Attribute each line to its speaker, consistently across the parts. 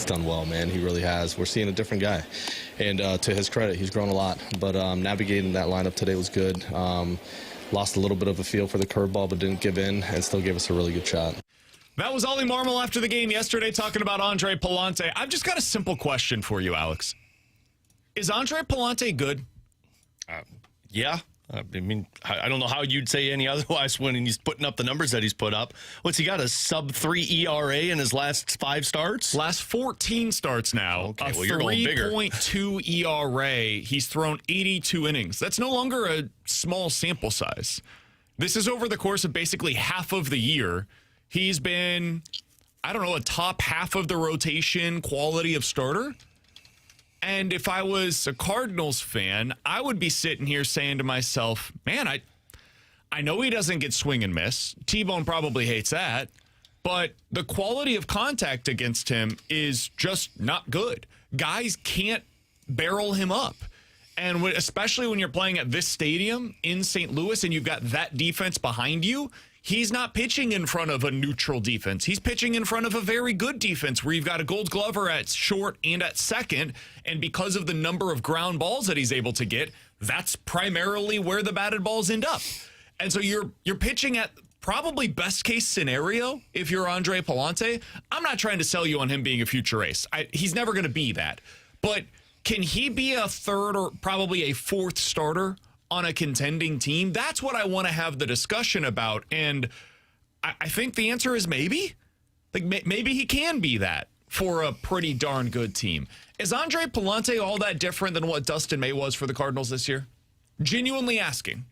Speaker 1: He's done well, man. He really has. We're seeing a different guy. And to his credit, he's grown a lot. But navigating that lineup today was good. Lost a little bit of a feel for the curveball, but didn't give in and still gave us a really good shot.
Speaker 2: That was Ollie Marmol after the game yesterday talking about Andre Pallante. I've just got a simple question for you, Alex. Is Andre Pallante good?
Speaker 3: Yeah. I mean, I don't know how you'd say any otherwise when he's putting up the numbers that he's put up. What's he got, a sub-3 ERA in his last 5 starts?
Speaker 2: Last 14 starts now.
Speaker 3: Okay, well, you're going bigger.
Speaker 2: 3.2 ERA. He's thrown 82 innings. That's no longer a small sample size. This is over the course of basically half of the year. He's been, I don't know, a top half of the rotation quality of starter. And if I was a Cardinals fan, I would be sitting here saying to myself, man, I know he doesn't get swing and miss. T-Bone probably hates that. But the quality of contact against him is just not good. Guys can't barrel him up. And especially when you're playing at this stadium in St. Louis and you've got that defense behind you, he's not pitching in front of a neutral defense. He's pitching in front of a very good defense where you've got a Gold Glover at short and at second. And because of the number of ground balls that he's able to get, that's primarily where the batted balls end up. And so you're pitching at probably best case scenario if you're Andre Pallante. I'm not trying to sell you on him being a future ace. He's never going to be that. But can he be a third or probably a fourth starter on a contending team? That's what I want to have the discussion about. And I think the answer is maybe. Like maybe he can be that for a pretty darn good team. Is Andre Pallante all that different than what Dustin May was for the Cardinals this year? Genuinely asking.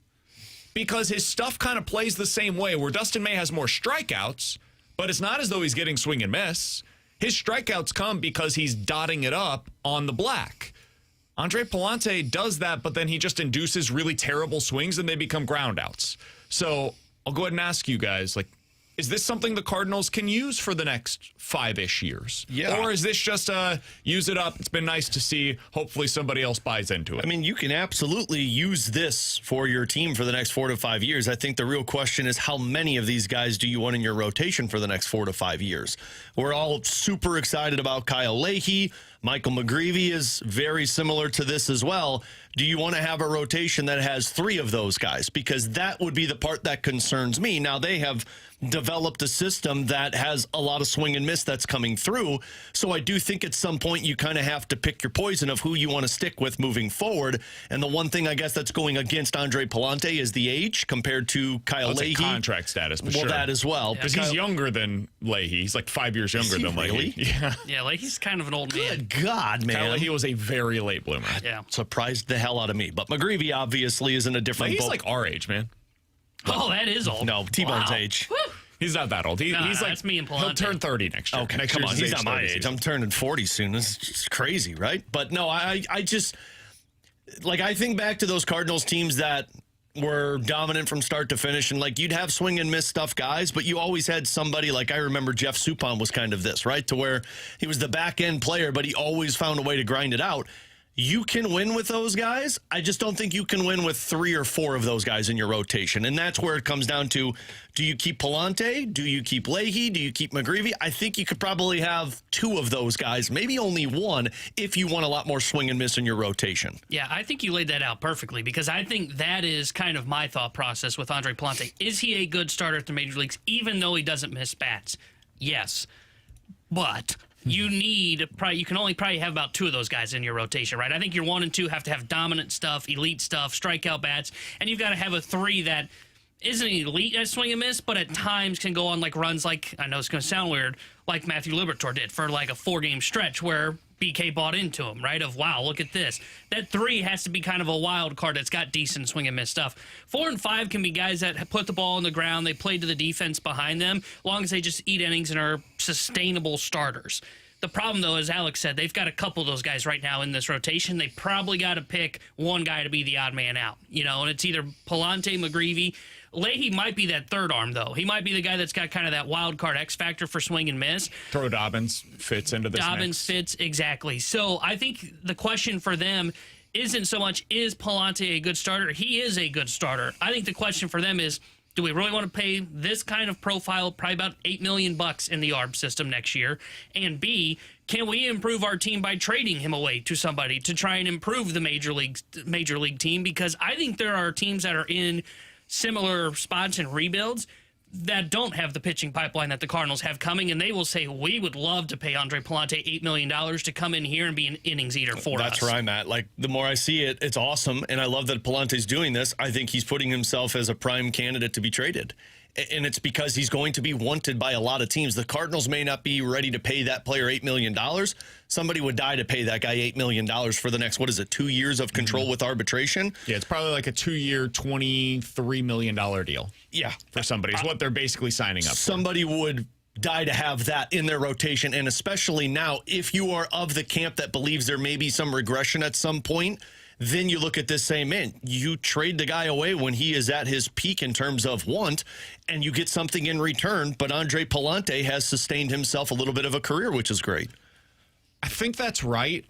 Speaker 2: Because his stuff kind of plays the same way, where Dustin May has more strikeouts, but it's not as though he's getting swing and miss. His strikeouts come because he's dotting it up on the black. Andre Pallante does that, but then he just induces really terrible swings and they become groundouts. So I'll go ahead and ask you guys, like, is this something the Cardinals can use for the next 5-ish years?
Speaker 3: Yeah.
Speaker 2: Or is this just use it up? It's been nice to see. Hopefully somebody else buys into it.
Speaker 3: I mean, you can absolutely use this for your team for the next 4 to 5 years. I think the real question is how many of these guys do you want in your rotation for the next 4 to 5 years? We're all super excited about Kyle Leahy. Michael McGreevy is very similar to this as well. Do you want to have a rotation that has 3 of those guys? Because that would be the part that concerns me. Now, they have developed a system that has a lot of swing and miss that's coming through. So I do think at some point you kind of have to pick your poison of who you want to stick with moving forward. And the one thing I guess that's going against Andre Pallante is the age compared to Kyle Leahy.
Speaker 2: Contract status, for sure.
Speaker 3: Well, that as well.
Speaker 2: Because he's younger than Leahy. He's like 5 years younger than Leahy.
Speaker 3: Really?
Speaker 2: Yeah.
Speaker 4: Yeah, Leahy's kind of an old man.
Speaker 3: Good God, man.
Speaker 2: Kyle Leahy was a very late bloomer.
Speaker 4: Yeah.
Speaker 3: Surprised the hell out of me. But McGreevy obviously is in a different
Speaker 2: Leahy's
Speaker 3: boat.
Speaker 2: like our age, man.
Speaker 4: Oh, that is old.
Speaker 3: No, T-Bone's age.
Speaker 4: Woo.
Speaker 2: He's not that old. He's like,
Speaker 4: that's me and Pallante.
Speaker 2: He'll turn 30 next year.
Speaker 3: Okay,
Speaker 2: next
Speaker 3: come
Speaker 2: year's
Speaker 3: on.
Speaker 2: his
Speaker 3: He's not my
Speaker 2: 30
Speaker 3: age.
Speaker 2: season.
Speaker 3: I'm turning 40 soon. It's just crazy, right? But no, I just, like, I think back to those Cardinals teams that were dominant from start to finish, and like you'd have swing and miss stuff guys, but you always had somebody, like I remember Jeff Suppan was kind of this, right? To where he was the back end player, but he always found a way to grind it out. You can win with those guys. I just don't think you can win with 3 or 4 of those guys in your rotation. And that's where it comes down to, do you keep Pallante? Do you keep Leahy? Do you keep McGreevy? I think you could probably have 2 of those guys, maybe only 1, if you want a lot more swing and miss in your rotation.
Speaker 4: Yeah, I think you laid that out perfectly, because I think that is kind of my thought process with Andre Pallante. Is he a good starter at the major leagues, even though he doesn't miss bats? Yes. But you can only probably have about 2 of those guys in your rotation, right? I think your 1 and 2 have to have dominant stuff, elite stuff, strikeout bats, and you've got to have a 3 that isn't elite at swing and miss, but at times can go on like runs, like, I know it's going to sound weird, like Matthew Liberatore did for like a 4-game stretch where BK bought into him, right? Of, wow, look at this. That 3 has to be kind of a wild card that's got decent swing and miss stuff. 4 and 5 can be guys that put the ball on the ground, they play to the defense behind them, as long as they just eat innings and are sustainable starters. The problem, though, as Alex said, they've got a couple of those guys right now in this rotation. They probably got to pick one guy to be the odd man out, and it's either Pallante, McGreevy. Leahy might be that third arm, though. He might be the guy that's got kind of that wild card X factor for swing and miss.
Speaker 2: Throw Dobbins fits into this
Speaker 4: Dobbins fits, exactly. So I think the question for them isn't so much, is Pallante a good starter? He is a good starter. I think the question for them is, Do we really want to pay this kind of profile, probably about $8 million in the ARB system next year? And B, can we improve our team by trading him away to somebody to try and improve the major league team? Because I think there are teams that are in similar spots and rebuilds that don't have the pitching pipeline that the Cardinals have coming, and they will say, we would love to pay Andre Pallante $8 million to come in here and be an innings eater for us.
Speaker 3: That's where I'm at. Like, the more I see it, it's awesome, and I love that Pallante's doing this. I think he's putting himself as a prime candidate to be traded. And it's because he's going to be wanted by a lot of teams. The Cardinals may not be ready to pay that player $8 million. Somebody would die to pay that guy $8 million for the next, 2 years of control with arbitration?
Speaker 2: Yeah, it's probably like a 2-year, $23 million deal.
Speaker 3: Yeah.
Speaker 2: For somebody is what they're basically signing up for.
Speaker 3: Somebody would die to have that in their rotation, and especially now, if you are of the camp that believes there may be some regression at some point, then you look at this same man. You trade the guy away when he is at his peak in terms of want, and you get something in return. But Andre Pallante has sustained himself a little bit of a career, which is great.
Speaker 2: I think that's right.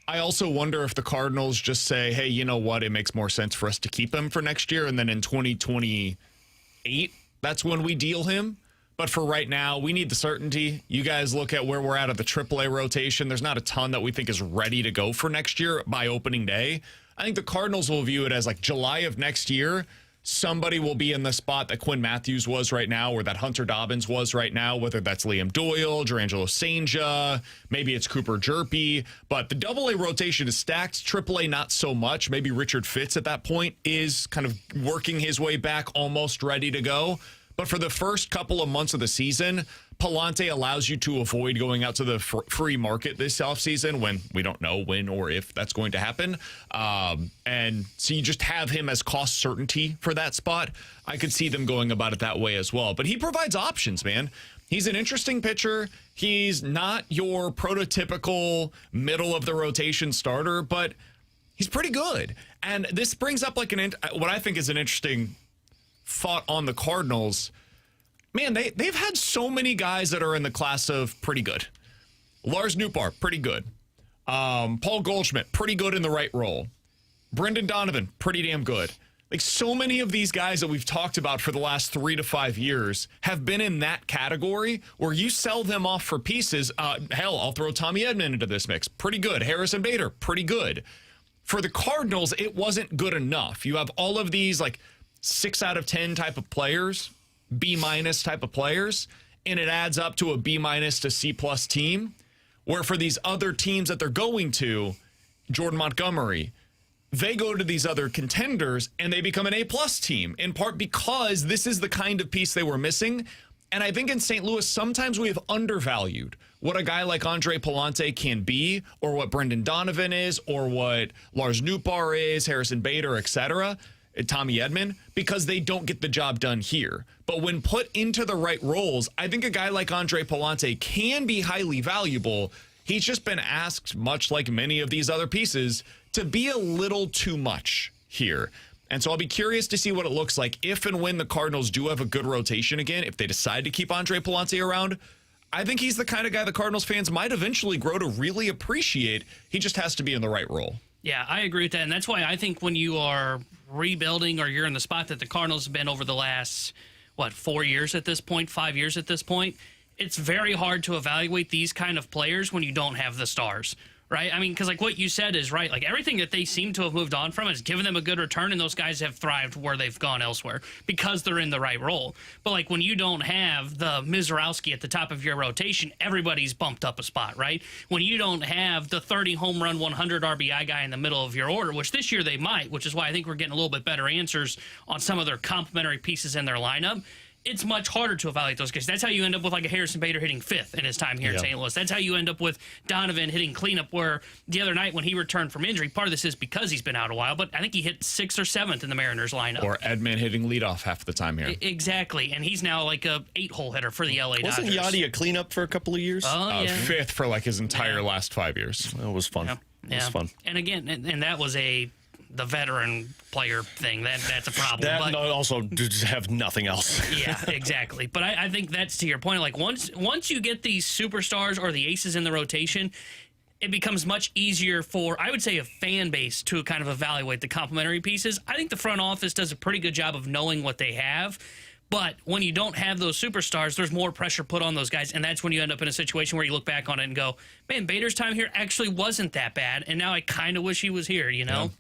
Speaker 2: I also wonder if the Cardinals just say, hey, you know what? It makes more sense for us to keep him for next year. And then in 2028, that's when we deal him. But for right now, we need the certainty. You guys look at where we're at of the AAA rotation. There's not a ton that we think is ready to go for next year by opening day. I think the Cardinals will view it as like July of next year. Somebody will be in the spot that Quinn Matthews was right now, or that Hunter Dobbins was right now, whether that's Liam Doyle, Durangelo Sainja, maybe it's Cooper Jerpy. But the AA rotation is stacked. AAA, not so much. Maybe Richard Fitz at that point is kind of working his way back, almost ready to go. But for the first couple of months of the season, Pallante allows you to avoid going out to the free market this offseason when we don't know when or if that's going to happen. And so you just have him as cost certainty for that spot. I could see them going about it that way as well. But he provides options, man. He's an interesting pitcher. He's not your prototypical middle of the rotation starter, but he's pretty good. And this brings up like what I think is an interesting thought on the Cardinals. Man, they've had so many guys that are in the class of pretty good. Lars Nootbaar, pretty good. Paul Goldschmidt, pretty good in the right role. Brendan Donovan, pretty damn good. Like, so many of these guys that we've talked about for the last 3 to 5 years have been in that category where you sell them off for pieces. Hell, I'll throw Tommy Edman into this mix. Pretty good. Harrison Bader, pretty good. For the Cardinals, it wasn't good enough. You have all of these, like, 6 out of 10 type of players, B- type of players, and it adds up to a B- to C+ team, where for these other teams that they're going to, Jordan Montgomery, they go to these other contenders and they become an A+ team, in part because this is the kind of piece they were missing. And I think in St. Louis, sometimes we have undervalued what a guy like Andre Pallante can be, or what Brendan Donovan is, or what Lars Nootbaar is, Harrison Bader, etc., Tommy Edman, because they don't get the job done here. But when put into the right roles, I think a guy like Andre Pallante can be highly valuable. He's just been asked, much like many of these other pieces, to be a little too much here. And so I'll be curious to see what it looks like if and when the Cardinals do have a good rotation again, if they decide to keep Andre Pallante around. I think he's the kind of guy the Cardinals fans might eventually grow to really appreciate. He just has to be in the right role.
Speaker 4: Yeah, I agree with that. And that's why I think when you are rebuilding, or you're in the spot that the Cardinals have been over the last, 4 years at this point, 5 years at this point, it's very hard to evaluate these kind of players when you don't have the stars, right? I mean, because like what you said is right. Like, everything that they seem to have moved on from has given them a good return, and those guys have thrived where they've gone elsewhere because they're in the right role. But like when you don't have the Mizorowski at the top of your rotation, everybody's bumped up a spot, right? When you don't have the 30 home run, 100 RBI guy in the middle of your order, which this year they might, which is why I think we're getting a little bit better answers on some of their complementary pieces in their lineup. It's much harder to evaluate those guys. That's how you end up with like a Harrison Bader hitting 5th in his time here in St. Louis. That's how you end up with Donovan hitting cleanup, where the other night when he returned from injury, part of this is because he's been out a while, but I think he hit 6th or 7th in the Mariners lineup.
Speaker 2: Or Edman hitting leadoff half the time here.
Speaker 4: Exactly. And he's now like a 8-hole hitter for the LA Dodgers.
Speaker 3: Wasn't Yachty a cleanup for a couple of years?
Speaker 4: Oh, yeah.
Speaker 2: 5th for like his entire last 5 years.
Speaker 3: It was fun. It was fun.
Speaker 4: And again, and that was the veteran player thing. That's a problem.
Speaker 3: That
Speaker 4: but,
Speaker 3: and also just have nothing else.
Speaker 4: Yeah, exactly. But I think that's to your point. Like once you get these superstars or the aces in the rotation, it becomes much easier for, I would say, a fan base to kind of evaluate the complementary pieces. I think the front office does a pretty good job of knowing what they have. But when you don't have those superstars, there's more pressure put on those guys. And that's when you end up in a situation where you look back on it and go, man, Bader's time here actually wasn't that bad. And now I kind of wish he was here, you know?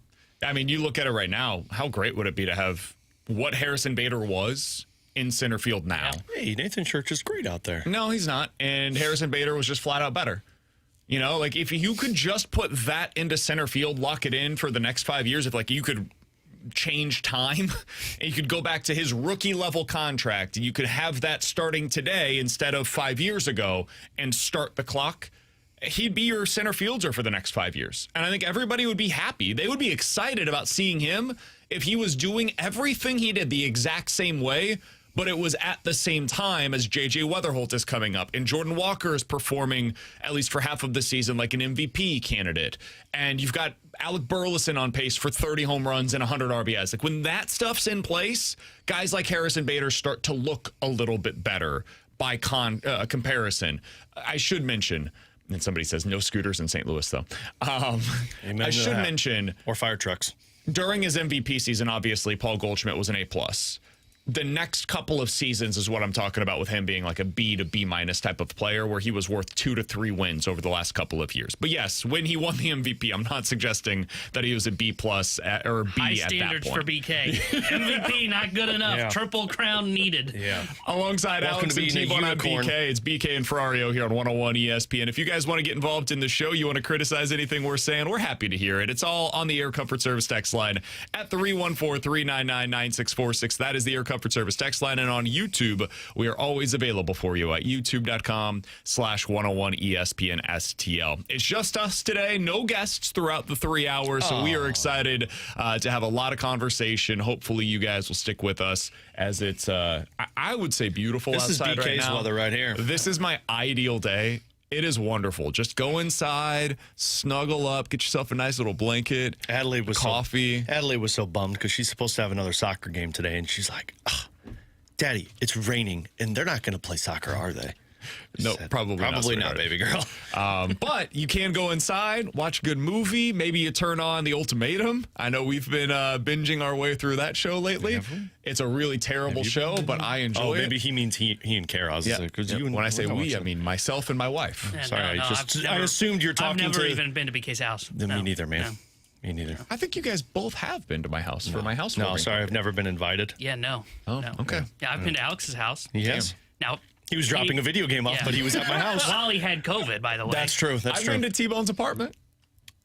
Speaker 2: Yeah. I mean, you look at it right now, how great would it be to have what Harrison Bader was in center field now?
Speaker 4: Yeah.
Speaker 3: Hey, Nathan Church is great out there.
Speaker 2: No, he's not. And Harrison Bader was just flat out better. You know, like if you could just put that into center field, lock it in for the next 5 years, if like you could change time and you could go back to his rookie level contract and you could have that starting today instead of 5 years ago and start the clock, he'd be your center fielder for the next 5 years. And I think everybody would be happy. They would be excited about seeing him if he was doing everything he did the exact same way, but it was at the same time as J.J. Weatherholt is coming up and Jordan Walker is performing, at least for half of the season, like an MVP candidate. And you've got Alec Burleson on pace for 30 home runs and 100 RBIs. Like when that stuff's in place, guys like Harrison Bader start to look a little bit better by comparison. I should mention, and somebody says no scooters in St. Louis, though. I should mention,
Speaker 3: or fire trucks.
Speaker 2: During his MVP season, obviously, Paul Goldschmidt was an A+. The next couple of seasons is what I'm talking about with him being like a B to B- type of player where he was worth 2 to 3 wins over the last couple of years. But yes, when he won the MVP, I'm not suggesting that he was a B+ or B
Speaker 4: High
Speaker 2: at that
Speaker 4: standards
Speaker 2: point.
Speaker 4: for BK. MVP, not good enough.
Speaker 3: Yeah.
Speaker 4: Triple crown needed.
Speaker 3: Yeah.
Speaker 2: Alongside
Speaker 3: Welcome
Speaker 2: Alex
Speaker 3: to
Speaker 2: and
Speaker 3: being a
Speaker 2: T-Bone, I'm
Speaker 3: unicorn.
Speaker 2: BK. It's BK and Ferrario here on 101 ESPN. If you guys want to get involved in the show, you want to criticize anything we're saying, we're happy to hear it. It's all on the Air Comfort Service text line at 314-399-9646. That is the Air Comfort Service text line. And on YouTube, we are always available for you at youtube.com/101ESPN STL. It's just us today, no guests throughout the 3 hours, so we are excited to have a lot of conversation. Hopefully you guys will stick with us as it's, I would say, beautiful
Speaker 3: This is
Speaker 2: outside right
Speaker 3: BK's
Speaker 2: now.
Speaker 3: weather right here.
Speaker 2: This is my ideal day. It is wonderful. Just go inside, snuggle up, get yourself a nice little blanket,
Speaker 3: Adelaide was
Speaker 2: coffee.
Speaker 3: Adelaide was so bummed because she's supposed to have another soccer game today, and she's like, Daddy, it's raining, and they're not going to play soccer, are they?
Speaker 2: No, probably not,
Speaker 3: not, baby girl.
Speaker 2: But you can go inside, watch a good movie. Maybe you turn on The Ultimatum. I know we've been binging our way through that show lately. It's a really terrible show, but I enjoy it.
Speaker 3: Maybe he means he and Kara. I was like, 'cause you and
Speaker 2: when I say
Speaker 3: we're not
Speaker 2: we, I
Speaker 3: watching.
Speaker 2: mean myself and my wife.
Speaker 4: Yeah,
Speaker 3: Sorry,
Speaker 4: no,
Speaker 3: I assumed you're talking
Speaker 4: I've never
Speaker 3: to.
Speaker 4: even been to BK's house.
Speaker 3: Me
Speaker 4: No,
Speaker 3: neither, man.
Speaker 4: no.
Speaker 3: Me neither.
Speaker 2: I think you guys both have been to my house for my house.
Speaker 3: No, sorry, I've never been invited.
Speaker 4: Yeah, no.
Speaker 2: Oh,
Speaker 4: no.
Speaker 2: okay.
Speaker 4: Yeah, I've been to Alex's house.
Speaker 3: Yes.
Speaker 4: Now,
Speaker 3: He was dropping a video game off,
Speaker 4: yeah.
Speaker 3: but he was at my house.
Speaker 4: while he had COVID, by the way.
Speaker 3: That's true. That's
Speaker 2: I've
Speaker 3: true.
Speaker 2: been to T-Bone's apartment.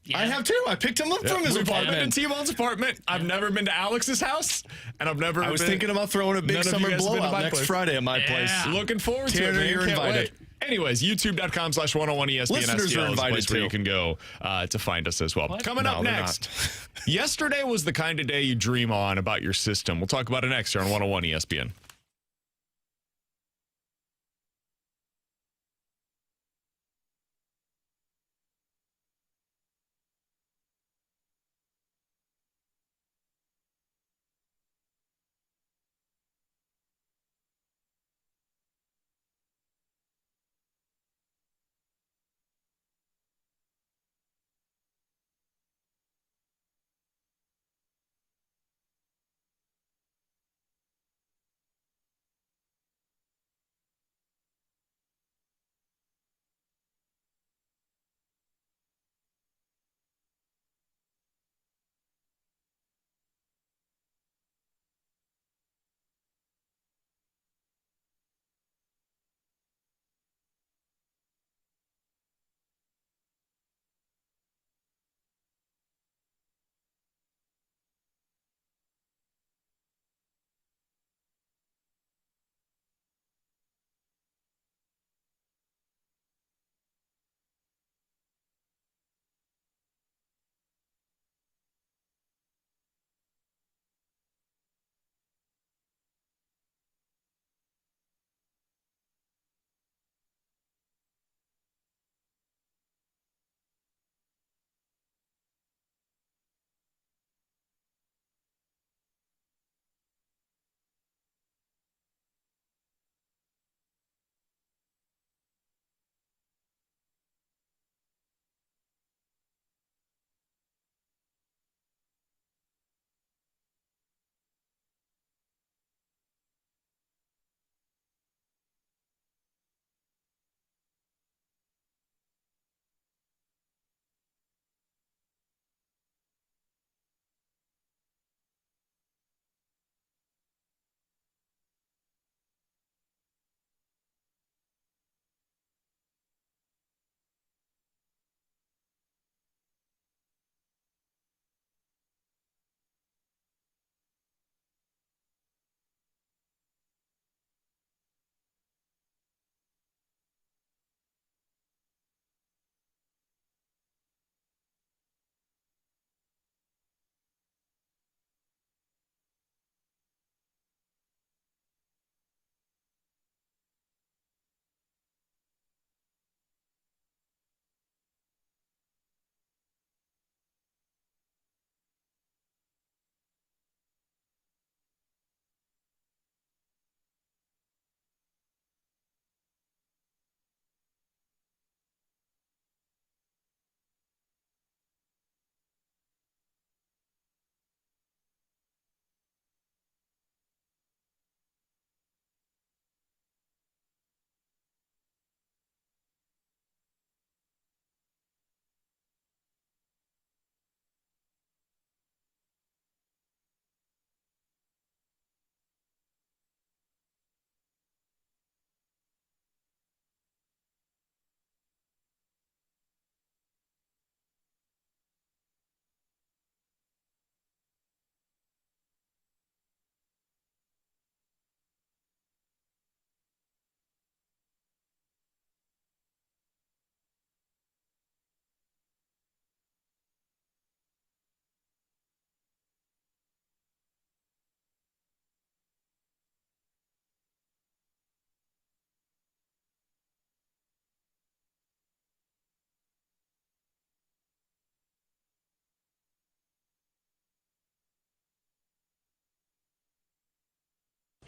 Speaker 4: Yeah.
Speaker 3: I have too. I picked him up from his
Speaker 2: I've been
Speaker 3: apartment.
Speaker 2: to T-Bone's apartment. I've never been to Alex's house, and I've never.
Speaker 3: I was
Speaker 2: been,
Speaker 3: thinking about throwing a
Speaker 2: None
Speaker 3: big
Speaker 2: of you
Speaker 3: summer
Speaker 2: guys have been to
Speaker 3: blowout
Speaker 2: my
Speaker 3: next
Speaker 2: place.
Speaker 3: Friday at my
Speaker 4: Yeah.
Speaker 3: place.
Speaker 2: Looking forward to it,
Speaker 3: Tanner,
Speaker 2: man.
Speaker 3: you're
Speaker 2: Can't
Speaker 3: invited.
Speaker 2: wait. Anyways, youtube.com/101ESPN
Speaker 3: Listeners
Speaker 2: STL
Speaker 3: are
Speaker 2: is a
Speaker 3: invited
Speaker 2: place where
Speaker 3: too.
Speaker 2: you can go to find us as well. Coming up
Speaker 3: No, they're
Speaker 2: next, yesterday was the kind of day you dream on about your system. We'll talk about it next here on 101 ESPN.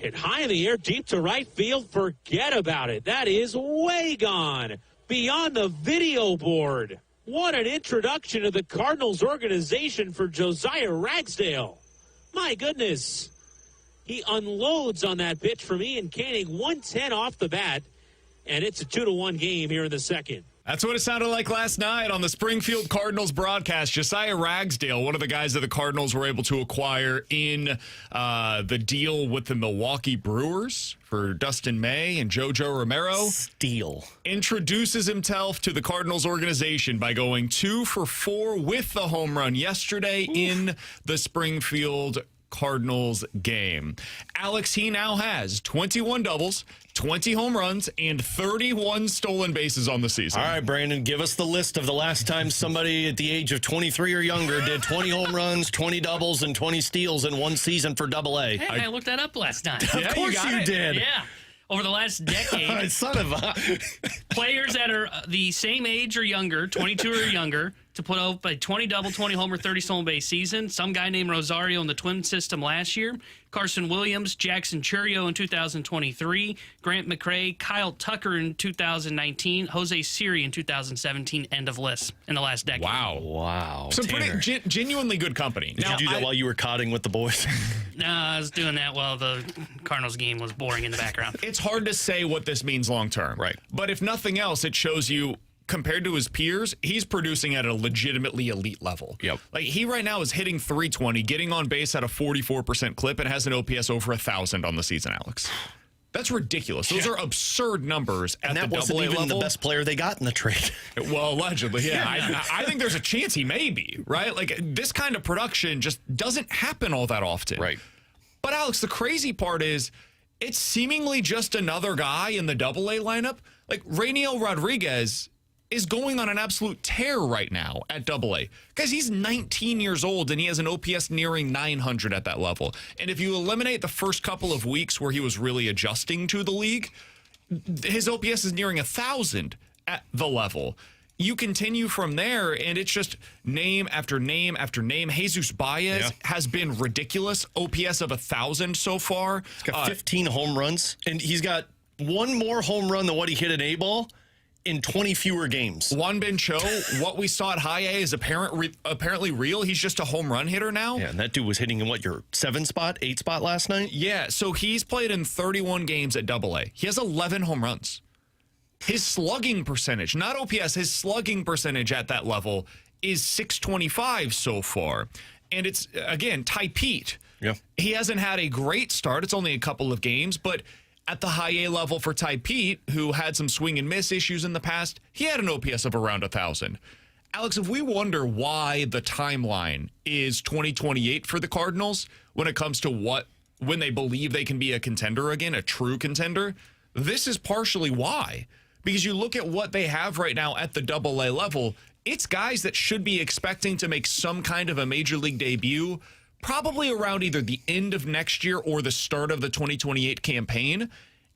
Speaker 5: Hit high in the air, deep to right field. Forget about it. That is way gone. Beyond the video board. What an introduction to the Cardinals organization for Josiah Ragsdale. My goodness. He unloads on that pitch from Ian Koenig, 110 off the bat, and it's a 2-1 game here in the second.
Speaker 2: That's what it sounded like last night on the Springfield Cardinals broadcast. Josiah Ragsdale, one of the guys that the Cardinals were able to acquire in the deal with the Milwaukee Brewers for Dustin May and JoJo Romero.
Speaker 3: Steal.
Speaker 2: Introduces himself to the Cardinals organization by going 2 for 4 with the home run yesterday in the Springfield Cardinals game. Alex, he now has 21 doubles, 20 home runs, and 31 stolen bases on the season.
Speaker 3: All right, Brandon, give us the list of the last time somebody at the age of 23 or younger did 20 home runs, 20 doubles, and 20 steals in one season for AA.
Speaker 4: Hey, I looked that up last night.
Speaker 3: Of course you did.
Speaker 4: Yeah. Over the last decade,
Speaker 3: Son of a...
Speaker 4: players that are the same age or younger, 22 or younger, to put up a 20 double, 20 homer, 30 stolen base season. Some guy named Rosario in the Twin system last year. Carson Williams, Jackson Churio in 2023. Grant McRae, Kyle Tucker in 2019. Jose Siri in 2017. End of list in the last decade.
Speaker 3: Wow.
Speaker 2: Some
Speaker 3: Tanner.
Speaker 2: pretty genuinely good company.
Speaker 3: Did you do that while you were cotting with the boys?
Speaker 4: No, I was doing that while the Cardinals game was boring in the background.
Speaker 2: It's hard to say what this means long term.
Speaker 3: Right.
Speaker 2: But if nothing else, it shows you, compared to his peers, he's producing at a legitimately elite level.
Speaker 3: Yep.
Speaker 2: Like, he right now is hitting 320, getting on base at a 44% clip, and has an OPS over 1,000 on the season, Alex. That's ridiculous. Those are absurd numbers at
Speaker 3: And that
Speaker 2: the
Speaker 3: wasn't
Speaker 2: AA
Speaker 3: even
Speaker 2: level.
Speaker 3: the best player they got in the trade.
Speaker 2: Well, allegedly, yeah. I think there's a chance he may be, right? Like, this kind of production just doesn't happen all that often.
Speaker 3: Right.
Speaker 2: But, Alex, the crazy part is it's seemingly just another guy in the AA lineup. Like, Rainiel Rodriguez is going on an absolute tear right now at AA. Guys, he's 19 years old, and he has an OPS nearing 900 at that level. And if you eliminate the first couple of weeks where he was really adjusting to the league, his OPS is nearing 1,000 at the level. You continue from there, and it's just name after name after name. Jesus Baez has been ridiculous. OPS of 1,000 so far.
Speaker 3: He's got 15 home runs, and he's got one more home run than what he hit in A-ball in 20 fewer games.
Speaker 2: Juan Ben Cho, what we saw at High A is apparently real. He's just a home run hitter now.
Speaker 3: Yeah, and that dude was hitting in, your 7 spot, 8 spot last night?
Speaker 2: Yeah, so he's played in 31 games at AA. He has 11 home runs. His slugging percentage, not OPS, his slugging percentage at that level is .625 so far. And it's, again, Ty Pete.
Speaker 3: Yeah.
Speaker 2: He hasn't had a great start. It's only a couple of games, but at the High A level for Ty Pete, who had some swing and miss issues in the past, he had an OPS of around 1,000. Alex, if we wonder why the timeline is 2028 for the Cardinals when it comes to when they believe they can be a contender again, a true contender, this is partially why. Because you look at what they have right now at the AA level, it's guys that should be expecting to make some kind of a major league debut probably around either the end of next year or the start of the 2028 campaign.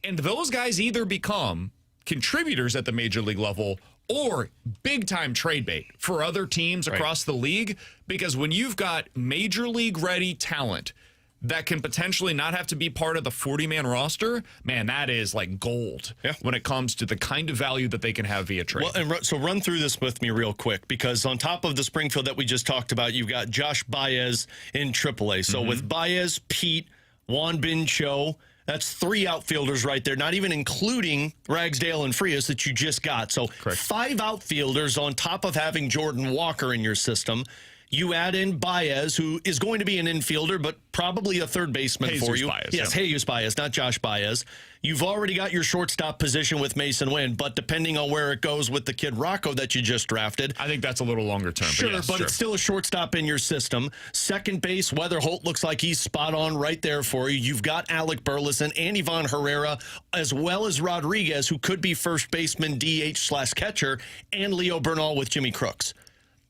Speaker 2: And those guys either become contributors at the major league level or big-time trade bait for other teams across the league. Because when you've got major league-ready talent that can potentially not have to be part of the 40-man roster, man, that is like gold when it comes to the kind of value that they can have via trade.
Speaker 3: Well, and so run through this with me real quick, because on top of the Springfield that we just talked about, you've got Josh Baez in AAA. So with Baez, Pete, Juan Ben Cho, that's 3 outfielders right there, not even including Ragsdale and Frias that you just got. So 5 outfielders on top of having Jordan Walker in your system. You add in Baez, who is going to be an infielder, but probably a third baseman for you.
Speaker 2: Baez,
Speaker 3: yes, Jesus Baez, not Josh Baez. You've already got your shortstop position with Mason Wynn, but depending on where it goes with the kid Rocco that you just drafted.
Speaker 2: I think that's a little longer term.
Speaker 3: Sure, but it's still a shortstop in your system. Second base, Weather Holt looks like he's spot on right there for you. You've got Alec Burleson and Ivan Herrera, as well as Rodriguez, who could be first baseman, DH/catcher, and Leo Bernal with Jimmy Crooks.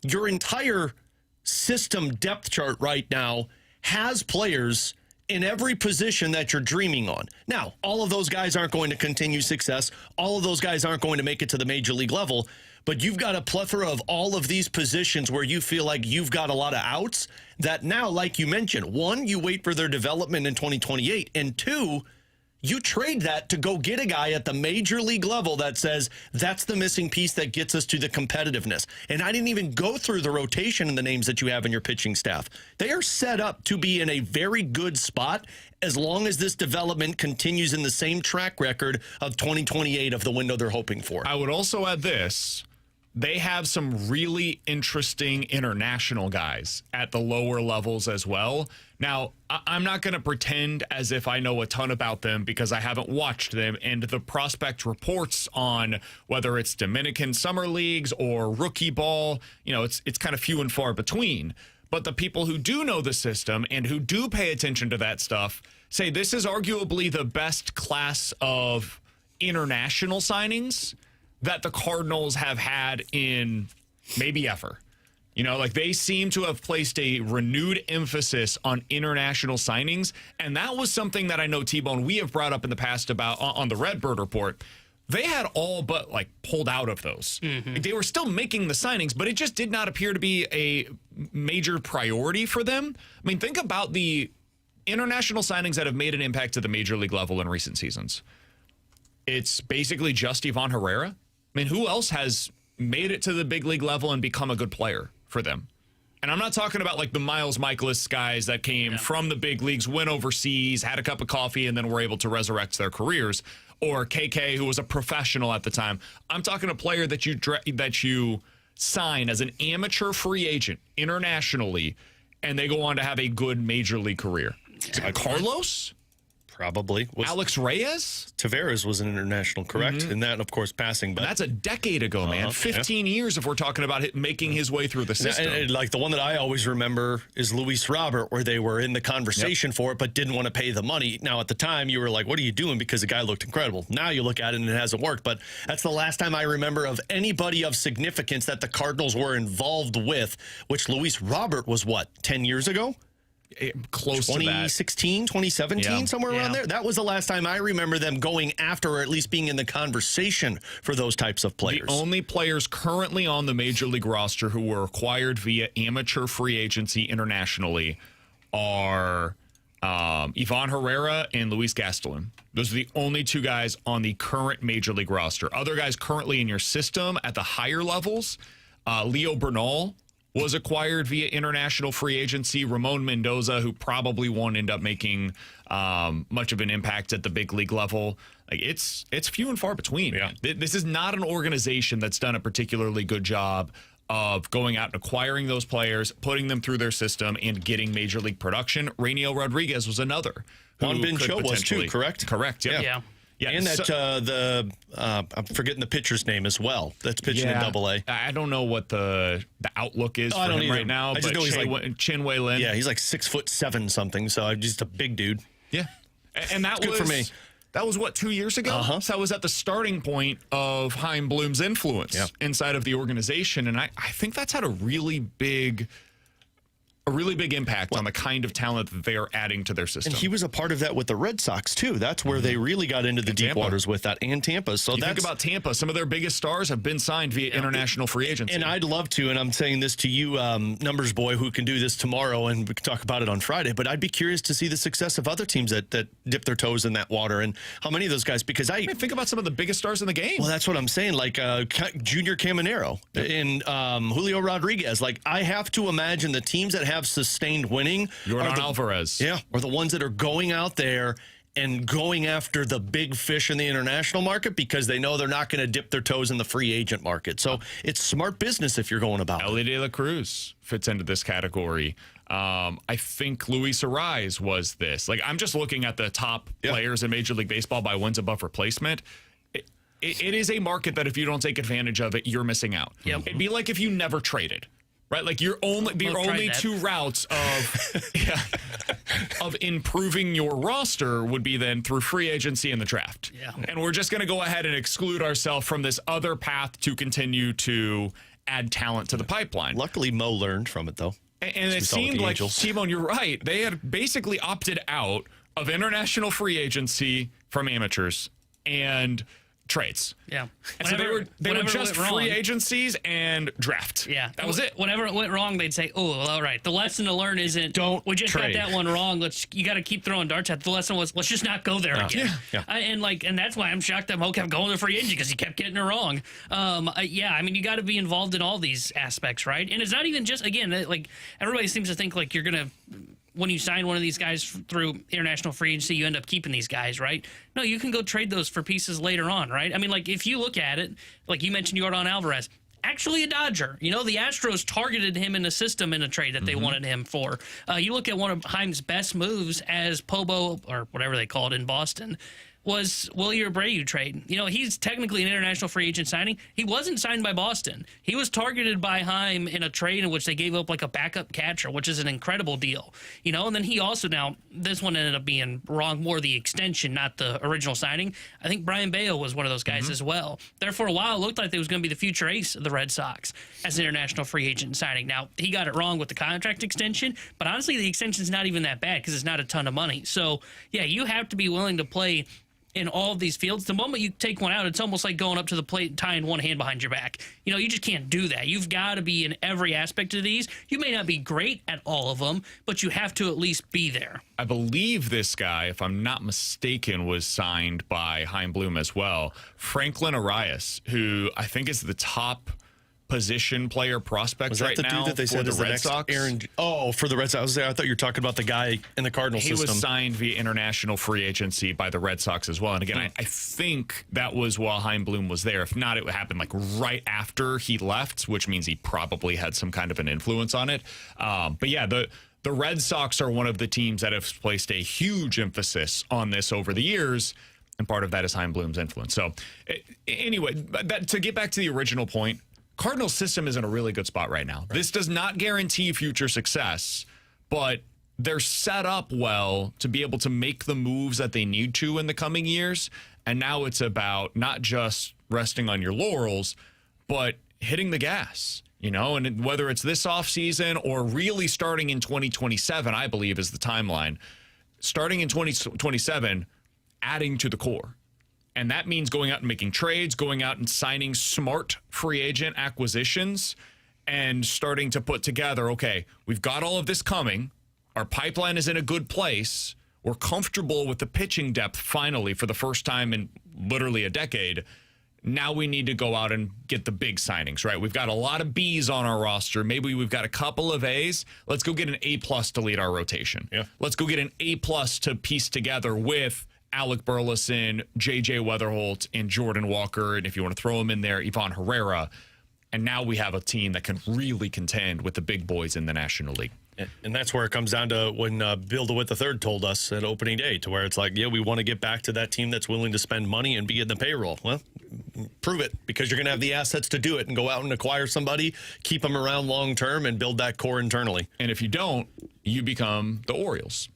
Speaker 3: Your entire system depth chart right now has players in every position that you're dreaming on. Now, all of those guys aren't going to continue success. All of those guys aren't going to make it to the major league level. But you've got a plethora of all of these positions where you feel like you've got a lot of outs that now, like you mentioned, one, you wait for their development in 2028, and two, you trade that to go get a guy at the major league level that says that's the missing piece that gets us to the competitiveness. And I didn't even go through the rotation and the names that you have in your pitching staff. They are set up to be in a very good spot as long as this development continues in the same track record of 2028 of the window they're hoping for.
Speaker 2: I would also add this. They have some really interesting international guys at the lower levels as well. Now, I'm not going to pretend as if I know a ton about them because I haven't watched them. And the prospect reports on whether it's Dominican summer leagues or rookie ball, it's kind of few and far between. But the people who do know the system and who do pay attention to that stuff say this is arguably the best class of international signings that the Cardinals have had in maybe ever. They seem to have placed a renewed emphasis on international signings. And that was something that I know, T-Bone, we have brought up in the past about on the Redbird Report. They had all but pulled out of those. Mm-hmm. They were still making the signings, but it just did not appear to be a major priority for them. I mean, think about the international signings that have made an impact to the major league level in recent seasons. It's basically just Ivan Herrera. I mean, who else has made it to the big league level and become a good player for them? And I'm not talking about the Miles Michaelis guys that came from the big leagues, went overseas, had a cup of coffee, and then were able to resurrect their careers. Or KK, who was a professional at the time. I'm talking a player that you sign as an amateur free agent internationally, and they go on to have a good major league career. Carlos?
Speaker 3: Probably.
Speaker 2: Alex Reyes?
Speaker 3: Tavares was an international, correct? Mm-hmm. And that, of course, passing. But
Speaker 2: that's a decade ago, man. 15 years if we're talking about it making his way through the system.
Speaker 3: And the one that I always remember is Luis Robert, where they were in the conversation for it, but didn't want to pay the money. Now, at the time, you were like, what are you doing? Because the guy looked incredible. Now you look at it and it hasn't worked. But that's the last time I remember of anybody of significance that the Cardinals were involved with, which Luis Robert was, 10 years ago?
Speaker 2: Close
Speaker 3: 2016, 2017, somewhere around there. That was the last time I remember them going after or at least being in the conversation for those types of players.
Speaker 2: The only players currently on the major league roster who were acquired via amateur free agency internationally are Ivan Herrera and Luis Gastelum. Those are the only two guys on the current major league roster. Other guys currently in your system at the higher levels, Leo Bernal was acquired via international free agency. Ramon Mendoza, who probably won't end up making much of an impact at the big league level. It's few and far between. Yeah. This is not an organization that's done a particularly good job of going out and acquiring those players, putting them through their system, and getting major league production. Rainiel Rodriguez was another.
Speaker 3: Juan Ben Cho was too, correct?
Speaker 2: Correct, yeah. Yeah,
Speaker 3: and I'm forgetting the pitcher's name as well. That's pitching in AA.
Speaker 2: I don't know what the outlook is for him right now.
Speaker 3: I just know he's
Speaker 2: Chin-Wei Lin.
Speaker 3: Yeah, he's 6'7" something. So just a big dude.
Speaker 2: Yeah, and that
Speaker 3: was good for me.
Speaker 2: That was 2 years ago. So that was at the starting point of Chaim Bloom's influence inside of the organization, and I think that's had a really big impact on the kind of talent that they are adding to their system.
Speaker 3: And he was a part of that with the Red Sox, too. That's where they really got into the deep waters with that, and Tampa. So
Speaker 2: think about Tampa. Some of their biggest stars have been signed via international free agency.
Speaker 3: And I'd love to, and I'm saying this to you, numbers boy, who can do this tomorrow, and we can talk about it on Friday, but I'd be curious to see the success of other teams that dip their toes in that water, and how many of those guys, because I
Speaker 2: think about some of the biggest stars in the game.
Speaker 3: Well, that's what I'm saying, Junior Caminero and Julio Rodriguez. I have to imagine the teams that have sustained winning.
Speaker 2: Yordan Alvarez.
Speaker 3: Yeah, or the ones that are going out there and going after the big fish in the international market because they know they're not going to dip their toes in the free agent market. So it's smart business if you're going about
Speaker 2: Ellie De La Cruz fits into this category. I think Luis Arise was this. I'm just looking at the top players in Major League Baseball by wins above replacement. It is a market that if you don't take advantage of it, you're missing out. Yep. It'd be like if you never traded. Right, your only two routes of improving your roster would be then through free agency and the draft. Yeah. And we're just going to go ahead and exclude ourselves from this other path to continue to add talent to the pipeline.
Speaker 3: Luckily, Mo learned from it, though.
Speaker 2: And it seemed like, T-Bone, you're right. They had basically opted out of international free agency from amateurs and trades.
Speaker 4: Yeah.
Speaker 2: And so they were just free agencies and draft.
Speaker 4: Yeah.
Speaker 2: That was it.
Speaker 4: Whenever it went wrong, they'd say, oh, all right. The lesson to learn isn't, we just got that one wrong. You got to keep throwing darts at it. The lesson was, let's just not go there again.
Speaker 3: Yeah.
Speaker 4: And that's why I'm shocked that Mo kept going to free agency, because he kept getting it wrong. I mean, you got to be involved in all these aspects, right? And it's not even just, again, like everybody seems to think like you're going to, when you sign one of these guys through international free agency, you end up keeping these guys, right? No, you can go trade those for pieces later on, right? I mean, like, if you look at it, like you mentioned Yordan Alvarez, actually a Dodger. You know, the Astros targeted him in a system in a trade that they wanted him for. You look at one of Heim's best moves as Pobo, or whatever they call it in Boston, was Willie Abreu trade. You know, he's technically an international free agent signing. He wasn't signed by Boston. He was targeted by Heim in a trade in which they gave up like a backup catcher, which is an incredible deal. You know, and then he also, now, this one ended up being wrong, more the extension, not the original signing. I think Brian Bayo was one of those guys as well. There for a while, it looked like they was going to be the future ace of the Red Sox as an international free agent signing. Now, he got it wrong with the contract extension, but honestly, the extension's not even that bad because it's not a ton of money. So, yeah, you have to be willing to play in all of these fields. The moment you take one out, it's almost like going up to the plate and tying one hand behind your back. You know, you just can't do that. You've got to be in every aspect of these. You may not be great at all of them, but you have to at least be there.
Speaker 2: I believe this guy, if I'm not mistaken, was signed by Chaim Bloom as well. Franklin Arias, who I think is the top position player prospect right now. Was that the dude that they said is the Red Sox?
Speaker 3: For the Red Sox. I thought you were talking about the guy in the Cardinals system.
Speaker 2: He was signed via international free agency by the Red Sox as well. And again, I think that was while Chaim Bloom was there. If not, it would happen like right after he left, which means he probably had some kind of an influence on it. But yeah, the Red Sox are one of the teams that have placed a huge emphasis on this over the years. And part of that is Chaim Bloom's influence. So anyway, to get back to the original point, Cardinals system is in a really good spot right now. Right. This does not guarantee future success, but they're set up well to be able to make the moves that they need to in the coming years. And now it's about not just resting on your laurels, but hitting the gas, you know, and whether it's this offseason or really starting in 2027, I believe is the timeline. Starting in 2027, adding to the core. And that means going out and making trades, going out and signing smart free agent acquisitions, and starting to put together, okay, we've got all of this coming. Our pipeline is in a good place. We're comfortable with the pitching depth finally for the first time in literally a decade. Now we need to go out and get the big signings, right? We've got a lot of Bs on our roster. Maybe we've got a couple of As. Let's go get an A+ to lead our rotation. Yeah. Let's go get an A+ to piece together with Alec Burleson, J.J. Weatherholt, and Jordan Walker, and if you want to throw him in there, Ivan Herrera. And now we have a team that can really contend with the big boys in the National League.
Speaker 3: And that's where it comes down to when Bill DeWitt III told us at opening day, to where it's like, yeah, we want to get back to that team that's willing to spend money and be in the payroll. Well, prove it, because you're going to have the assets to do it and go out and acquire somebody, keep them around long term, and build that core internally.
Speaker 2: And if you don't, you become the Orioles.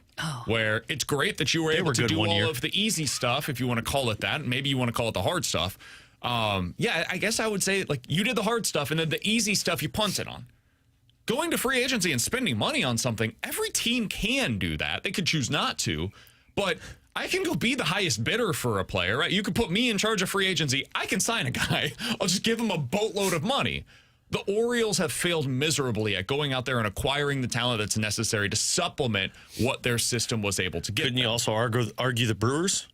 Speaker 2: Where it's great that you were able to do all of the easy stuff, if you want to call it that. Maybe you want to call it the hard stuff. Yeah, I guess I would say, like, you did the hard stuff, and then the easy stuff you punted on. Going to free agency and spending money on something, every team can do that. They could choose not to, but I can go be the highest bidder for a player, right? You could put me in charge of free agency. I can sign a guy. I'll just give him a boatload of money. The Orioles have failed miserably at going out there and acquiring the talent that's necessary to supplement what their system was able to give.
Speaker 3: Couldn't you also argue the Brewers?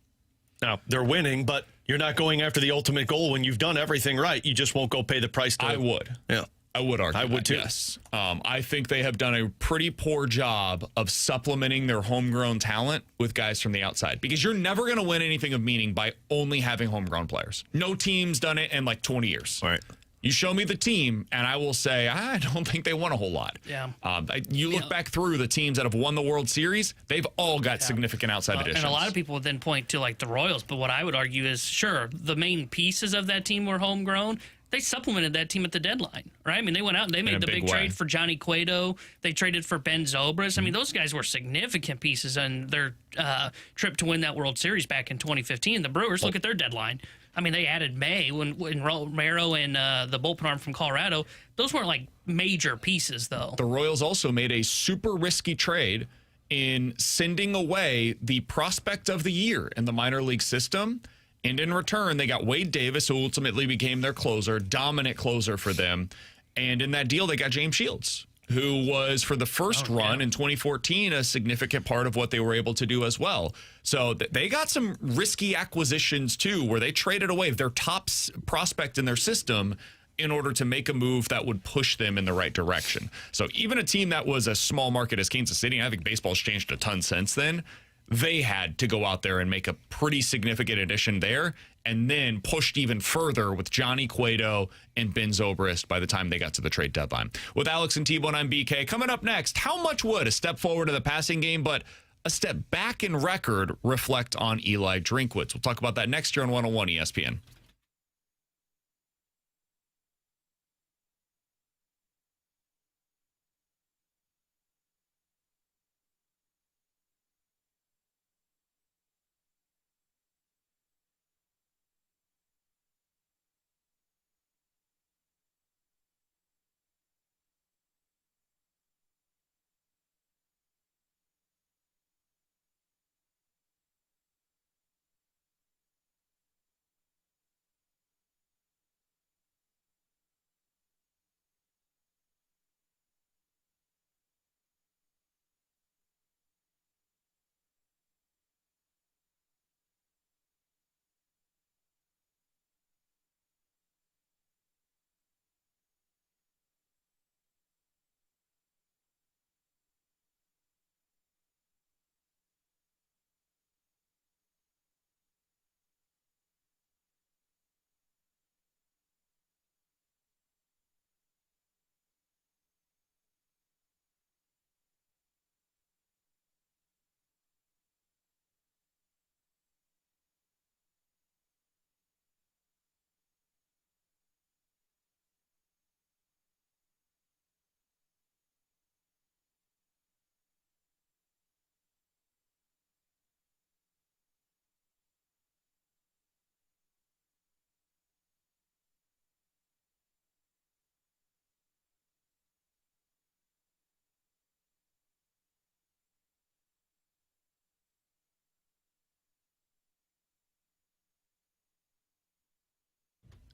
Speaker 3: Now, they're winning, but you're not going after the ultimate goal when you've done everything right. You just won't go pay the price.
Speaker 2: I would.
Speaker 3: Yeah.
Speaker 2: I would argue.
Speaker 3: I would too.
Speaker 2: Yes. I think they have done a pretty poor job of supplementing their homegrown talent with guys from the outside, because you're never going to win anything of meaning by only having homegrown players. No team's done it in like 20 years.
Speaker 3: All right.
Speaker 2: You show me the team, and I will say, I don't think they won a whole lot.
Speaker 4: Yeah.
Speaker 2: You look back through the teams that have won the World Series, they've all got significant outside additions.
Speaker 4: And a lot of people would then point to, like, the Royals, but what I would argue is, sure, the main pieces of that team were homegrown. they supplemented that team at the deadline, right? I mean, they went out and they made
Speaker 2: a
Speaker 4: the
Speaker 2: big
Speaker 4: big
Speaker 2: way.
Speaker 4: trade for Johnny Cueto. They traded for Ben Zobrist. I mean, those guys were significant pieces on their trip to win that World Series back in 2015. The Brewers, look at their deadline. I mean, they added May when Romero and the bullpen arm from Colorado. Those weren't like major pieces, though.
Speaker 2: The Royals also made a super risky trade in sending away the prospect of the year in the minor league system. And in return, they got Wade Davis, who ultimately became their closer, dominant closer for them. And in that deal, they got James Shields, who was, for the first run in 2014, a significant part of what they were able to do as well. So they got some risky acquisitions, too, where they traded away their top prospect in their system in order to make a move that would push them in the right direction. So even a team that was a small market as Kansas City, and I think baseball's changed a ton since then, they had to go out there and make a pretty significant addition there, and then pushed even further with Johnny Cueto and Ben Zobrist by the time they got to the trade deadline. With Alex and T-Bone, I'm BK. Coming up next, how much would a step forward in the passing game, but a step back in record reflect on Eli Drinkwitz? We'll talk about that next year on 101 ESPN.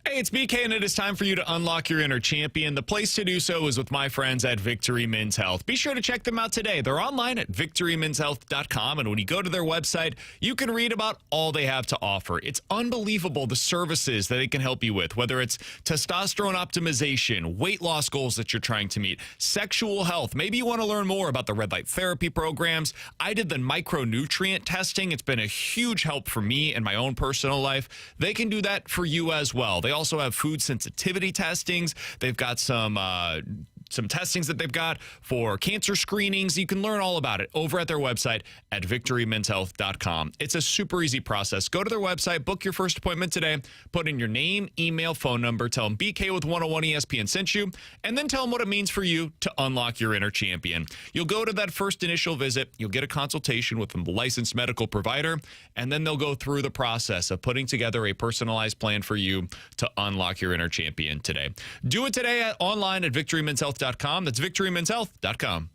Speaker 2: Hey, it's BK, and it is time for you to unlock your inner champion. The place to do so is with my friends at Victory Men's Health. Be sure to check them out today. They're online at victorymenshealth.com, and when you go to their website, you can read about all they have to offer. It's unbelievable the services that they can help you with, whether it's testosterone optimization, weight loss goals that you're trying to meet, sexual health. Maybe you want to learn more about the red light therapy programs. I did the micronutrient testing. It's been a huge help for me in my own personal life. They can do that for you as well. They also have food sensitivity testings. They've got some testings that they've got for cancer screenings. You can learn all about it over at their website at victorymenshealth.com. It's a super easy process. Go to their website, book your first appointment today, put in your name, email, phone number, tell them BK with 101 ESPN sent you, and then tell them what it means for you to unlock your inner champion. You'll go to that first initial visit, you'll get a consultation with a licensed medical provider, and then they'll go through the process of putting together a personalized plan for you to unlock your inner champion today. Do it today online at victorymenshealth.com. That's victorymenshealth.com.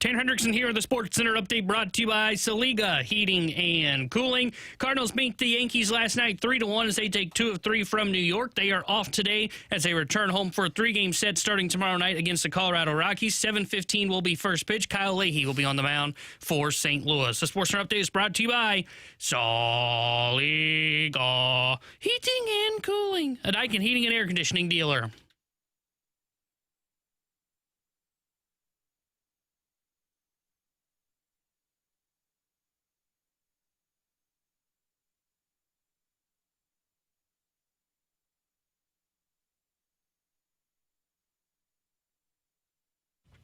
Speaker 4: Tanner Hendrickson here with the Sports Center update brought to you by Saliga Heating and Cooling. Cardinals beat the Yankees last night 3-1 as they take 2 of 3 from New York. They are off today as they return home for a 3-game set starting tomorrow night against the Colorado Rockies. 7:15 will be first pitch. Kyle Leahy will be on the mound for St. Louis. The Sports Center update is brought to you by Saliga Heating and Cooling, a Daikin heating and air conditioning dealer.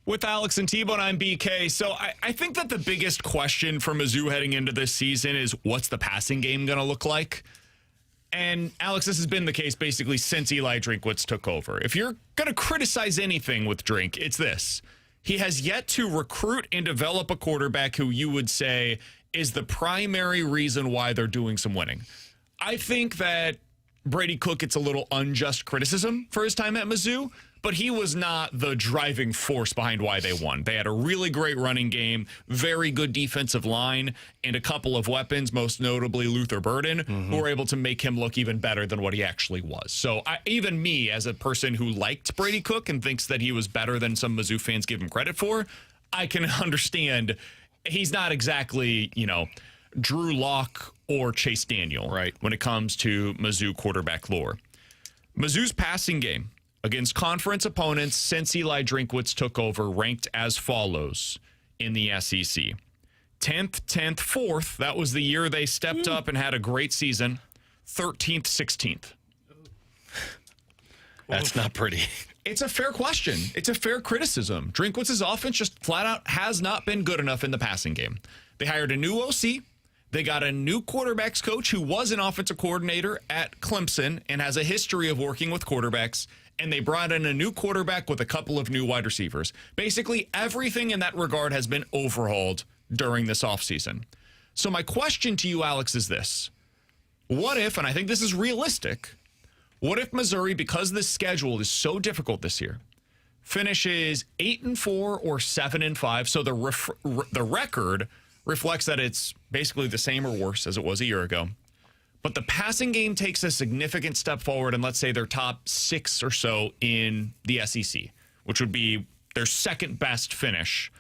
Speaker 2: With Alex and T-Bone, I'm BK. So I think that the biggest question for Mizzou heading into this season is what's the passing game going to look like? And Alex, this has been the case basically since Eli Drinkwitz took over. If you're going to criticize anything with Drink, it's this. He has yet to recruit and develop a quarterback who you would say is the primary reason why they're doing some winning. I think that Brady Cook gets a little unjust criticism for his time at Mizzou, but he was not the driving force behind why they won. They had a really great running game, very good defensive line, and a couple of weapons, most notably Luther Burden, who were able to make him look even better than what he actually was. So even me, as a person who liked Brady Cook and thinks that he was better than some Mizzou fans give him credit for, I can understand he's not exactly, Drew Lock or Chase Daniel, right, when it comes to Mizzou quarterback lore. Mizzou's passing game against conference opponents since Eli Drinkwitz took over ranked as follows in the SEC. 10th, 10th, 4th. That was the year they stepped up and had a great season. 13th, 16th.
Speaker 3: That's not pretty.
Speaker 2: It's a fair question. It's a fair criticism. Drinkwitz's offense just flat out has not been good enough in the passing game. They hired a new OC. They got a new quarterbacks coach who was an offensive coordinator at Clemson and has a history of working with quarterbacks. And they brought in a new quarterback with a couple of new wide receivers. Basically, everything in that regard has been overhauled during this offseason. So my question to you, Alex, is this. What if, and I think this is realistic, what if Missouri, because this schedule is so difficult this year, finishes 8-4 or 7-5, so the record reflects that it's basically the same or worse as it was a year ago. But the passing game takes a significant step forward, and let's say they're top 6 or so in the SEC, which would be their second best finish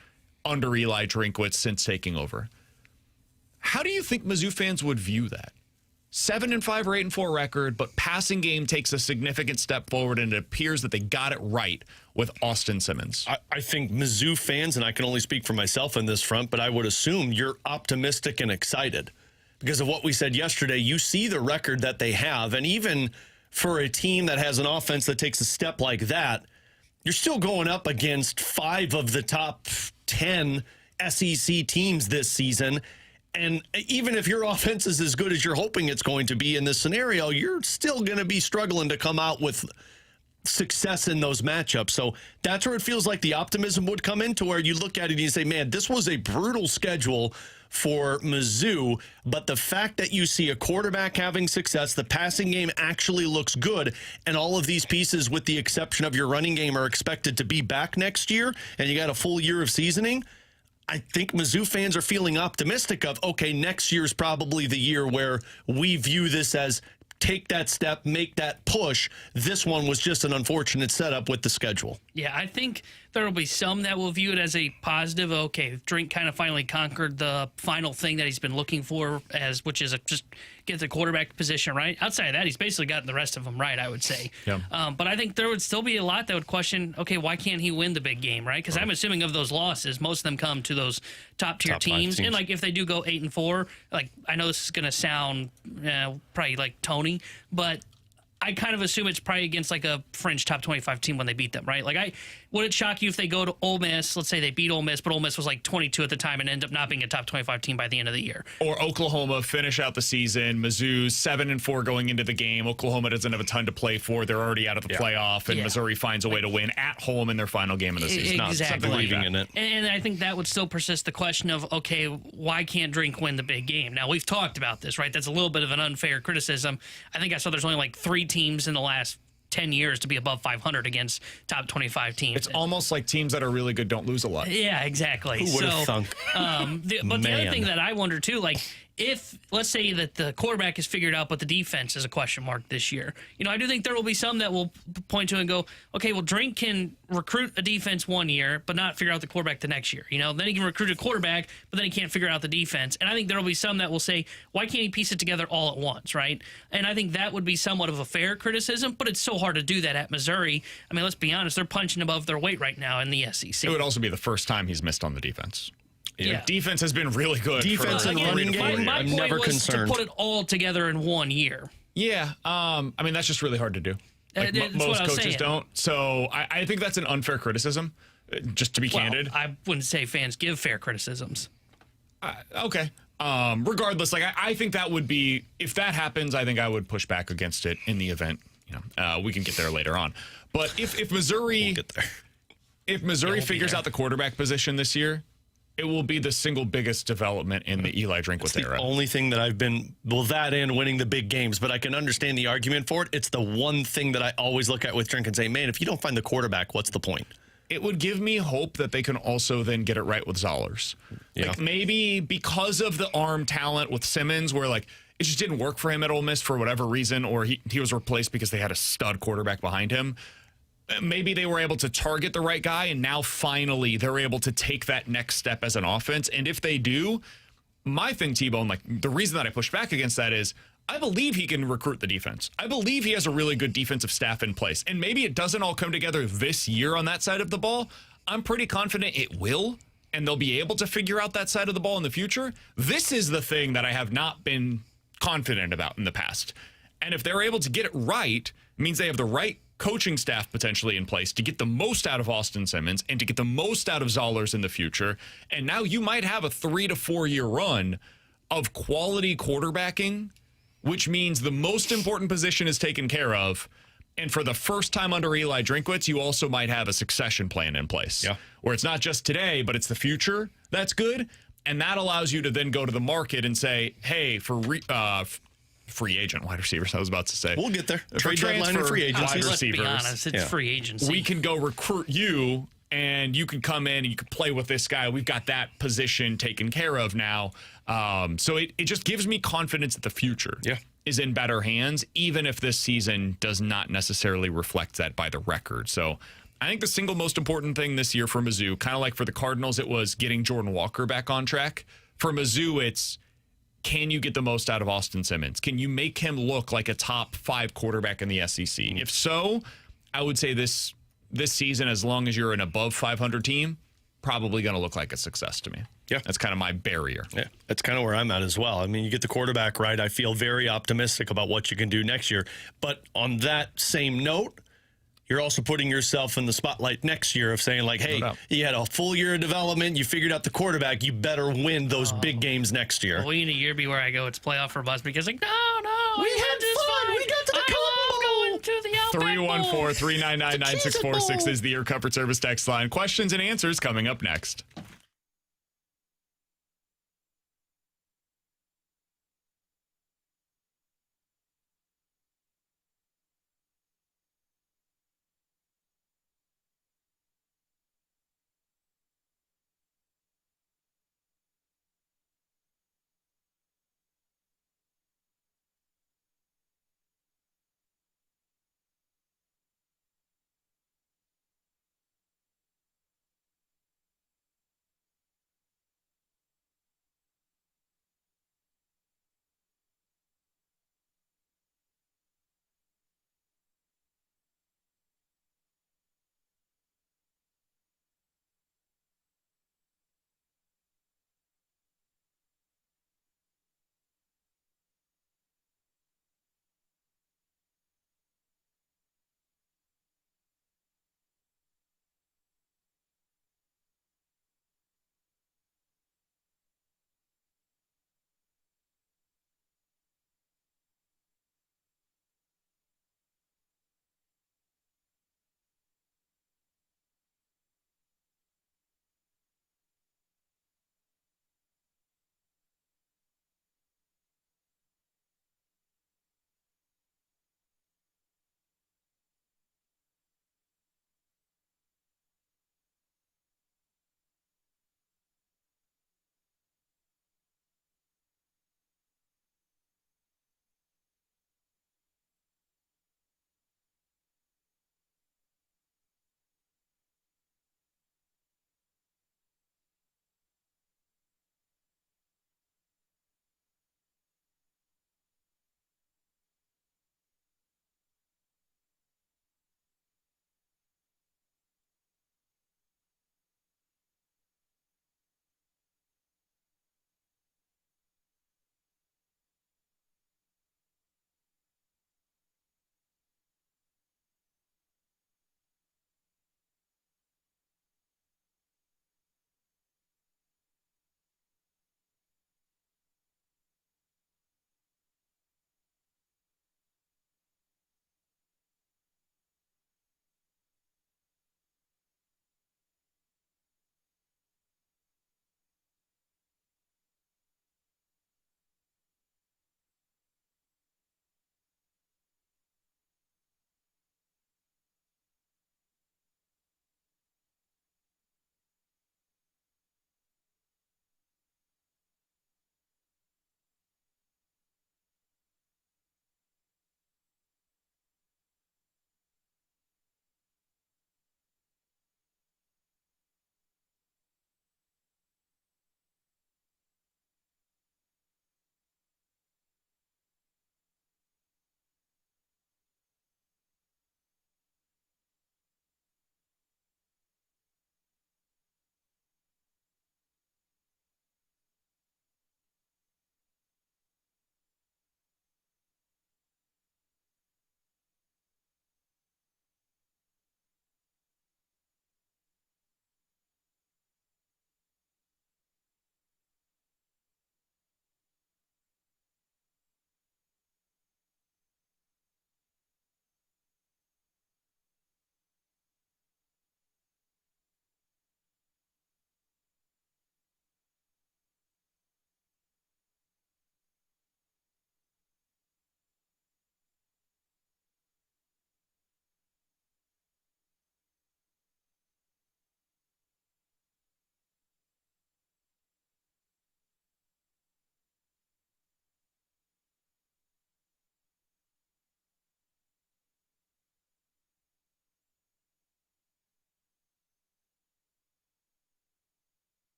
Speaker 2: under Eli Drinkwitz since taking over. How do you think Mizzou fans would view that? 7-5 or 8-4 record, but passing game takes a significant step forward, and it appears that they got it right with Austin Simmons.
Speaker 3: I think Mizzou fans, and I can only speak for myself in this front, but I would assume you're optimistic and excited. Because of what we said yesterday, you see the record that they have, and even for a team that has an offense that takes a step like that, you're still going up against 5 of the top 10 SEC teams this season. And even if your offense is as good as you're hoping it's going to be in this scenario, you're still going to be struggling to come out with success in those matchups. So that's where it feels like the optimism would come into, where you look at it and you say, man, this was a brutal schedule for Mizzou, but the fact that you see a quarterback having success, the passing game actually looks good, and all of these pieces, with the exception of your running game, are expected to be back next year, and you got a full year of seasoning, I think Mizzou fans are feeling optimistic of, okay, next year's probably the year where we view this as take that step, make that push. This one was just an unfortunate setup with the schedule.
Speaker 4: Yeah, I think there will be some that will view it as a positive. Okay, Drink kind of finally conquered the final thing that he's been looking for, which is just get the quarterback position right. Outside of that, he's basically gotten the rest of them right, I would say. Yeah. But I think there would still be a lot that would question, okay, why can't he win the big game, right? Because I'm assuming of those losses, most of them come to those top-tier teams. And, like, if they do go 8-4, like, I know this is going to sound probably like Tony, but I kind of assume it's probably against like a fringe top 25 team when they beat them, right? Like, would it shock you if they go to Ole Miss? Let's say they beat Ole Miss, but Ole Miss was like 22 at the time and end up not being a top 25 team by the end of the year.
Speaker 2: Or Oklahoma finish out the season. Mizzou's 7-4 going into the game. Oklahoma doesn't have a ton to play for. They're already out of the playoff, and Missouri finds a way to win at home in their final game of the season.
Speaker 4: Exactly.
Speaker 2: Believing in it.
Speaker 4: And I think that would still persist the question of, okay, why can't Drink win the big game? Now, we've talked about this, right? That's a little bit of an unfair criticism. I think I saw there's only like 3 teams in the last 10 years to be above 500 against top 25 teams.
Speaker 2: It's almost like teams that are really good don't lose a lot.
Speaker 4: Yeah, exactly.
Speaker 3: Who would have thunk?
Speaker 4: But the other thing that I wonder too, like if let's say that the quarterback is figured out, but the defense is a question mark this year, I do think there will be some that will point to and go, okay, well, Drink can recruit a defense one year, but not figure out the quarterback the next year. Then he can recruit a quarterback, but then he can't figure out the defense. And I think there will be some that will say, why can't he piece it together all at once, right? And I think that would be somewhat of a fair criticism, but it's so hard to do that at Missouri. I mean, let's be honest, they're punching above their weight right now in the SEC.
Speaker 2: It would also be the first time he's missed on the defense.
Speaker 4: Yeah.
Speaker 2: Defense has been really good.
Speaker 3: Defense
Speaker 2: for
Speaker 3: and
Speaker 2: again,
Speaker 3: running game,
Speaker 4: My
Speaker 3: I'm
Speaker 4: point
Speaker 3: never
Speaker 4: was
Speaker 3: concerned.
Speaker 4: to put it all together in 1 year.
Speaker 2: Yeah. I mean, that's just really hard to do. Like,
Speaker 4: That's
Speaker 2: most
Speaker 4: what I was
Speaker 2: coaches
Speaker 4: saying.
Speaker 2: don't. So I think that's an unfair criticism, just to be candid.
Speaker 4: I wouldn't say fans give fair criticisms.
Speaker 2: Okay. Regardless, like I think that would be, if that happens, I think I would push back against it in the event. We can get there later on. But if Missouri,
Speaker 3: We'll get there.
Speaker 2: if Missouri
Speaker 4: we'll be
Speaker 2: figures
Speaker 4: there.
Speaker 2: out the quarterback position this year, it will be the single biggest development in the Eli Drinkwitz
Speaker 3: The
Speaker 2: era.
Speaker 3: only thing that I've been, that and winning the big games, but I can understand the argument for it. It's the one thing that I always look at with Drink and say, man, if you don't find the quarterback, what's the point?
Speaker 2: It would give me hope that they can also then get it right with Zollers.
Speaker 3: Yeah.
Speaker 2: Like maybe because of the arm talent with Simmons, where like it just didn't work for him at Ole Miss for whatever reason, or he was replaced because they had a stud quarterback behind him. Maybe they were able to target the right guy, and now finally they're able to take that next step as an offense. And if they do, my thing, T-Bone, like the reason that I push back against that is I believe he can recruit the defense. I believe he has a really good defensive staff in place. And maybe it doesn't all come together this year on that side of the ball. I'm pretty confident it will, and they'll be able to figure out that side of the ball in the future. This is the thing that I have not been confident about in the past. And if they're able to get it right, it means they have the right coaching staff potentially in place to get the most out of Austin Simmons and to get the most out of Zollers in the future. And now you might have a 3 to 4 year run of quality quarterbacking, which means the most important position is taken care of. And for the first time under Eli Drinkwitz, you also might have a succession plan in place.
Speaker 3: Yeah.
Speaker 2: Where it's not just today, but it's the future that's good. And that allows you to then go to the market and say, hey, for free agent wide receivers, I was about to say.
Speaker 3: We'll get there.
Speaker 2: For
Speaker 3: Trade deadline and
Speaker 2: transfer
Speaker 3: free agency.
Speaker 2: wide
Speaker 4: Let's be
Speaker 2: receivers,
Speaker 4: honest, it's
Speaker 3: Yeah.
Speaker 4: free agency.
Speaker 2: we can go recruit you, and you can come in and you can play with this guy. We've got that position taken care of now. So it just gives me confidence that the future is in better hands, even if this season does not necessarily reflect that by the record. So I think the single most important thing this year for Mizzou, kind of like for the Cardinals, it was getting Jordan Walker back on track. For Mizzou, it's, can you get the most out of Austin Simmons? Can you make him look like a top 5 quarterback in the SEC? If so, I would say this season, as long as you're an above 500 team, probably going to look like a success to me.
Speaker 3: Yeah.
Speaker 2: That's kind of my barrier.
Speaker 3: Yeah, that's kind of where I'm at as well. I mean, you get the quarterback right. I feel very optimistic about what you can do next year. But on that same note, you're also putting yourself in the spotlight next year of saying, like, hey, you had a full year of development. You figured out the quarterback. You better win those big games next year.
Speaker 4: We need a year be where I go, it's playoff for bus because, like, no,
Speaker 3: We had fun. We got to the
Speaker 4: I love going to the Outback Bowl.
Speaker 2: 314-399-9646 is the Air Comfort Service text line. Questions and answers coming up next.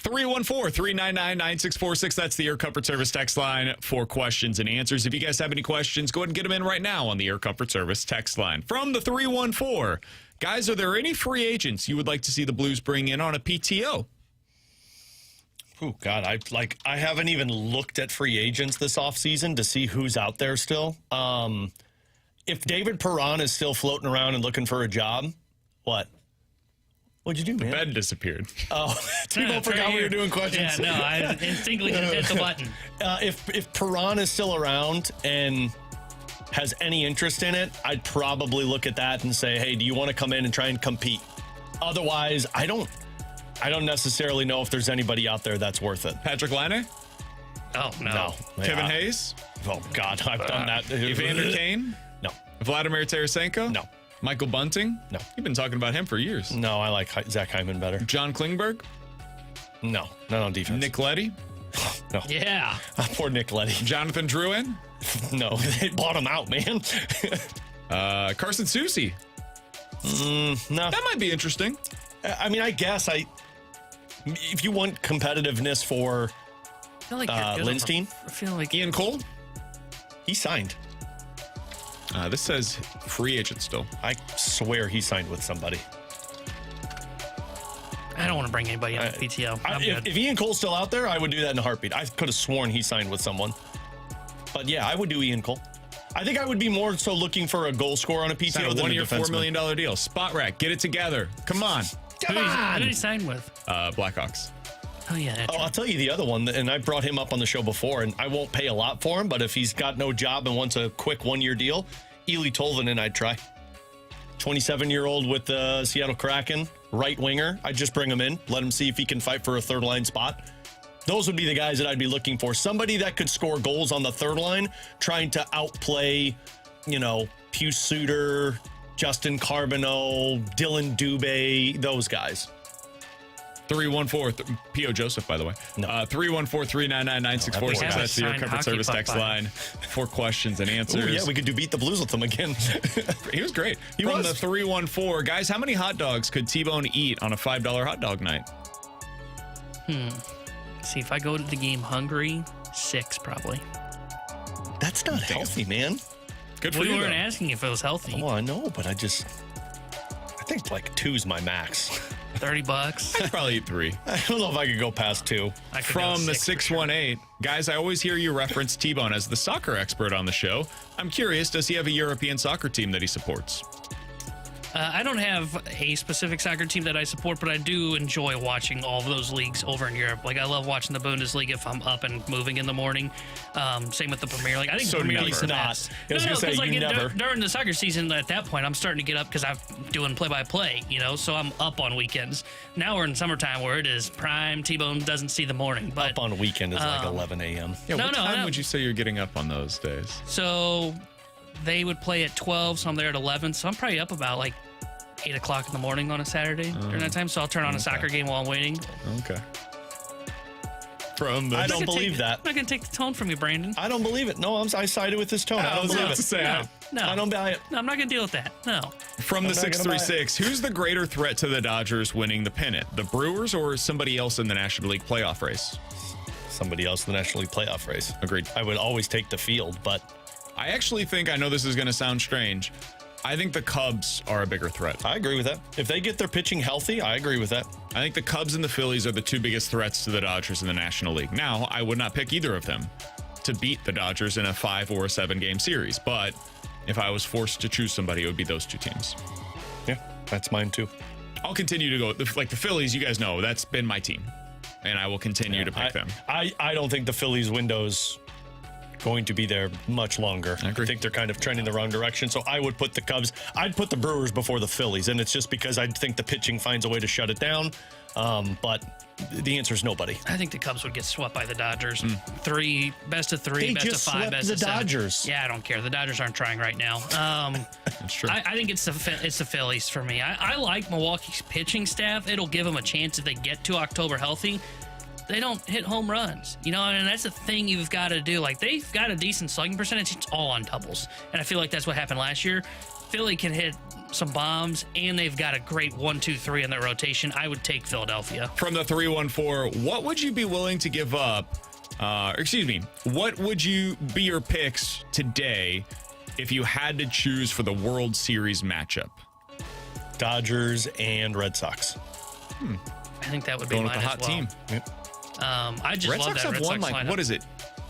Speaker 2: 314-399-9646. That's the Air Comfort Service text line for questions and answers. If you guys have any questions, go ahead and get them in right now on the Air Comfort Service text line. From the 314, guys, are there any free agents you would like to see the Blues bring in on a PTO?
Speaker 3: Oh, God, I haven't even looked at free agents this offseason to see who's out there still. If David Perron is still floating around and looking for a job, what? What'd you do, man?
Speaker 2: The bed disappeared.
Speaker 3: Oh, Tebow forgot we were doing questions.
Speaker 4: Yeah, no, I instinctively just hit the button.
Speaker 3: If Perron is still around and has any interest in it, I'd probably look at that and say, hey, do you want to come in and try and compete? Otherwise, I don't necessarily know if there's anybody out there that's worth it.
Speaker 2: Patrick Laine?
Speaker 4: Oh, no.
Speaker 2: Kevin Hayes?
Speaker 3: Oh, God, I've done that.
Speaker 2: Evander Kane?
Speaker 3: No.
Speaker 2: Vladimir Tarasenko?
Speaker 3: No.
Speaker 2: Michael Bunting?
Speaker 3: No.
Speaker 2: You've been talking about him for years.
Speaker 3: No, I like Zach Hyman better.
Speaker 2: John Klingberg?
Speaker 3: No, not on defense.
Speaker 2: Nick Leddy?
Speaker 3: No.
Speaker 4: Yeah.
Speaker 3: Poor Nick Leddy.
Speaker 2: Jonathan Drouin?
Speaker 3: No, they bought him out, man.
Speaker 2: Carson Soucy?
Speaker 3: No.
Speaker 2: That might be interesting.
Speaker 3: I mean, I guess if you want competitiveness for
Speaker 4: I feel like you're good
Speaker 3: Lindstein,
Speaker 4: I feel like
Speaker 2: Ian Cole?
Speaker 3: he signed.
Speaker 2: This says free agent still.
Speaker 3: I swear he signed with somebody.
Speaker 4: I don't want to bring anybody on the PTO. I'm good.
Speaker 3: If Ian Cole's still out there, I would do that in a heartbeat. I could have sworn he signed with someone. But yeah, I would do Ian Cole. I think I would be more so looking for a goal scorer on a PTO
Speaker 2: Sign a
Speaker 3: than a
Speaker 2: one-year,
Speaker 3: defenseman.
Speaker 2: $4 million deal. Spot Rack, get it together. Come on.
Speaker 3: Come
Speaker 4: Who
Speaker 3: on!
Speaker 4: did he sign with?
Speaker 2: Blackhawks.
Speaker 4: Oh, yeah. That's
Speaker 3: I'll tell you the other one, and I brought him up on the show before, and I won't pay a lot for him, but if he's got no job and wants a quick one-year deal, Ely Tolvanen, I'd try. 27-year-old with the Seattle Kraken, right winger. I'd just bring him in, let him see if he can fight for a third-line spot. Those would be the guys that I'd be looking for. Somebody that could score goals on the third line, trying to outplay, Pius Suter, Justin Carbonneau, Dylan Dubé, those guys.
Speaker 2: 314, P.O. Joseph, by the way.
Speaker 3: No.
Speaker 2: 314-399-9646. That's the Air
Speaker 4: signed
Speaker 2: Comfort
Speaker 4: hockey
Speaker 2: Service
Speaker 4: puck
Speaker 2: text
Speaker 4: by
Speaker 2: line for questions and answers.
Speaker 3: Ooh, yeah, we could do Beat the Blues with them again.
Speaker 2: He was great.
Speaker 3: He
Speaker 2: From
Speaker 3: was.
Speaker 2: the 314, guys, how many hot dogs could T-Bone eat on a $5 hot dog night?
Speaker 4: See, if I go to the game hungry, 6 probably.
Speaker 3: That's not healthy, man.
Speaker 2: Good for
Speaker 4: We
Speaker 2: you,
Speaker 4: weren't
Speaker 2: though.
Speaker 4: asking if it was healthy.
Speaker 3: Oh, I know, but I think like 2's my max.
Speaker 4: $30.
Speaker 2: I'd probably eat 3.
Speaker 3: I don't know if I could go past 2.
Speaker 4: I could go
Speaker 2: From the
Speaker 4: 6 for sure.
Speaker 2: 618, guys, I always hear you reference T-Bone as the soccer expert on the show. I'm curious, does he have a European soccer team that he supports?
Speaker 4: I don't have a specific soccer team that I support, but I do enjoy watching all of those leagues over in Europe. Like, I love watching the Bundesliga if I'm up and moving in the morning. Same with the Premier League. I think
Speaker 2: So
Speaker 4: the Premier
Speaker 2: never.
Speaker 4: League's the
Speaker 3: Not.
Speaker 4: best.
Speaker 3: I was gonna say,
Speaker 4: 'cause, like,
Speaker 3: you never.
Speaker 4: during the soccer season, at that point, I'm starting to get up because I'm doing play-by-play, so I'm up on weekends. Now we're in summertime where it is prime. T-Bone doesn't see the morning. But
Speaker 3: Up on weekend is like 11 a.m.
Speaker 2: Yeah,
Speaker 4: No,
Speaker 2: what
Speaker 4: no,
Speaker 2: time
Speaker 4: no.
Speaker 2: would you say you're getting up on those days?
Speaker 4: So they would play at 12, so I'm there at 11. So I'm probably up about like 8 o'clock in the morning on a Saturday during that time. So I'll turn on a soccer game while I'm waiting.
Speaker 2: Okay. From the...
Speaker 3: I don't
Speaker 4: I'm not gonna
Speaker 3: believe
Speaker 4: take-
Speaker 3: that.
Speaker 4: I'm not going to take the tone from you, Brandon.
Speaker 3: I don't believe it. No, I sided with this tone. I
Speaker 2: I
Speaker 3: don't
Speaker 2: was
Speaker 3: believe
Speaker 2: about
Speaker 3: it.
Speaker 2: to say,
Speaker 4: No.
Speaker 3: I don't buy it.
Speaker 4: No, I'm not going to deal with that. No.
Speaker 2: From the
Speaker 3: I'm not gonna buy it.
Speaker 2: 636, who's the greater threat to the Dodgers winning the pennant? The Brewers or somebody else in the National League playoff race?
Speaker 3: Somebody else in the National League playoff race.
Speaker 2: Agreed.
Speaker 3: I would always take the field, but
Speaker 2: I actually think, I know this is going to sound strange, I think the Cubs are a bigger threat.
Speaker 3: I agree with that. If they get their pitching healthy, I agree with that.
Speaker 2: I think the Cubs and the Phillies are the two biggest threats to the Dodgers in the National League. Now, I would not pick either of them to beat the Dodgers in a 5 or a 7 game series, but if I was forced to choose somebody, it would be those two teams.
Speaker 3: Yeah, that's mine too.
Speaker 2: I'll continue to go, like the Phillies, you guys know, that's been my team, and I will continue to pick them.
Speaker 3: I don't think the Phillies window's going to be there much longer.
Speaker 2: I agree.
Speaker 3: I think they're kind of trending the wrong direction. So I would put the Cubs. I'd put the Brewers before the Phillies, and it's just because I think the pitching finds a way to shut it down. But the answer is nobody.
Speaker 4: I think the Cubs would get swept by the Dodgers. 3, best of 3,
Speaker 3: They
Speaker 4: best of
Speaker 3: just
Speaker 4: 5,
Speaker 3: swept
Speaker 4: best
Speaker 3: the
Speaker 4: of 7.
Speaker 3: Dodgers.
Speaker 4: Yeah, I don't care. The Dodgers aren't trying right now.
Speaker 2: That's true.
Speaker 4: I think it's the Phillies for me. I like Milwaukee's pitching staff. It'll give them a chance if they get to October healthy. they don't hit home runs. You know, and that's the thing you've got to do. Like, they've got a decent slugging percentage. It's all on doubles. And I feel like that's what happened last year. Philly can hit some bombs, and they've got a great 1-2-3 in their rotation. I would take Philadelphia.
Speaker 2: From the 314, what would you be willing to give up? What would you be your picks today if you had to choose for the World Series matchup?
Speaker 3: Dodgers and Red Sox.
Speaker 4: I think that would be
Speaker 2: Going with
Speaker 4: mine
Speaker 2: the hot
Speaker 4: as well.
Speaker 2: team.
Speaker 4: I just
Speaker 2: Red
Speaker 4: love
Speaker 2: Sox
Speaker 4: that
Speaker 2: have
Speaker 4: Red
Speaker 2: won
Speaker 4: Sox
Speaker 2: like,
Speaker 4: lineup.
Speaker 2: what is it?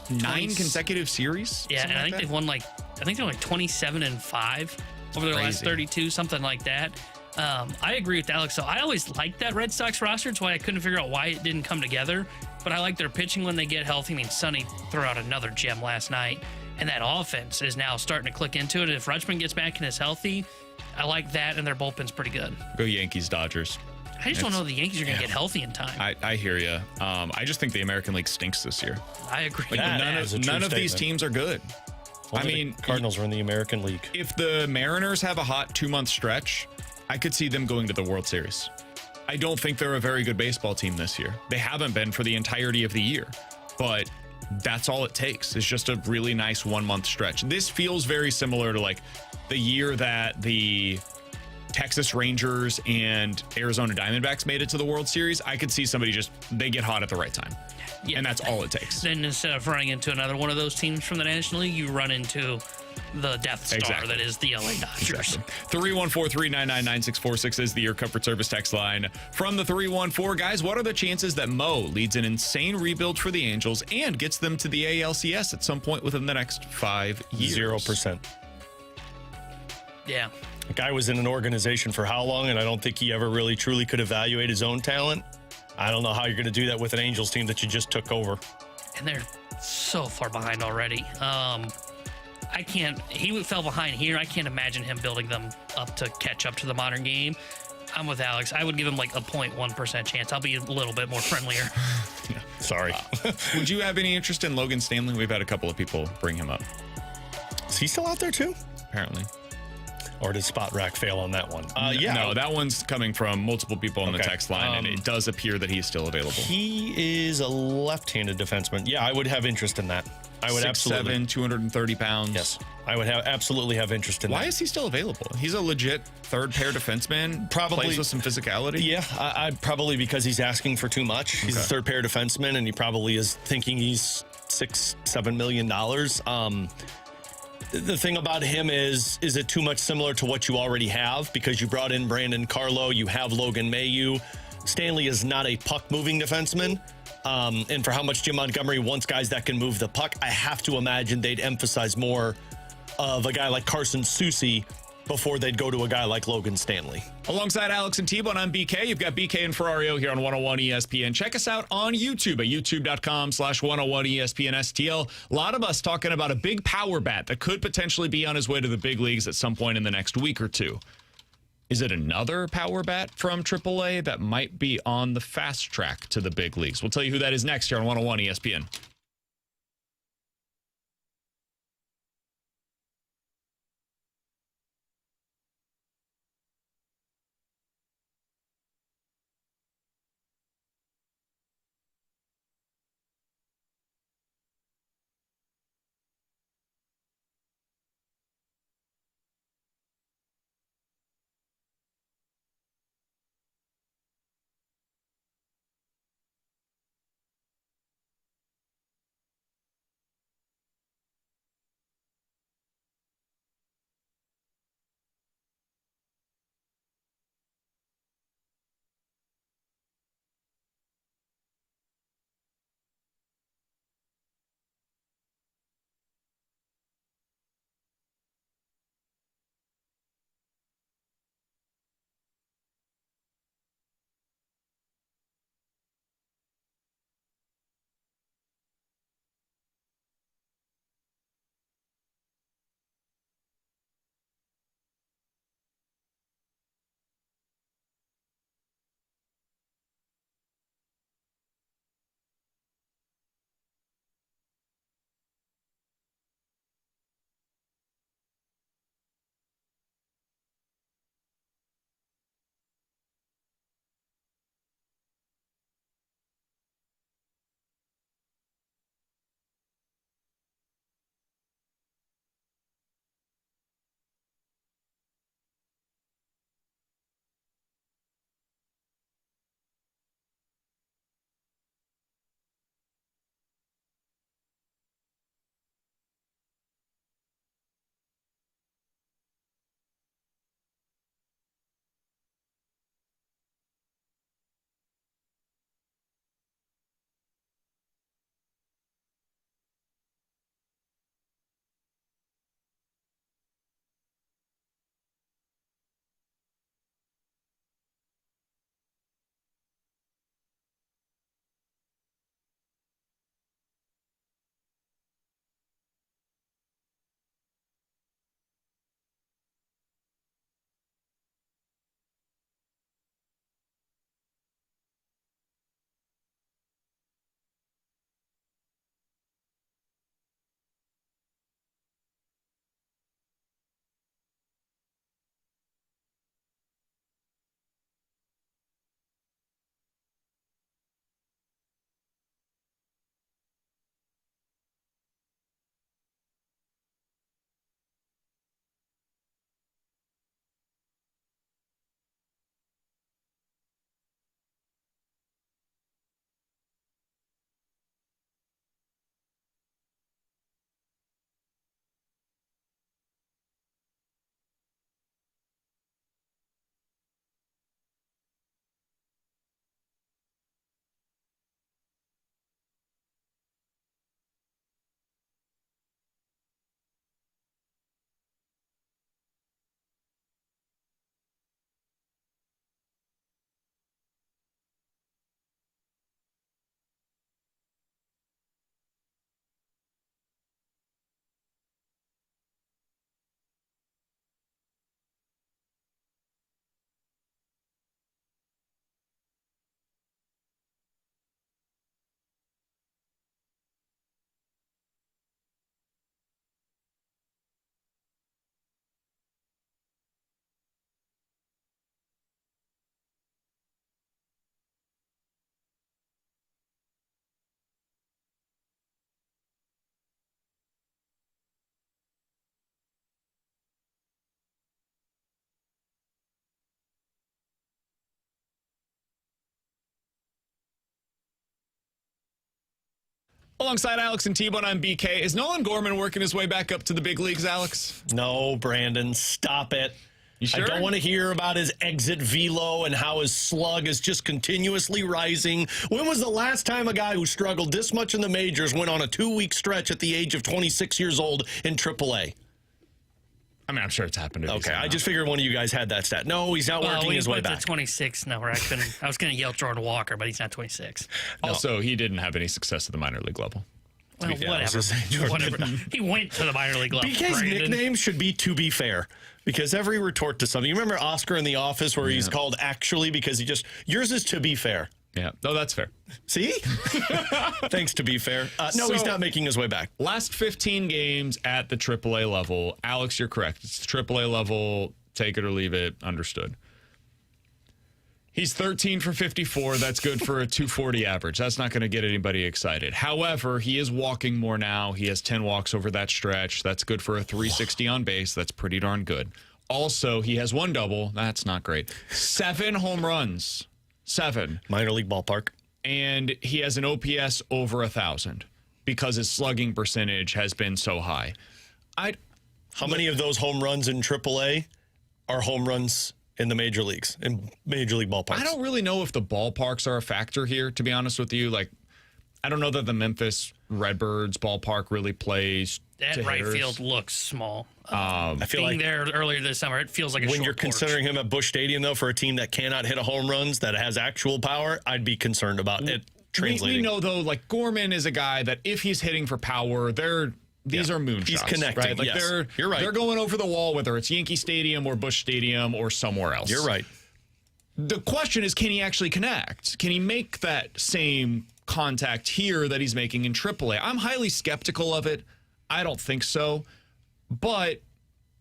Speaker 2: 9
Speaker 4: 20
Speaker 2: consecutive series?
Speaker 4: Yeah, and I think
Speaker 2: that?
Speaker 4: they've won like 27-5 over their last
Speaker 2: Crazy.
Speaker 4: 32, something like that. I agree with Alex. So I always liked that Red Sox roster. It's why I couldn't figure out why it didn't come together. But I like their pitching when they get healthy. I mean, Sonny threw out another gem last night, and that offense is now starting to click into it. If Rutschman gets back and is healthy, I like that, and their bullpen's pretty good.
Speaker 2: Go Yankees, Dodgers.
Speaker 4: I just don't know if the Yankees are going to get healthy in time.
Speaker 2: I hear you. I just think the American League stinks this year.
Speaker 4: I agree.
Speaker 2: Like,
Speaker 3: That
Speaker 2: none
Speaker 3: is a
Speaker 2: of,
Speaker 3: true
Speaker 2: none of these
Speaker 3: statement.
Speaker 2: teams are good. I
Speaker 3: Only
Speaker 2: mean,
Speaker 3: the Cardinals are in the American League.
Speaker 2: if the Mariners have a hot 2-month stretch, I could see them going to the World Series. I don't think they're a very good baseball team this year. They haven't been for the entirety of the year, but that's all it takes. It's just a really nice 1-month stretch. This feels very similar to like the year that the Texas Rangers and Arizona Diamondbacks made it to the World Series. I could see somebody they get hot at the right time.
Speaker 4: Yeah.
Speaker 2: And that's all it takes.
Speaker 4: Then instead of running into another one of those teams from the National League, you run into the Death Star
Speaker 2: Exactly.
Speaker 4: that is the LA Dodgers.
Speaker 2: 314-399-9646 is the Your Comfort Service text line. From the 314, guys, what are the chances that Mo leads an insane rebuild for the Angels and gets them to the ALCS at some point within the next 5 years?
Speaker 3: 0%.
Speaker 4: Yeah.
Speaker 3: The guy was in an organization for how long, and I don't think he ever really truly could evaluate his own talent. I don't know how you're going to do that with an Angels team that you just took over.
Speaker 4: And they're so far behind already. He fell behind here. I can't imagine him building them up to catch up to the modern game. I'm with Alex. I would give him like a 0.1% chance. I'll be a little bit more friendlier.
Speaker 3: Sorry.
Speaker 2: Would you have any interest in Logan Stanley? We've had a couple of people bring him up,
Speaker 3: Is he still out there too?
Speaker 2: apparently.
Speaker 3: Or did Spot Rack fail on that one? Yeah.
Speaker 2: No, that one's coming from multiple people on the
Speaker 3: Okay.
Speaker 2: text line, and it does appear that he's still available.
Speaker 3: He is a left-handed defenseman. Yeah, I would have interest in that. I would
Speaker 2: 6'7",
Speaker 3: absolutely.
Speaker 2: 230 pounds.
Speaker 3: Yes, I would absolutely have interest in
Speaker 2: Why
Speaker 3: that.
Speaker 2: is he still available? He's a legit third-pair defenseman.
Speaker 3: Probably-
Speaker 2: plays with some physicality.
Speaker 3: Yeah, I probably because he's asking for too much. He's a third-pair defenseman, and he probably is thinking he's $6-7 million. The thing about him is it too much similar to what you already have? Because you brought in Brandon Carlo, you have Logan Mailloux. Stanley is not a puck-moving defenseman. And for how much Jim Montgomery wants guys that can move the puck, I have to imagine they'd emphasize more of a guy like Carson Soucy before they'd go to a guy like Logan Stanley.
Speaker 2: Alongside Alex and T-Bone, I'm BK. You've got BK and Ferrario here on 101 ESPN. Check us out on YouTube at youtube.com/101 ESPN STL. A lot of us talking about a big power bat that could potentially be on his way to the big leagues at some point in the next week or two. Is it another power bat from AAA that might be on the fast track to the big leagues? We'll tell you who that is next here on 101 ESPN. Alongside Alex and T-Bone, I'm BK. Is Nolan Gorman working his way back up to the big leagues, Alex?
Speaker 3: No, Brandon, stop it.
Speaker 2: You sure?
Speaker 3: I don't want to hear about his exit velo and how his slug is just continuously rising. When was the last time a guy who struggled this much in the majors went on a 2-week stretch at the age of 26 years old in AAA?
Speaker 2: I mean, I'm sure it's happened.
Speaker 3: Okay, I just figured one of you guys had that stat. No, he's not working his way back.
Speaker 4: To 26. No, I was going to yell Jordan Walker, but he's not 26.
Speaker 2: Also, he didn't have any success at the minor league level.
Speaker 4: Well, whatever. He went to the minor league level.
Speaker 3: BK's nickname should be To Be Fair, because every retort to something. You remember Oscar in The Office where he's called Actually because yours is To Be Fair.
Speaker 2: Yeah, no, that's fair.
Speaker 3: See? Thanks, To Be Fair. No, he's not making his way back.
Speaker 2: Last 15 games at the AAA level. Alex, you're correct. It's the AAA level. Take it or leave it. Understood. He's 13 for 54. That's good for a 240 average. That's not going to get anybody excited. However, he is walking more now. He has 10 walks over that stretch. That's good for a 360 on base. That's pretty darn good. Also, he has 1 double. That's not great. 7 home runs. 7.
Speaker 3: Minor league ballpark.
Speaker 2: And he has an OPS over 1,000 because his slugging percentage has been so high.
Speaker 3: How many of those home runs in AAA are home runs in the major leagues, in major league ballparks?
Speaker 2: I don't really know if the ballparks are a factor here, to be honest with you. Like, I don't know that the Memphis Redbirds ballpark really plays
Speaker 4: that
Speaker 2: to
Speaker 4: right
Speaker 2: hitters.
Speaker 4: Field looks small.
Speaker 3: I feel
Speaker 4: Being
Speaker 3: like
Speaker 4: there earlier this summer, it feels like a
Speaker 3: when
Speaker 4: short
Speaker 3: you're
Speaker 4: porch.
Speaker 3: considering him at Busch Stadium, though, for a team that cannot hit a home runs, that has actual power, I'd be concerned about it translating.
Speaker 2: We know, though, like, Gorman is a guy that if he's hitting for power, these are moonshots.
Speaker 3: He's connecting,
Speaker 2: right? Like
Speaker 3: yes. You're right.
Speaker 2: They're going over the wall, whether it's Yankee Stadium or Busch Stadium or somewhere else.
Speaker 3: You're right.
Speaker 2: The question is, can he actually connect? Can he make that same contact here that he's making in AAA? I'm highly skeptical of it. I don't think so. But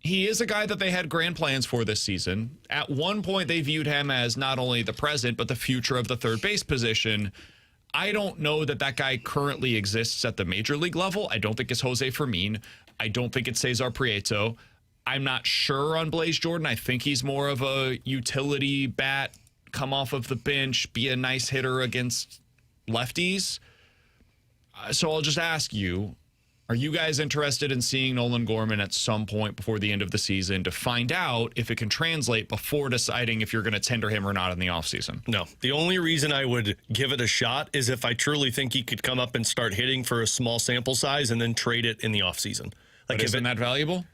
Speaker 2: he is a guy that they had grand plans for this season. At one point, they viewed him as not only the present, but the future of the third base position. I don't know that that guy currently exists at the major league level. I don't think it's Jose Fermin. I don't think it's Cesar Prieto. I'm not sure on Blaze Jordan. I think he's more of a utility bat, come off of the bench, be a nice hitter against lefties. So I'll just ask you, are you guys interested in seeing Nolan Gorman at some point before the end of the season to find out if it can translate before deciding if you're going to tender him or not in the offseason?
Speaker 3: No. The only reason I would give it a shot is if I truly think he could come up and start hitting for a small sample size and then trade it in the offseason. Like,
Speaker 2: But isn't that valuable?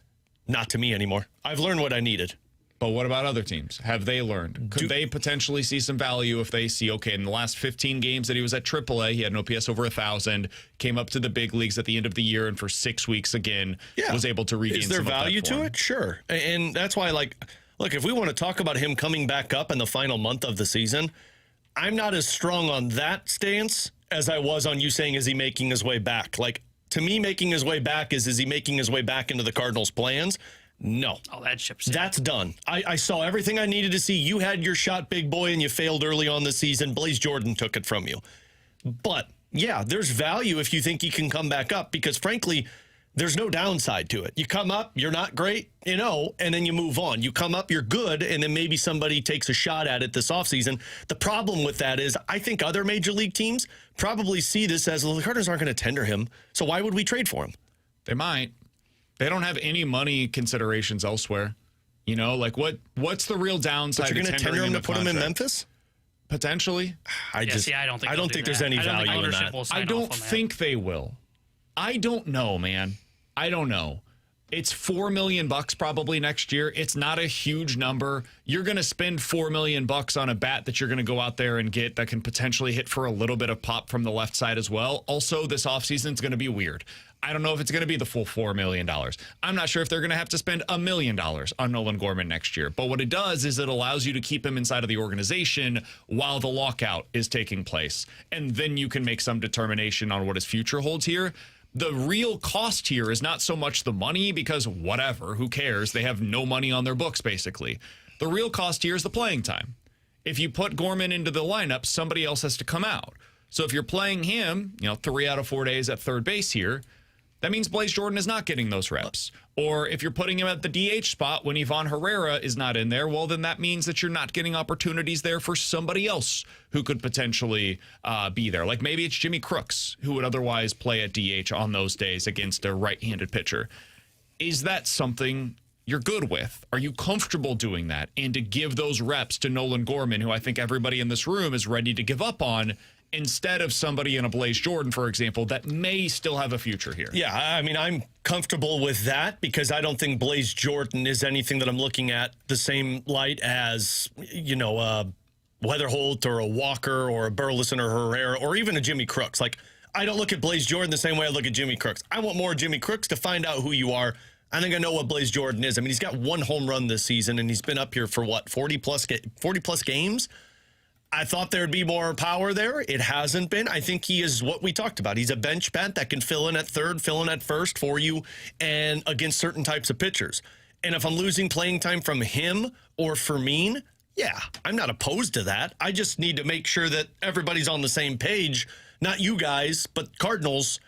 Speaker 3: Not to me anymore. I've learned what I needed.
Speaker 2: But what about other teams? Have they learned? Could they potentially see some value if they see, okay, in the last 15 games that he was at AAA, he had an OPS over 1,000, came up to the big leagues at the end of the year, and for 6 weeks again, was able to regain some of that
Speaker 3: Is there value to it? Sure. And that's why, like, look, if we want to talk about him coming back up in the final month of the season, I'm not as strong on that stance as I was on you saying, is he making his way back? Like, to me, making his way back is he making his way back into the Cardinals' plans? No.
Speaker 4: Oh, that ship's
Speaker 3: That's done. I saw everything I needed to see. You had your shot, big boy, and you failed early on the season. Blaze Jordan took it from you. But, yeah, there's value if you think he can come back up because, frankly, there's no downside to it. You come up, you're not great, and then you move on. You come up, you're good, and then maybe somebody takes a shot at it this offseason. The problem with that is I think other major league teams probably see this as, well, the Cardinals aren't going to tender him, so why would we trade for him?
Speaker 2: They might. They don't have any money considerations elsewhere. Like what's the real downside?
Speaker 3: But you're going to tender him to put him in Memphis?
Speaker 2: Potentially.
Speaker 3: I don't think there's any value in that.
Speaker 2: I don't think they will. I don't know, man. I don't know. It's $4 million probably next year. It's not a huge number. You're going to spend $4 million on a bat that you're going to go out there and get that can potentially hit for a little bit of pop from the left side as well. Also, this offseason is going to be weird. I don't know if it's going to be the full $4 million. I'm not sure if they're going to have to spend $1 million on Nolan Gorman next year. But what it does is it allows you to keep him inside of the organization while the lockout is taking place. And then you can make some determination on what his future holds here. The real cost here is not so much the money because whatever, who cares? They have no money on their books, basically. The real cost here is the playing time. If you put Gorman into the lineup, somebody else has to come out. So if you're playing him, 3 out of 4 days at third base here, that means Blaze Jordan is not getting those reps. Or if you're putting him at the DH spot when Ivan Herrera is not in there, well, then that means that you're not getting opportunities there for somebody else who could potentially be there. Like maybe it's Jimmy Crooks, who would otherwise play at DH on those days against a right-handed pitcher. Is that something you're good with? Are you comfortable doing that? And to give those reps to Nolan Gorman, who I think everybody in this room is ready to give up on, instead of somebody in a Blaze Jordan, for example, that may still have a future here.
Speaker 3: Yeah, I mean, I'm comfortable with that because I don't think Blaze Jordan is anything that I'm looking at the same light as, you know, a Weatherholt or a Walker or a Burleson or Herrera or even a Jimmy Crooks. Like, I don't look at Blaze Jordan the same way I look at Jimmy Crooks. I want more Jimmy Crooks to find out who you are. I think I know what Blaze Jordan is. I mean, he's got one home run this season, and he's been up here for, what, 40-plus games? I thought there'd be more power there. It hasn't been. I think he is what we talked about. He's a bench bat that can fill in at third, fill in at first for you and against certain types of pitchers. And if I'm losing playing time from him or Fermin, yeah, I'm not opposed to that. I just need to make sure that everybody's on the same page. Not you guys, but Cardinals.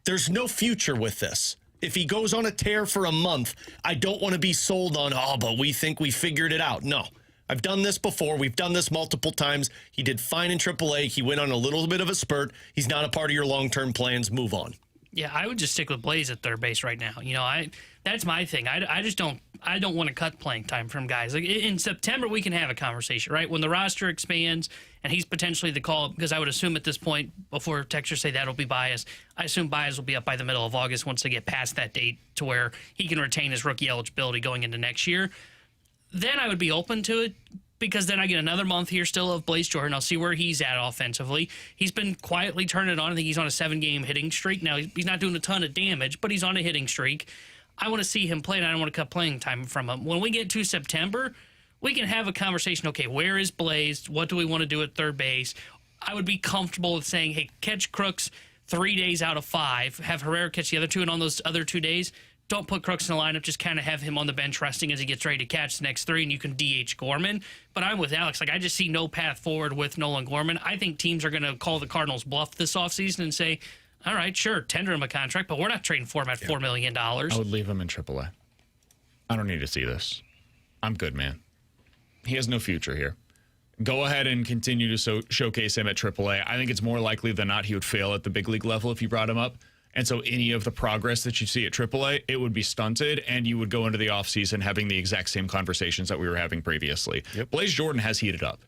Speaker 3: There's no future with this. If he goes on a tear for a month, I don't want to be sold on, but we think we figured it out. No. I've done this before. We've done this multiple times. He did fine in AAA. He went on a little bit of a spurt. He's not a part of your long-term plans. Move on.
Speaker 4: Yeah, I would just stick with Blaze at third base right now. You know, that's my thing. I just don't want to cut playing time from guys. Like in September, we can have a conversation, right? When the roster expands and he's potentially the call, because I would assume at this point, before texters say that'll be Baez, I assume Baez will be up by the middle of August once they get past that date to where he can retain his rookie eligibility going into next year. Then I would be open to it because then I get another month here still of Blaze Jordan. I'll see where he's at offensively. He's been quietly turning it on. I think he's on a 7-game hitting streak. Now, he's not doing a ton of damage, but he's on a hitting streak. I want to see him play, and I don't want to cut playing time from him. When we get to September, we can have a conversation. Okay, where is Blaze? What do we want to do at third base? I would be comfortable with saying, hey, catch Crooks 3 days out of 5. Have Herrera catch the other 2, and on those other 2 days, don't put Crooks in the lineup. Just kind of have him on the bench resting as he gets ready to catch the next 3, and you can DH Gorman. But I'm with Alex. Like, I just see no path forward with Nolan Gorman. I think teams are going to call the Cardinals bluff this offseason and say, all right, sure, tender him a contract, but we're not trading for him at $4 million.
Speaker 2: I would leave him in AAA. I don't need to see this. I'm good, man. He has no future here. Go ahead and continue to showcase him at AAA. I think it's more likely than not he would fail at the big league level if you brought him up. And so any of the progress that you see at AAA, it would be stunted, and you would go into the offseason having the exact same conversations that we were having previously. Yep. Blaze Jordan has heated up.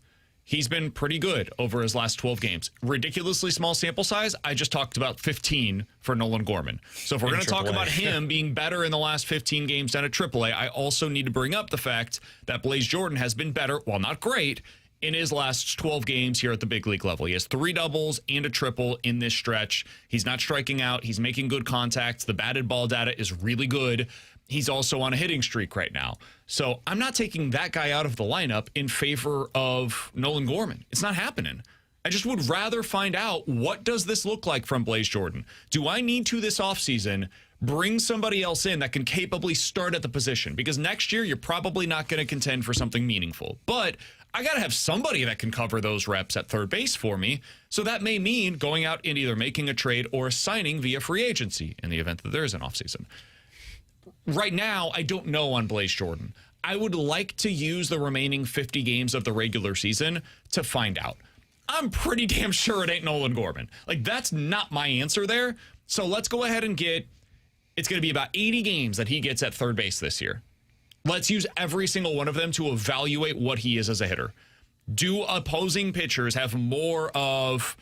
Speaker 2: He's been pretty good over his last 12 games. Ridiculously small sample size. I just talked about 15 for Nolan Gorman. So if we're going to talk about him being better in the last 15 games down at AAA, I also need to bring up the fact that Blaze Jordan has been better, while not great, in his last 12 games here at the big league level. He has 3 doubles and a triple in this stretch. He's not striking out. He's making good contacts. The batted ball data is really good. He's also on a hitting streak right now. So I'm not taking that guy out of the lineup in favor of Nolan Gorman. It's not happening. I just would rather find out, what does this look like from Blaze Jordan? Do I need to this offseason bring somebody else in that can capably start at the position? Because next year, you're probably not going to contend for something meaningful. But I got to have somebody that can cover those reps at third base for me. So that may mean going out and either making a trade or signing via free agency in the event that there is an offseason. Right now, I don't know on Blaze Jordan. I would like to use the remaining 50 games of the regular season to find out. I'm pretty damn sure it ain't Nolan Gorman. Like, that's not my answer there. So let's go ahead and it's going to be about 80 games that he gets at third base this year. Let's use every single one of them to evaluate what he is as a hitter. Do opposing pitchers have more of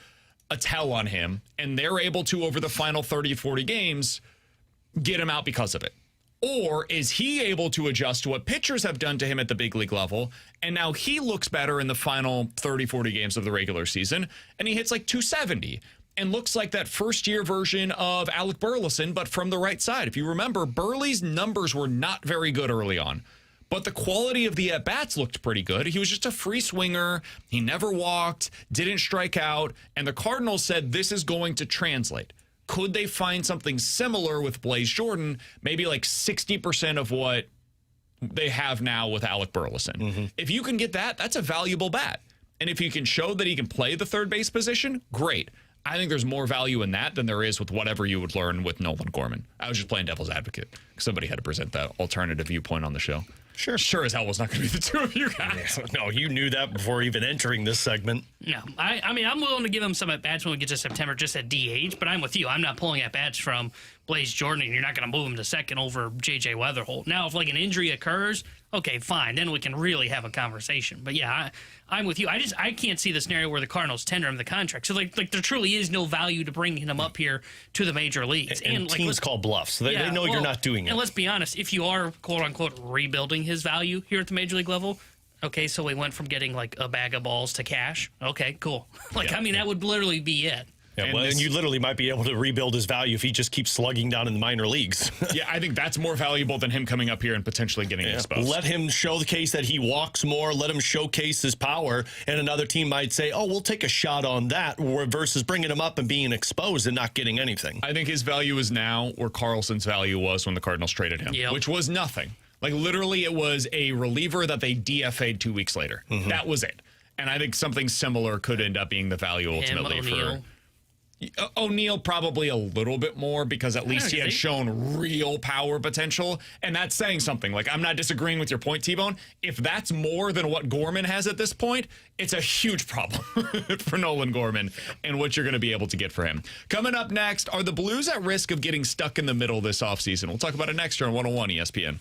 Speaker 2: a tell on him, and they're able to, over the final 30, 40 games, get him out because of it? Or is he able to adjust to what pitchers have done to him at the big league level, and now he looks better in the final 30, 40 games of the regular season, and he hits like 270 and looks like that first-year version of Alec Burleson, but from the right side. If you remember, Burley's numbers were not very good early on, but the quality of the at-bats looked pretty good. He was just a free swinger. He never walked, didn't strike out, and the Cardinals said this is going to translate. Could they find something similar with Blaze Jordan, maybe like 60% of what they have now with Alec Burleson? Mm-hmm. If you can get that, that's a valuable bat. And if you can show that he can play the third base position, great. I think there's more value in that than there is with whatever you would learn with Nolan Gorman. I was just playing devil's advocate because somebody had to present that alternative viewpoint on the show. Sure as hell was not going to be the two of you guys.
Speaker 3: No, you knew that before even entering this segment.
Speaker 4: No, I mean, I'm willing to give him some at-bats when we get to September just at DH, but I'm with you. I'm not pulling at-bats from Blaze Jordan, and you're not going to move him to second over J.J. Weatherholt. Now, if, like, an injury occurs, okay, fine. Then we can really have a conversation. But, yeah, I'm with you. I can't see the scenario where the Cardinals tender him the contract. So, like there truly is no value to bringing him up here to the major leagues.
Speaker 3: And
Speaker 4: like,
Speaker 3: teams call bluffs. They know you're not doing it.
Speaker 4: And let's be honest, if you are, quote-unquote, rebuilding his value here at the major league level, okay, so we went from getting, like, a bag of balls to cash. Okay, cool. I mean, that would literally be it.
Speaker 3: Yeah, and you literally might be able to rebuild his value if he just keeps slugging down in the minor leagues.
Speaker 2: Yeah, I think that's more valuable than him coming up here and potentially getting exposed.
Speaker 3: Let him showcase that he walks more. Let him showcase his power. And another team might say, oh, we'll take a shot on that versus bringing him up and being exposed and not getting anything.
Speaker 2: I think his value is now where Carlson's value was when the Cardinals traded him, which was nothing. Like, literally, it was a reliever that they DFA'd 2 weeks later. Mm-hmm. That was it. And I think something similar could end up being the value ultimately for O'Neill. Probably a little bit more because at least he had shown real power potential. And that's saying something. Like, I'm not disagreeing with your point, T-Bone. If that's more than what Gorman has at this point, it's a huge problem for Nolan Gorman and what you're going to be able to get for him. Coming up next, are the Blues at risk of getting stuck in the middle this offseason? We'll talk about it next year on 101 ESPN.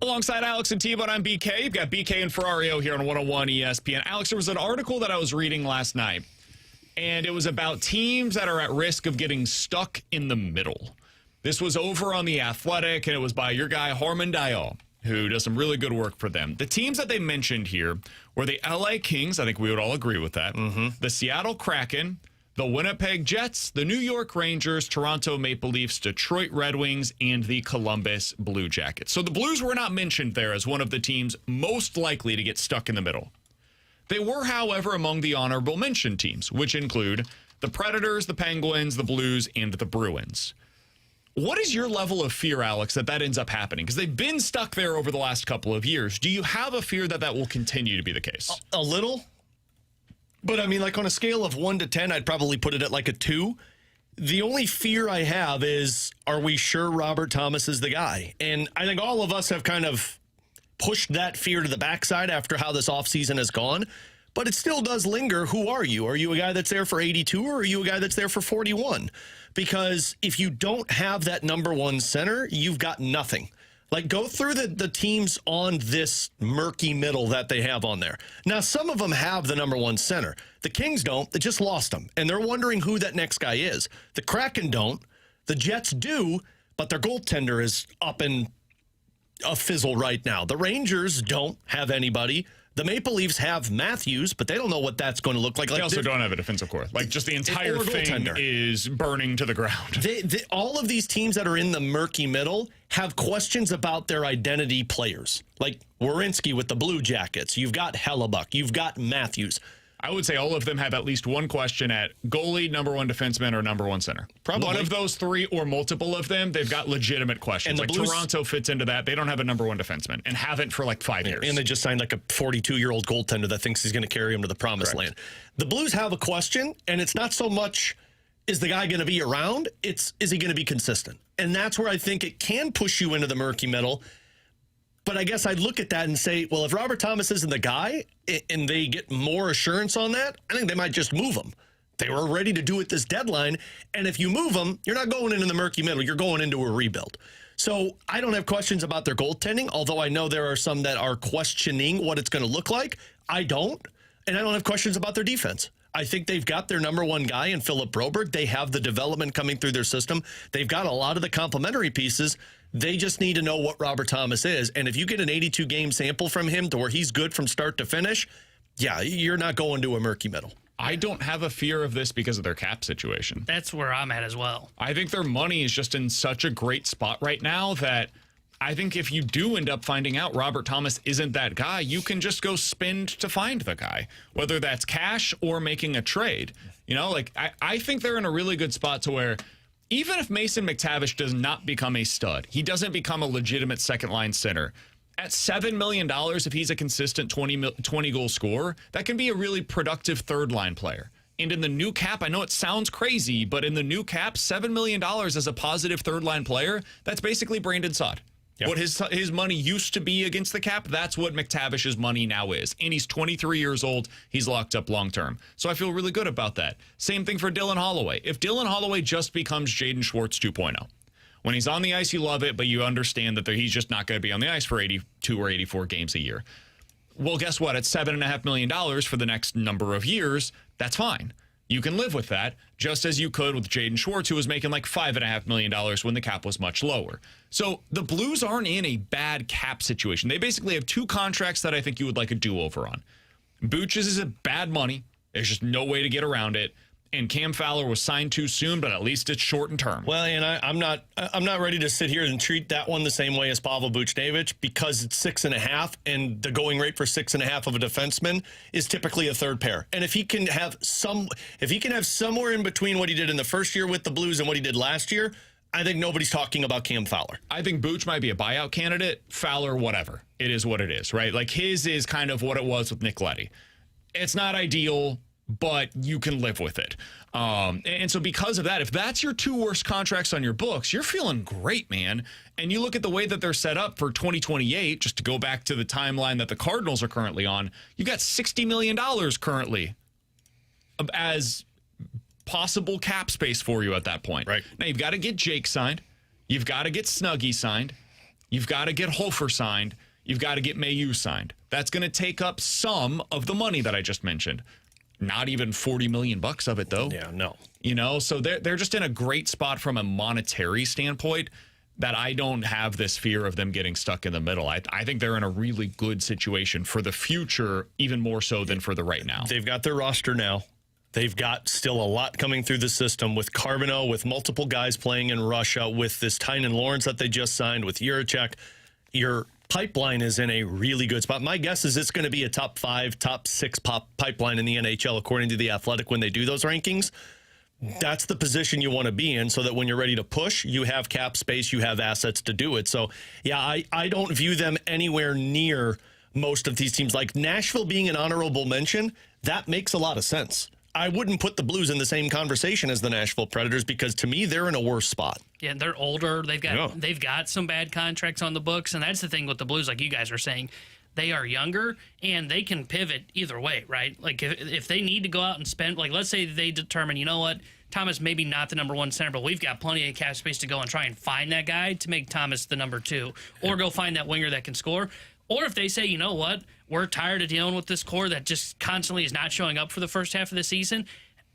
Speaker 2: Alongside Alex and T-Bone, I'm BK. You've got BK and Ferrario here on 101 ESPN. Alex, there was an article that I was reading last night, and it was about teams that are at risk of getting stuck in the middle. This was over on The Athletic, and it was by your guy, Harmon Dial, who does some really good work for them. The teams that they mentioned here were the LA Kings. I think we would all agree with that. The Seattle Kraken, the Winnipeg Jets, the New York Rangers, Toronto Maple Leafs, Detroit Red Wings, and the Columbus Blue Jackets. So the Blues were not mentioned there as one of the teams most likely to get stuck in the middle. They were, however, among the honorable mention teams, which include the Predators, the Penguins, the Blues, and the Bruins. What is your level of fear, Alex, that ends up happening? Because they've been stuck there over the last couple of years. Do you have a fear that will continue to be the case?
Speaker 3: A little. But, I mean, like on a scale of 1 to 10, I'd probably put it at like a 2. The only fear I have is, are we sure Robert Thomas is the guy? And I think all of us have kind of pushed that fear to the backside after how this offseason has gone. But it still does linger. Who are you? Are you a guy that's there for 82 or are you a guy that's there for 41? Because if you don't have that number one center, you've got nothing. Like, go through the teams on this murky middle that they have on there. Now, some of them have the number one center. The Kings don't. They just lost them. And they're wondering who that next guy is. The Kraken don't. The Jets do, but their goaltender is up in a fizzle right now. The Rangers don't have anybody. The Maple Leafs have Matthews, but they don't know what that's going to look like.
Speaker 2: They also don't have a defensive core. Like, just the entire thing is burning to the ground.
Speaker 3: All of these teams that are in the murky middle have questions about their identity players. Like Werenski with the Blue Jackets. You've got Hellebuck. You've got Matthews.
Speaker 2: I would say all of them have at least one question at goalie, number one defenseman, or number one center.
Speaker 3: Probably.
Speaker 2: One of those three or multiple of them, they've got legitimate questions.
Speaker 3: And
Speaker 2: like
Speaker 3: Blues,
Speaker 2: Toronto fits into that. They don't have a number one defenseman and haven't for like 5 years.
Speaker 3: And they just signed like a 42-year-old goaltender that thinks he's going to carry him to the promised land. The Blues have a question, and it's not so much, is the guy going to be around? It's, is he going to be consistent? And that's where I think it can push you into the murky middle. But I guess I'd look at that and say, well, if Robert Thomas isn't the guy and they get more assurance on that, I think they might just move him. They were ready to do it this deadline. And if you move them, you're not going into the murky middle. You're going into a rebuild. So I don't have questions about their goaltending, although I know there are some that are questioning what it's going to look like. I don't. And I don't have questions about their defense. I think they've got their number one guy in Philip Broberg. They have the development coming through their system. They've got a lot of the complementary pieces. They just need to know what Robert Thomas is. And if you get an 82-game sample from him to where he's good from start to finish, yeah, you're not going to a murky middle.
Speaker 2: I don't have a fear of this because of their cap situation.
Speaker 4: That's where I'm at as well.
Speaker 2: I think their money is just in such a great spot right now that I think if you do end up finding out Robert Thomas isn't that guy, you can just go spend to find the guy, whether that's cash or making a trade. You know, like I think they're in a really good spot to where even if Mason McTavish does not become a stud, he doesn't become a legitimate second-line center, at $7 million, if he's a consistent 20-goal scorer, that can be a really productive third-line player. And in the new cap, I know it sounds crazy, but in the new cap, $7 million as a positive third-line player, that's basically Brandon Saad. Yep. What his money used to be against the cap, that's what McTavish's money now is. And he's 23 years old. He's locked up long term. So I feel really good about that. Same thing for Dylan Holloway. If Dylan Holloway just becomes Jaden Schwartz 2.0, when he's on the ice, you love it, but you understand that he's just not going to be on the ice for 82 or 84 games a year. Well, guess what? At $7.5 million for the next number of years, that's fine. You can live with that, just as you could with Jaden Schwartz, who was making like $5.5 million when the cap was much lower. So the Blues aren't in a bad cap situation. They basically have two contracts that I think you would like a do-over on. Buch's is a bad money. There's just no way to get around it. And Cam Fowler was signed too soon, but at least it's short in term.
Speaker 3: Well, and I'm not ready to sit here and treat that one the same way as Pavel Buchnevich because it's 6.5, and the going rate for 6.5 of a defenseman is typically a third pair. And if he can have somewhere in between what he did in the first year with the Blues and what he did last year, I think nobody's talking about Cam Fowler.
Speaker 2: I think Buch might be a buyout candidate. Fowler, whatever. It is what it is, right? Like his is kind of what it was with Nick Leddy. It's not ideal, but you can live with it. And so because of that, if that's your two worst contracts on your books, you're feeling great, man. And you look at the way that they're set up for 2028, just to go back to the timeline that the Cardinals are currently on, you got $60 million currently as possible cap space for you at that point.
Speaker 3: Right.
Speaker 2: Now, you've got to get Jake signed. You've got to get Snuggie signed. You've got to get Hofer signed. You've got to get Mayu signed. That's going to take up some of the money that I just mentioned. Not even $40 million of it, though.
Speaker 3: Yeah, no.
Speaker 2: You know, so they're just in a great spot from a monetary standpoint that I don't have this fear of them getting stuck in the middle. I think they're in a really good situation for the future, even more so than for the right now.
Speaker 3: They've got their roster now. They've got still a lot coming through the system with Carbonneau, with multiple guys playing in Russia, with this Tynan Lawrence that they just signed, with Juracek. Your pipeline is in a really good spot. My guess is it's going to be a top 5, top 6 pipeline in the NHL, according to The Athletic, when they do those rankings. That's the position you want to be in so that when you're ready to push, you have cap space, you have assets to do it. So, yeah, I don't view them anywhere near most of these teams. Like Nashville being an honorable mention, that makes a lot of sense. I wouldn't put the Blues in the same conversation as the Nashville Predators because, to me, they're in a worse spot.
Speaker 4: Yeah, they're older. They've got some bad contracts on the books, and that's the thing with the Blues, like you guys are saying. They are younger, and they can pivot either way, right? Like, if they need to go out and spend, like, let's say they determine, you know what, Thomas maybe not the number 1 center, but we've got plenty of cap space to go and try and find that guy to make Thomas the number 2, or go find that winger that can score. Or if they say, you know what, we're tired of dealing with this core that just constantly is not showing up for the first half of the season,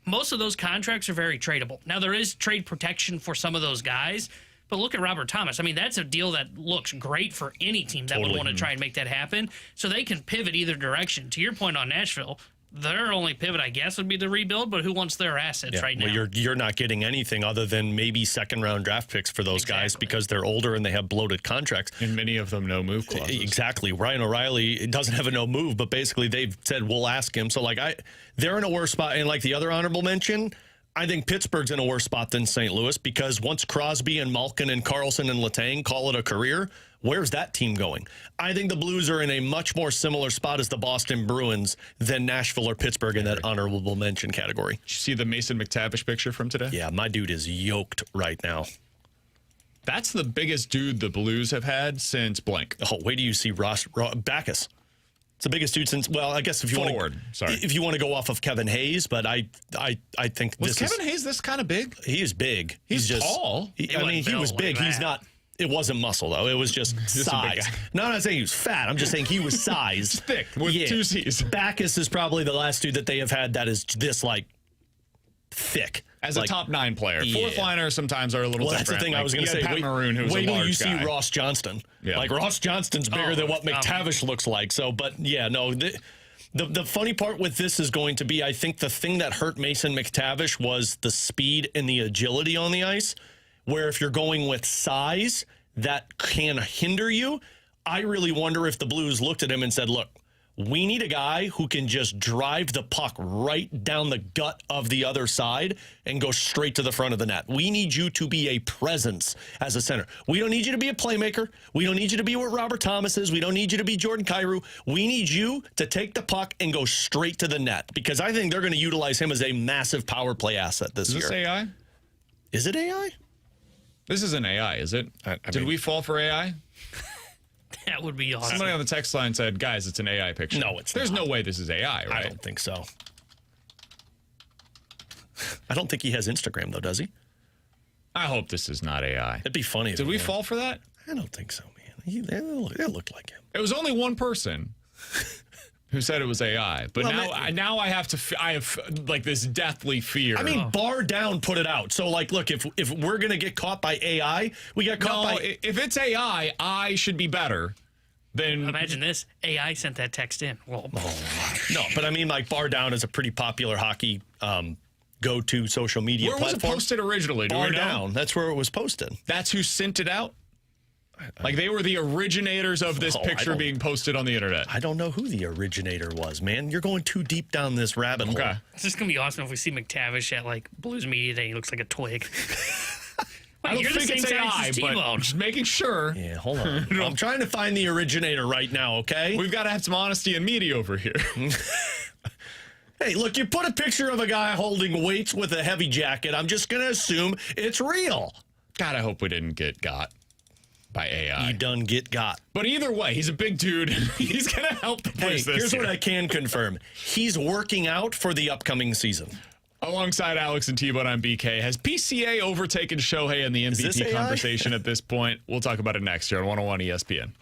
Speaker 4: most of those contracts are very tradable. Now, there is trade protection for some of those guys, but look at Robert Thomas. I mean, that's a deal that looks great for any team that would want to try and make that happen. So they can pivot either direction. To your point on Nashville, their only pivot, I guess, would be the rebuild, but who wants their assets right now?
Speaker 3: Well, you're not getting anything other than maybe second-round draft picks for those guys because they're older and they have bloated contracts.
Speaker 2: And many of them no-move clauses.
Speaker 3: Exactly. Ryan O'Reilly doesn't have a no-move, but basically they've said, we'll ask him. So, like, they're in a worse spot. And like the other honorable mention, I think Pittsburgh's in a worse spot than St. Louis because once Crosby and Malkin and Carlson and Letang call it a career, where's that team going? I think the Blues are in a much more similar spot as the Boston Bruins than Nashville or Pittsburgh in that honorable mention category.
Speaker 2: Did you see the Mason McTavish picture from today?
Speaker 3: Yeah, my dude is yoked right now.
Speaker 2: That's the biggest dude the Blues have had since blank.
Speaker 3: Oh, wait till you see Ross Backus. It's the biggest dude since, well, I guess if you want to go off of Kevin Hayes, but I think
Speaker 2: was Kevin Hayes this kind of big?
Speaker 3: He is big.
Speaker 2: He's just tall.
Speaker 3: He was big. He's not. It wasn't muscle though. It was just size. No, I'm not saying he was fat. I'm just saying he was size.
Speaker 2: Thick with 2 C's.
Speaker 3: Backus is probably the last dude that they have had that is this like thick.
Speaker 2: As a top 9 player. Fourth liners sometimes are a little different.
Speaker 3: That's the thing I was going to say.
Speaker 2: Pat Maroon, who's
Speaker 3: wait
Speaker 2: a
Speaker 3: till
Speaker 2: large
Speaker 3: you see
Speaker 2: guy.
Speaker 3: Ross Johnston.
Speaker 2: Yeah.
Speaker 3: Like Ross Johnston's bigger than what McTavish looks like. So, but yeah, no. The funny part with this is going to be, I think the thing that hurt Mason McTavish was the speed and the agility on the ice, where if you're going with size, that can hinder you. I really wonder if the Blues looked at him and said, look, we need a guy who can just drive the puck right down the gut of the other side and go straight to the front of the net. We need you to be a presence as a center. We don't need you to be a playmaker. We don't need you to be what Robert Thomas is. We don't need you to be Jordan Kyrou. We need you to take the puck and go straight to the net because I think they're going to utilize him as a massive power play asset this year.
Speaker 2: Is this AI?
Speaker 3: Is it AI?
Speaker 2: This isn't AI, is it? Did we fall for AI?
Speaker 4: That would be awesome.
Speaker 2: Somebody on the text line said, guys, it's an AI picture.
Speaker 3: No, it's
Speaker 2: There's
Speaker 3: not.
Speaker 2: no way this is AI, right?
Speaker 3: I don't think so. I don't think he has Instagram, though, does he?
Speaker 2: I hope this is not AI.
Speaker 3: It'd be funny.
Speaker 2: Did we fall for that?
Speaker 3: I don't think so, man. They looked like him.
Speaker 2: It was only one person who said it was AI, but now I have like this deathly fear.
Speaker 3: I mean, Bar Down put it out. So, like, look, if we're gonna get caught by AI, we got caught by.
Speaker 2: If it's AI, I should be better than.
Speaker 4: Imagine this: AI sent that text in. Well,
Speaker 3: no, but I mean, like, Bar Down is a pretty popular hockey go-to social media
Speaker 2: Where
Speaker 3: platform.
Speaker 2: was it posted originally?
Speaker 3: Bar Down. That's where it was posted.
Speaker 2: That's who sent it out. Like they were the originators of this picture being posted on the internet.
Speaker 3: I don't know who the originator was, man. You're going too deep down this rabbit hole.
Speaker 4: It's just gonna be awesome if we see McTavish at like Blues Media Day. He looks like a twig.
Speaker 2: I don't think it's AI, but just making sure.
Speaker 3: Yeah, hold on. I'm trying to find the originator right now, okay?
Speaker 2: We've got to have some honesty in media over here.
Speaker 3: Hey, look, you put a picture of a guy holding weights with a heavy jacket. I'm just going to assume it's real.
Speaker 2: God, I hope we didn't get got by AI.
Speaker 3: You done get got.
Speaker 2: But either way, he's a big dude. He's going to help the Blues this
Speaker 3: here's
Speaker 2: year.
Speaker 3: what I can confirm. He's working out for the upcoming season.
Speaker 2: Alongside Alex and T-Bone, I'm BK. Has PCA overtaken Shohei in the
Speaker 3: this
Speaker 2: MVP
Speaker 3: AI?
Speaker 2: conversation at this point? We'll talk about it next year on 101 ESPN.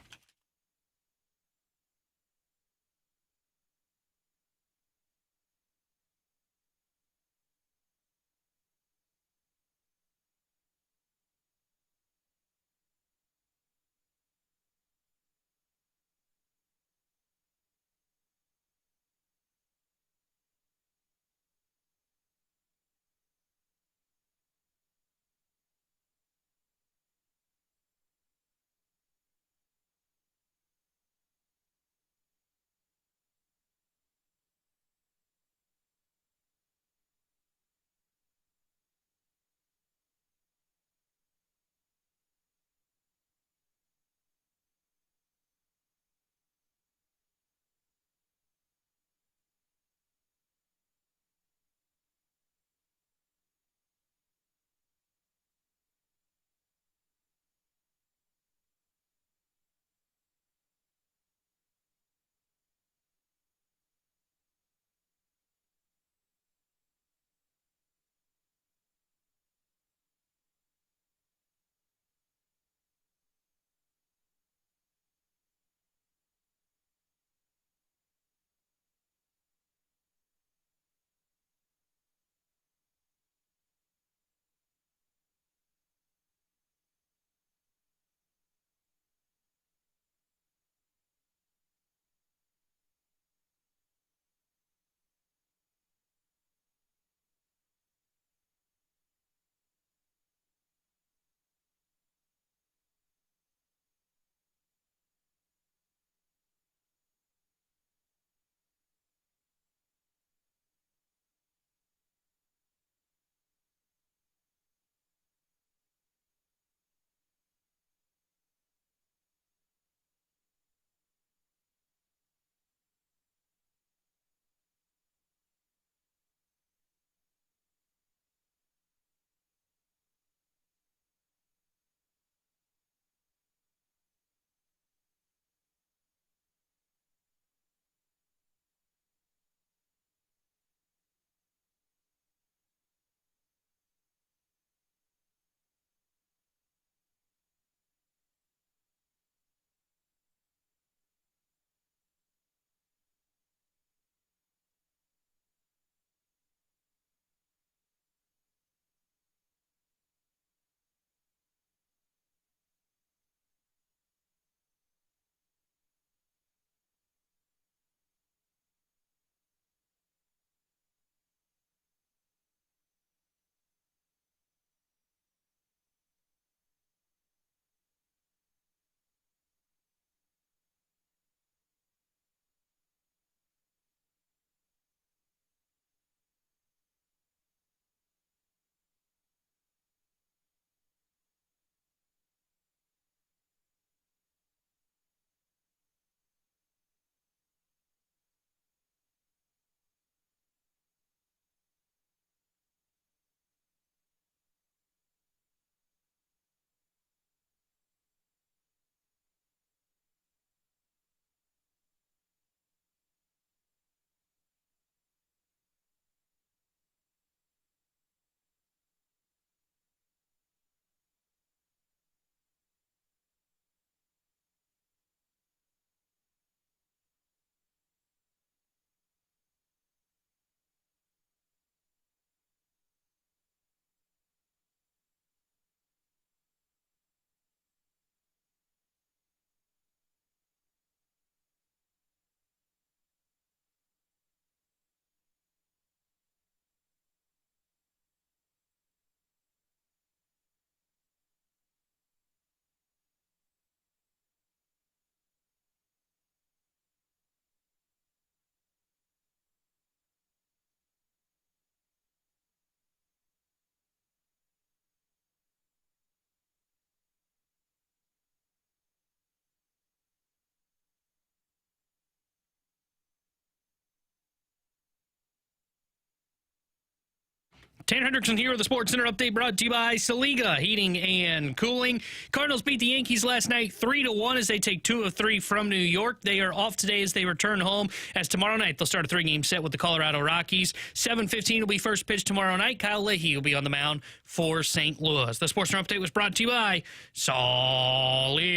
Speaker 4: Tanner Hendrickson here with the Sports Center update brought to you by Saliga Heating and Cooling. Cardinals beat the Yankees last night 3-1 as they take 2 of 3 from New York. They are off today as they return home, as tomorrow night they'll start a 3-game set with the Colorado Rockies. 7:15 will be first pitch tomorrow night. Kyle Leahy will be on the mound for St. Louis. The Sports Center update was brought to you by Saliga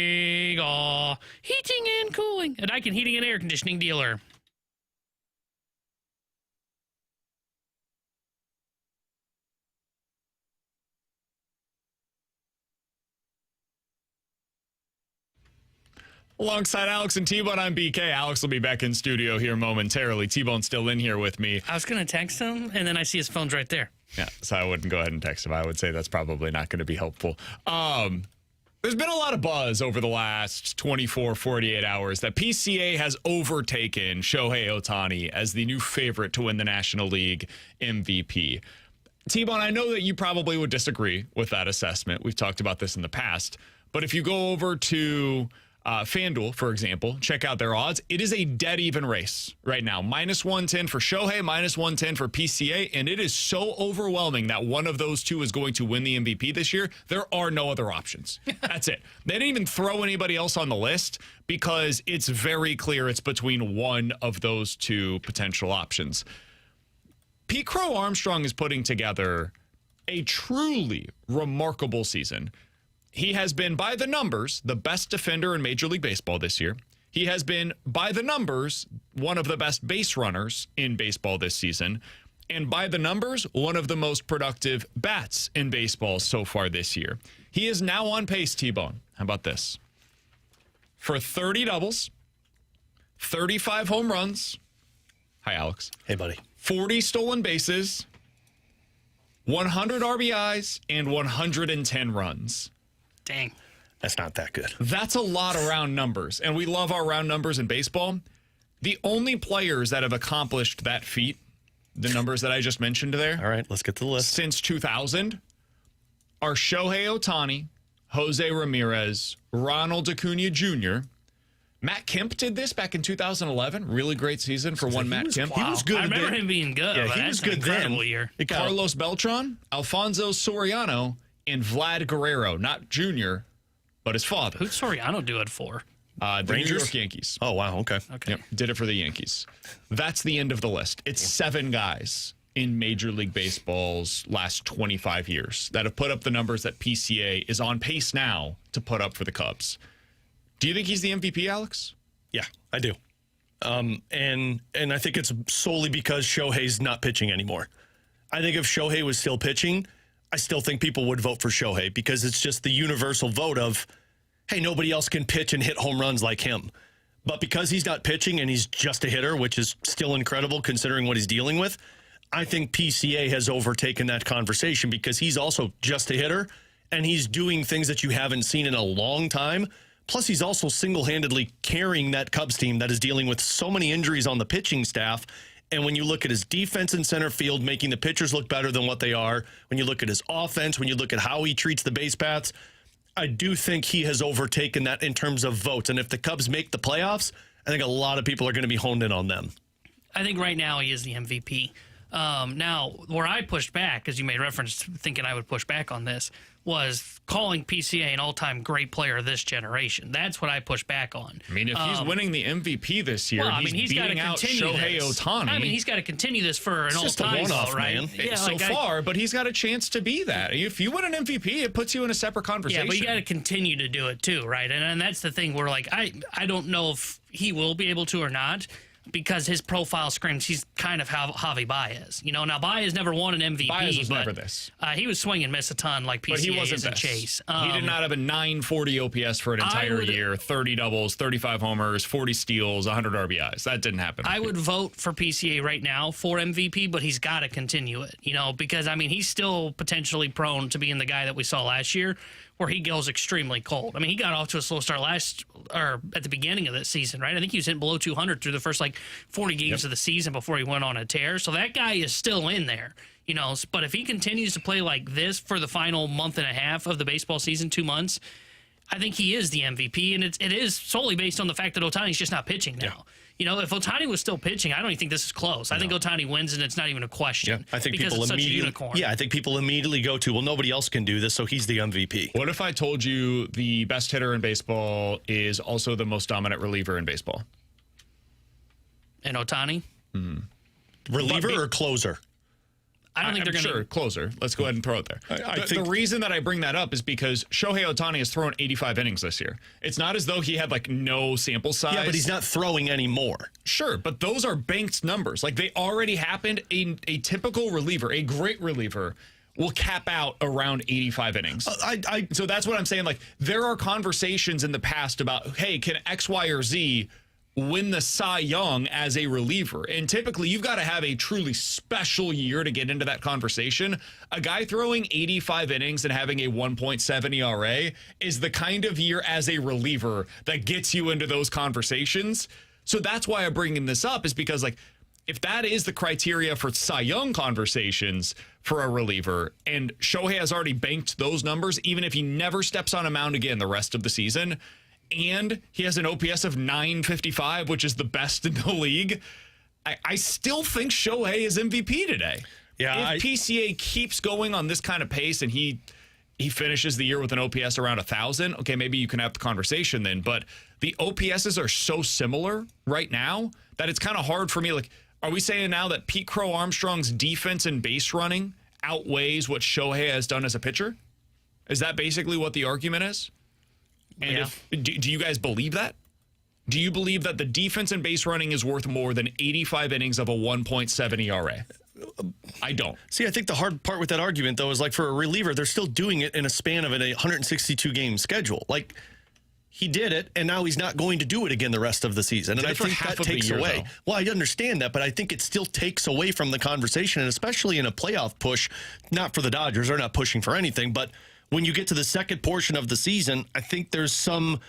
Speaker 4: Heating and Cooling, a Daikin heating and air conditioning dealer.
Speaker 2: Alongside Alex and T-Bone, I'm BK. Alex will be back in studio here momentarily. T-Bone's still in here with me.
Speaker 4: I was going to text him, and then I see his phone's right there.
Speaker 2: Yeah, so I wouldn't go ahead and text him. I would say that's probably not going to be helpful. There's been a lot of buzz over the last 24, 48 hours that PCA has overtaken Shohei Ohtani as the new favorite to win the National League MVP. T-Bone, I know that you probably would disagree with that assessment. We've talked about this in the past. But if you go over to FanDuel, for example, check out their odds. It is a dead even race right now. -110 for Shohei, -110 for PCA, and it is so overwhelming that one of those two is going to win the MVP this year. There are no other options. That's it. They didn't even throw anybody else on the list because it's very clear it's between one of those two potential options. Pete Crow Armstrong is putting together a truly remarkable season. He has been, by the numbers, the best defender in Major League Baseball this year. He has been, by the numbers, one of the best base runners in baseball this season. And by the numbers, one of the most productive bats in baseball so far this year. He is now on pace, T-Bone. How about this? For 30 doubles, 35 home runs. Hi, Alex.
Speaker 3: Hey, buddy.
Speaker 2: 40 stolen bases, 100 RBIs, and 110 runs.
Speaker 4: Dang.
Speaker 3: That's not that good.
Speaker 2: That's a lot of round numbers, and we love our round numbers in baseball. The only players that have accomplished that feat, the numbers that I just mentioned there,
Speaker 3: All right, let's get to the list.
Speaker 2: since 2000, are Shohei Ohtani, Jose Ramirez, Ronald Acuna Jr., Matt Kemp did this back in 2011. Really great season for one Matt Kemp.
Speaker 3: He was good.
Speaker 4: I remember
Speaker 3: then.
Speaker 4: him being good.
Speaker 3: Yeah,
Speaker 4: but
Speaker 3: he was
Speaker 4: that's an
Speaker 3: good then.
Speaker 4: incredible year.
Speaker 3: It got-
Speaker 2: Carlos Beltran, Alfonso Soriano, and Vlad Guerrero. Not Jr., but his father.
Speaker 4: Who'd Soriano do it for?
Speaker 2: The New
Speaker 3: Rangers?
Speaker 2: York Yankees.
Speaker 3: Oh, wow. Okay.
Speaker 4: Okay.
Speaker 2: Yep, did it for the Yankees. That's the end of the list. It's 7 guys in Major League Baseball's last 25 years that have put up the numbers that PCA is on pace now to put up for the Cubs. Do you think he's the MVP, Alex?
Speaker 3: Yeah, I do. And I think it's solely because Shohei's not pitching anymore. I think if Shohei was still pitching, I still think people would vote for Shohei because it's just the universal vote of, hey, nobody else can pitch and hit home runs like him. But because he's not pitching and he's just a hitter, which is still incredible considering what he's dealing with, I think PCA has overtaken that conversation because he's also just a hitter and he's doing things that you haven't seen in a long time. Plus, he's also single-handedly carrying that Cubs team that is dealing with so many injuries on the pitching staff. And when you look at his defense in center field, making the pitchers look better than what they are, when you look at his offense, when you look at how he treats the base paths, I do think he has overtaken that in terms of votes. And if the Cubs make the playoffs, I think a lot of people are going to be honed in on them.
Speaker 4: I think right now he is the MVP. Now, where I pushed back, as you made reference to thinking I would push back on this, was calling PCA an all-time great player of this generation. That's what I pushed back on.
Speaker 2: I mean, if he's winning the MVP this year, he's
Speaker 4: gotta
Speaker 2: beating out
Speaker 4: continue
Speaker 2: Shohei
Speaker 4: this.
Speaker 2: Ohtani.
Speaker 4: I mean, he's got to continue this for an
Speaker 3: It's just a
Speaker 4: all-time,
Speaker 3: one-off,
Speaker 4: right?
Speaker 3: man.
Speaker 4: Yeah,
Speaker 2: so far, but he's got a chance to be that. If you win an MVP, it puts you in a separate conversation.
Speaker 4: Yeah, but you got to continue to do it too, right? And that's the thing where, like, I don't know if he will be able to or not, because his profile screams he's kind of Javi Baez. You know, now Baez never won an MVP.
Speaker 2: Baez was
Speaker 4: but,
Speaker 2: never this.
Speaker 4: He was swing and miss a ton like PCA
Speaker 2: But he wasn't
Speaker 4: is and
Speaker 2: this.
Speaker 4: Chase.
Speaker 2: He did not have a 940 OPS for an entire year, 30 doubles, 35 homers, 40 steals, 100 RBIs. That didn't happen.
Speaker 4: I would vote for PCA right now for MVP, but he's got to continue it, you know, because, I mean, he's still potentially prone to being the guy that we saw last year where he goes extremely cold. I mean, he got off to a slow start at the beginning of this season, right? I think he was hitting below 200 through the first, 40 games of the season before he went on a tear. So that guy is still in there, you know. But if he continues to play like this for the final month and a half of the baseball season, 2 months, I think he is the MVP, and it is solely based on the fact that Ohtani's just not pitching now. You know, if Ohtani was still pitching, I don't even think this is close. I think Ohtani wins, and it's not even a question.
Speaker 3: I think
Speaker 4: because
Speaker 3: people
Speaker 4: it's such a
Speaker 3: immediately,
Speaker 4: unicorn.
Speaker 3: I think people immediately go to, well, nobody else can do this, so he's the MVP.
Speaker 2: What if I told you the best hitter in baseball is also the most dominant reliever in baseball?
Speaker 4: And Ohtani?
Speaker 3: Reliever or closer?
Speaker 4: I don't think they're going to.
Speaker 2: Sure, closer. Let's go ahead and throw it there.
Speaker 3: I think
Speaker 2: the reason that I bring that up is because Shohei Ohtani has thrown 85 innings this year. It's not as though he had like no sample size.
Speaker 3: Yeah, but he's not throwing anymore.
Speaker 2: Sure, but those are banked numbers. Like they already happened. A typical reliever, a great reliever, will cap out around 85 innings. So that's what I'm saying. Like there are conversations in the past about, hey, can X, Y, or Z win the Cy Young as a reliever? And typically you've got to have a truly special year to get into that conversation. A guy throwing 85 innings and having a 1.7 ERA is the kind of year as a reliever that gets you into those conversations. So that's why I'm bringing this up, is because like if that is the criteria for Cy Young conversations for a reliever, and Shohei has already banked those numbers, even if he never steps on a mound again the rest of the season, and he has an OPS of 955, which is the best in the league, I still think Shohei is MVP today.
Speaker 3: Yeah,
Speaker 2: if PCA keeps going on this kind of pace and he finishes the year with an OPS around 1,000, okay, maybe you can have the conversation then. But the OPSs are so similar right now that it's kind of hard for me. Like, are we saying now that Pete Crow Armstrong's defense and base running outweighs what Shohei has done as a pitcher? Is that basically what the argument is? And do you guys believe that? Do you believe that the defense and base running is worth more than 85 innings of a 1.7 ERA? I don't.
Speaker 3: See, I think the hard part with that argument, though, is like for a reliever, they're still doing it in a span of a 162-game schedule. Like, he did it, and now he's not going to do it again the rest of the season. And I think that takes away. Well, I understand that, but I think it still takes away from the conversation, and especially in a playoff push, not for the Dodgers, they're not pushing for anything, but when you get to the second portion of the season, I think there's some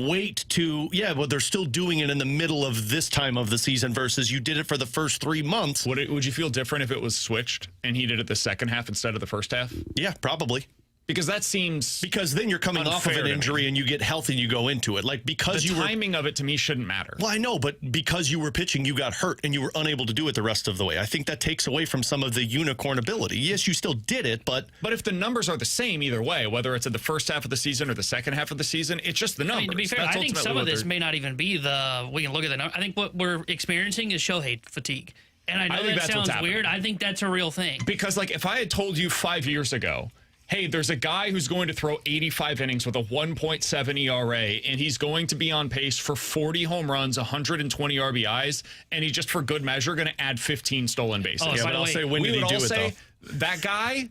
Speaker 3: weight to, well, they're still doing it in the middle of this time of the season versus you did it for the first 3 months.
Speaker 2: Would you feel different if it was switched and he did it the second half instead of the first half?
Speaker 3: Yeah, probably.
Speaker 2: Because that seems
Speaker 3: because then you're coming off of an injury and you get healthy and you go into it. Like because
Speaker 2: the timing of it to me shouldn't matter.
Speaker 3: Well, I know, but because you were pitching, you got hurt and you were unable to do it the rest of the way. I think that takes away from some of the unicorn ability. Yes, you still did it, but
Speaker 2: if the numbers are the same either way, whether it's at the first half of the season or the second half of the season, it's just the numbers.
Speaker 4: I mean, to be fair, I think some of this may not even be we can look at the numbers. I think what we're experiencing is Shohei fatigue. And I know that sounds weird. I think that's a real thing.
Speaker 2: Because like if I had told you 5 years ago, hey, there's a guy who's going to throw 85 innings with a 1.7 ERA, and he's going to be on pace for 40 home runs, 120 RBIs, and he's just for good measure going to add 15 stolen bases.
Speaker 3: Yeah, but I'll say, when did he do it, though?
Speaker 2: That guy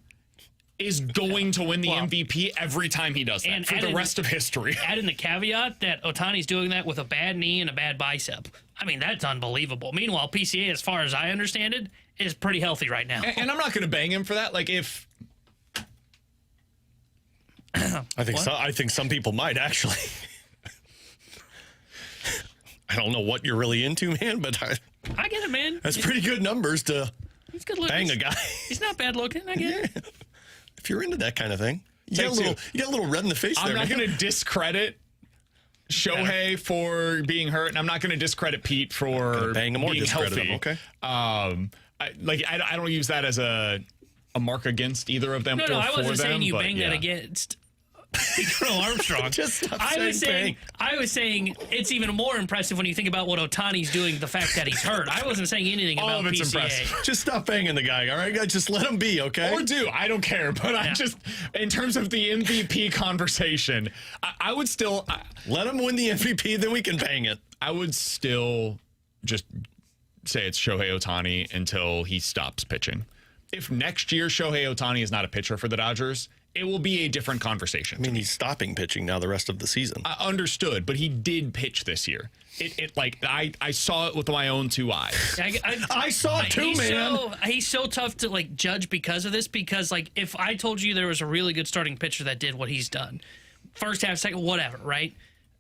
Speaker 2: is going to win the MVP every time he does that for the rest of history.
Speaker 4: Add in the caveat that Ohtani's doing that with a bad knee and a bad bicep. I mean, that's unbelievable. Meanwhile, PCA, as far as I understand it, is pretty healthy right now.
Speaker 2: And I'm not going to bang him for that. Like, if...
Speaker 3: I think some people might, actually. I don't know what you're really into, man, but
Speaker 4: I get it, man.
Speaker 3: That's pretty good numbers to
Speaker 4: he's good looking.
Speaker 3: Bang a guy.
Speaker 4: He's not bad looking. I get it.
Speaker 3: If you're into that kind of thing, you got a little red in the face.
Speaker 2: I'm not going to discredit Shohei for being hurt, and I'm not going to discredit Pete for
Speaker 3: bang him or
Speaker 2: being
Speaker 3: discredit
Speaker 2: healthy.
Speaker 3: him. Okay.
Speaker 2: I don't use that as a mark against either of them.
Speaker 4: No, I wasn't saying you bang
Speaker 2: yeah.
Speaker 4: that against Colonel Armstrong.
Speaker 3: Just stop
Speaker 4: I was saying it's even more impressive when you think about what Ohtani's doing, the fact that he's hurt. I wasn't saying anything
Speaker 2: All
Speaker 4: about
Speaker 2: of it's
Speaker 4: PCA.
Speaker 2: impressive.
Speaker 3: Just stop banging the guy, all right? Just let him be, okay?
Speaker 2: Or do. I don't care. But I just, in terms of the MVP conversation, I would still...
Speaker 3: let him win the MVP, then we can bang it.
Speaker 2: I would still just say it's Shohei Ohtani until he stops pitching. If next year Shohei Ohtani is not a pitcher for the Dodgers, it will be a different conversation.
Speaker 3: I mean, he's stopping pitching now the rest of the season.
Speaker 2: I understood, but he did pitch this year. I saw it with my own two eyes.
Speaker 3: I saw it too, man.
Speaker 4: He's so tough to judge because of this. Because if I told you there was a really good starting pitcher that did what he's done, first half, second, whatever, right?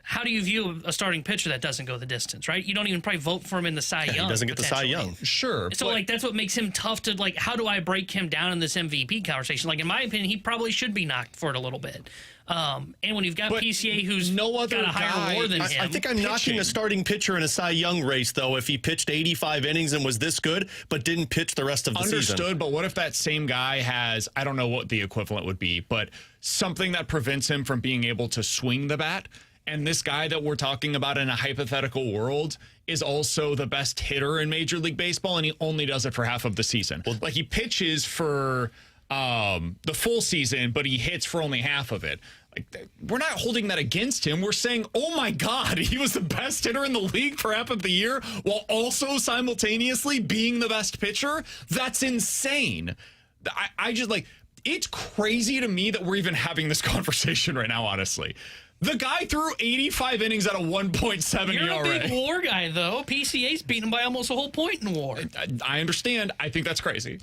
Speaker 4: how do you view a starting pitcher that doesn't go the distance, right? You don't even probably vote for him in the Cy Young.
Speaker 3: He doesn't get the Cy
Speaker 4: potentially.
Speaker 3: Young.
Speaker 2: Sure.
Speaker 4: So, like, that's what makes him tough to, like, how do I break him down in this MVP conversation? Like, in my opinion, he probably should be knocked for it a little bit. And when you've got PCA who's
Speaker 2: no other
Speaker 4: got a higher WAR than him.
Speaker 3: I think I'm knocking a starting pitcher in a Cy Young race, though, if he pitched 85 innings and was this good, but didn't pitch the rest of the season.
Speaker 2: Understood, but what if that same guy has, I don't know what the equivalent would be, but something that prevents him from being able to swing the bat? And this guy that we're talking about in a hypothetical world is also the best hitter in Major League Baseball, and he only does it for half of the season. Like, he pitches for the full season, but he hits for only half of it. Like, we're not holding that against him. We're saying, oh my God, he was the best hitter in the league for half of the year while also simultaneously being the best pitcher. That's insane. I just, like, it's crazy to me that we're even having this conversation right now, honestly. The guy threw 85 innings at a 1.7
Speaker 4: You're
Speaker 2: ERA.
Speaker 4: a big WAR guy, though. PCA's beaten him by almost a whole point in WAR.
Speaker 2: I understand. I think that's crazy.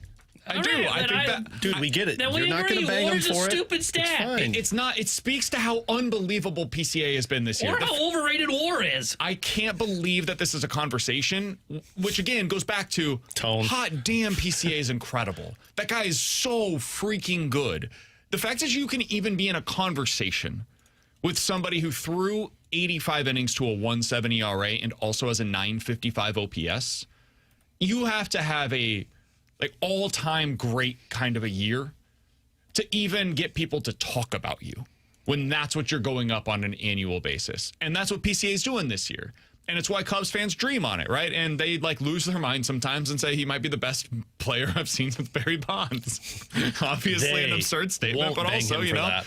Speaker 2: I do.
Speaker 4: Right,
Speaker 2: I think that,
Speaker 3: dude, we get it.
Speaker 4: Then we
Speaker 3: You're not
Speaker 4: agree.
Speaker 3: going to bang him
Speaker 4: WAR's
Speaker 3: for
Speaker 4: a
Speaker 3: it.
Speaker 4: stupid stat.
Speaker 3: It's fine.
Speaker 2: it's not. It speaks to how unbelievable PCA has been this year.
Speaker 4: Or how overrated WAR is.
Speaker 2: I can't believe that this is a conversation, which again goes back to
Speaker 3: Tone.
Speaker 2: hot damn, PCA is incredible. That guy is so freaking good. The fact that you can even be in a conversation with somebody who threw 85 innings to a 1.7 ERA and also has a 955 OPS, you have to have a like all-time great kind of a year to even get people to talk about you when that's what you're going up on an annual basis. And that's what PCA is doing this year. And it's why Cubs fans dream on it, right? And they like lose their mind sometimes and say he might be the best player I've seen since Barry Bonds. Obviously an absurd statement, but also, you know,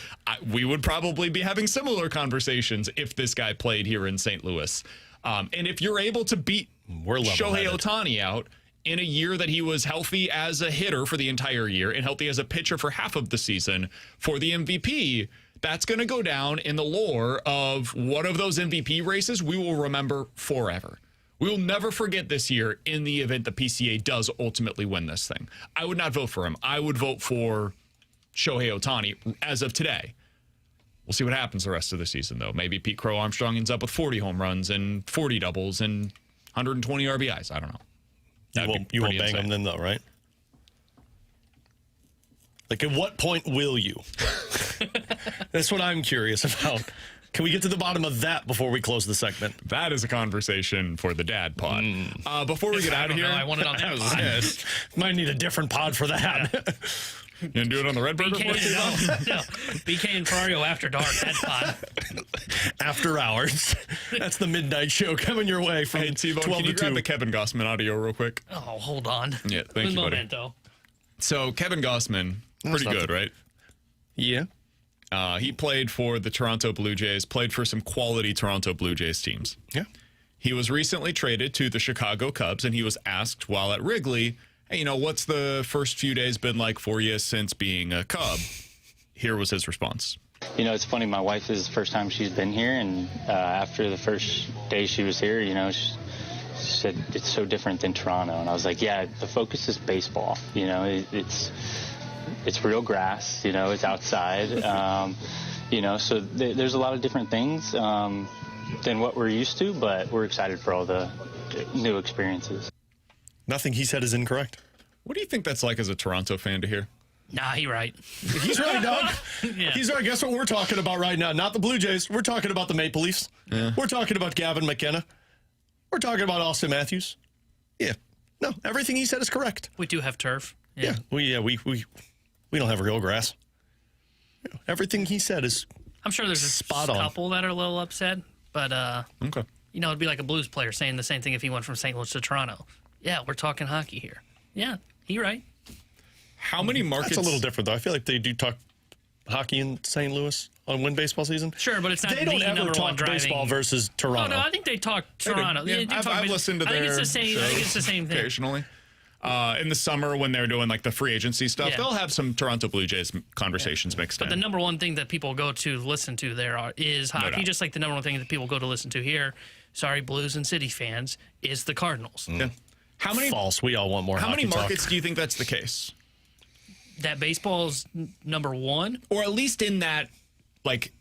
Speaker 2: we would probably be having similar conversations if this guy played here in St. Louis. And if you're able to beat Shohei Ohtani out in a year that he was healthy as a hitter for the entire year and healthy as a pitcher for half of the season for the MVP, that's going to go down in the lore of one of those MVP races we will remember forever. We will never forget this year in the event the PCA does ultimately win this thing. I would not vote for him. I would vote for Shohei Ohtani as of today. We'll see what happens the rest of the season, though. Maybe Pete Crow Armstrong ends up with 40 home runs and 40 doubles and 120 RBIs. I don't know.
Speaker 3: You won't bang him then, though, right? Like, at what point will you? That's what I'm curious about. Can we get to the bottom of that before we close the segment?
Speaker 2: That is a conversation for the dad pod. Before we get out of here,
Speaker 4: I want it on that pod.
Speaker 3: Might need a different pod for that.
Speaker 2: You gonna do it on the Red Bird?
Speaker 4: BK and Ferrario After Dark, that pod.
Speaker 3: After hours. That's the midnight show coming your way from
Speaker 2: Hey, T-Bone,
Speaker 3: 12
Speaker 2: can you
Speaker 3: to
Speaker 2: grab
Speaker 3: 2.
Speaker 2: the Kevin Gossman audio real quick?
Speaker 4: Oh, hold on.
Speaker 2: Yeah, thank you, buddy.
Speaker 4: Momento.
Speaker 2: So Kevin Gossman, pretty good, right?
Speaker 3: Yeah.
Speaker 2: He played for the Toronto Blue Jays, played for some quality Toronto Blue Jays teams.
Speaker 3: Yeah.
Speaker 2: He was recently traded to the Chicago Cubs, and he was asked while at Wrigley, hey, you know, what's the first few days been like for you since being a Cub? Here was his response.
Speaker 6: You know, it's funny. My wife is the first time she's been here, and after the first day she was here, you know, she said it's so different than Toronto. And I was like, yeah, the focus is baseball. You know, it's real grass. You know, it's outside. You know, so there's a lot of different things than what we're used to, but we're excited for all the new experiences.
Speaker 3: Nothing he said is incorrect.
Speaker 2: What do you think that's like as a Toronto fan to hear?
Speaker 4: Nah, he right.
Speaker 3: He's right, Doug.
Speaker 4: Yeah.
Speaker 3: He's right. Guess what we're talking about right now? Not the Blue Jays. We're talking about the Maple Leafs.
Speaker 2: Yeah.
Speaker 3: We're talking about Gavin McKenna. We're talking about Austin Matthews. Yeah. No, everything he said is correct.
Speaker 4: We do have turf.
Speaker 3: Yeah. We don't have real grass. Everything he said is
Speaker 4: I'm sure there's a
Speaker 3: spot on.
Speaker 4: couple that are a little upset, but
Speaker 2: Okay.
Speaker 4: you know, it'd be like a Blues player saying the same thing if he went from St. Louis to Toronto. Yeah, we're talking hockey here. Yeah, he right.
Speaker 2: How many markets?
Speaker 3: That's a little different, though. I feel like they do talk hockey in St. Louis on Win Baseball season.
Speaker 4: Sure, but it's not
Speaker 3: They
Speaker 4: the
Speaker 3: don't ever
Speaker 4: number one
Speaker 3: talk
Speaker 4: driving.
Speaker 3: baseball versus
Speaker 4: Oh,
Speaker 3: Toronto.
Speaker 4: no, I think they talk Toronto.
Speaker 2: Yeah,
Speaker 4: They do
Speaker 2: I've
Speaker 4: talk
Speaker 2: listened to
Speaker 4: I think
Speaker 2: their
Speaker 4: it's the same. I think it's the same thing.
Speaker 2: occasionally. In the summer when they're doing like the free agency stuff,
Speaker 4: Yeah.
Speaker 2: they'll have some Toronto Blue Jays conversations mixed
Speaker 4: But
Speaker 2: in.
Speaker 4: the number one thing that people go to listen to there is hockey,
Speaker 2: doubt.
Speaker 4: just like the number one thing that people go to listen to here. Sorry, Blues and City fans is the Cardinals.
Speaker 2: Yeah. How many
Speaker 3: False. We all want more
Speaker 2: How many
Speaker 3: hockey talk.
Speaker 2: markets do you think that's the case?
Speaker 4: That baseball's number one.
Speaker 2: Or at least in that, like,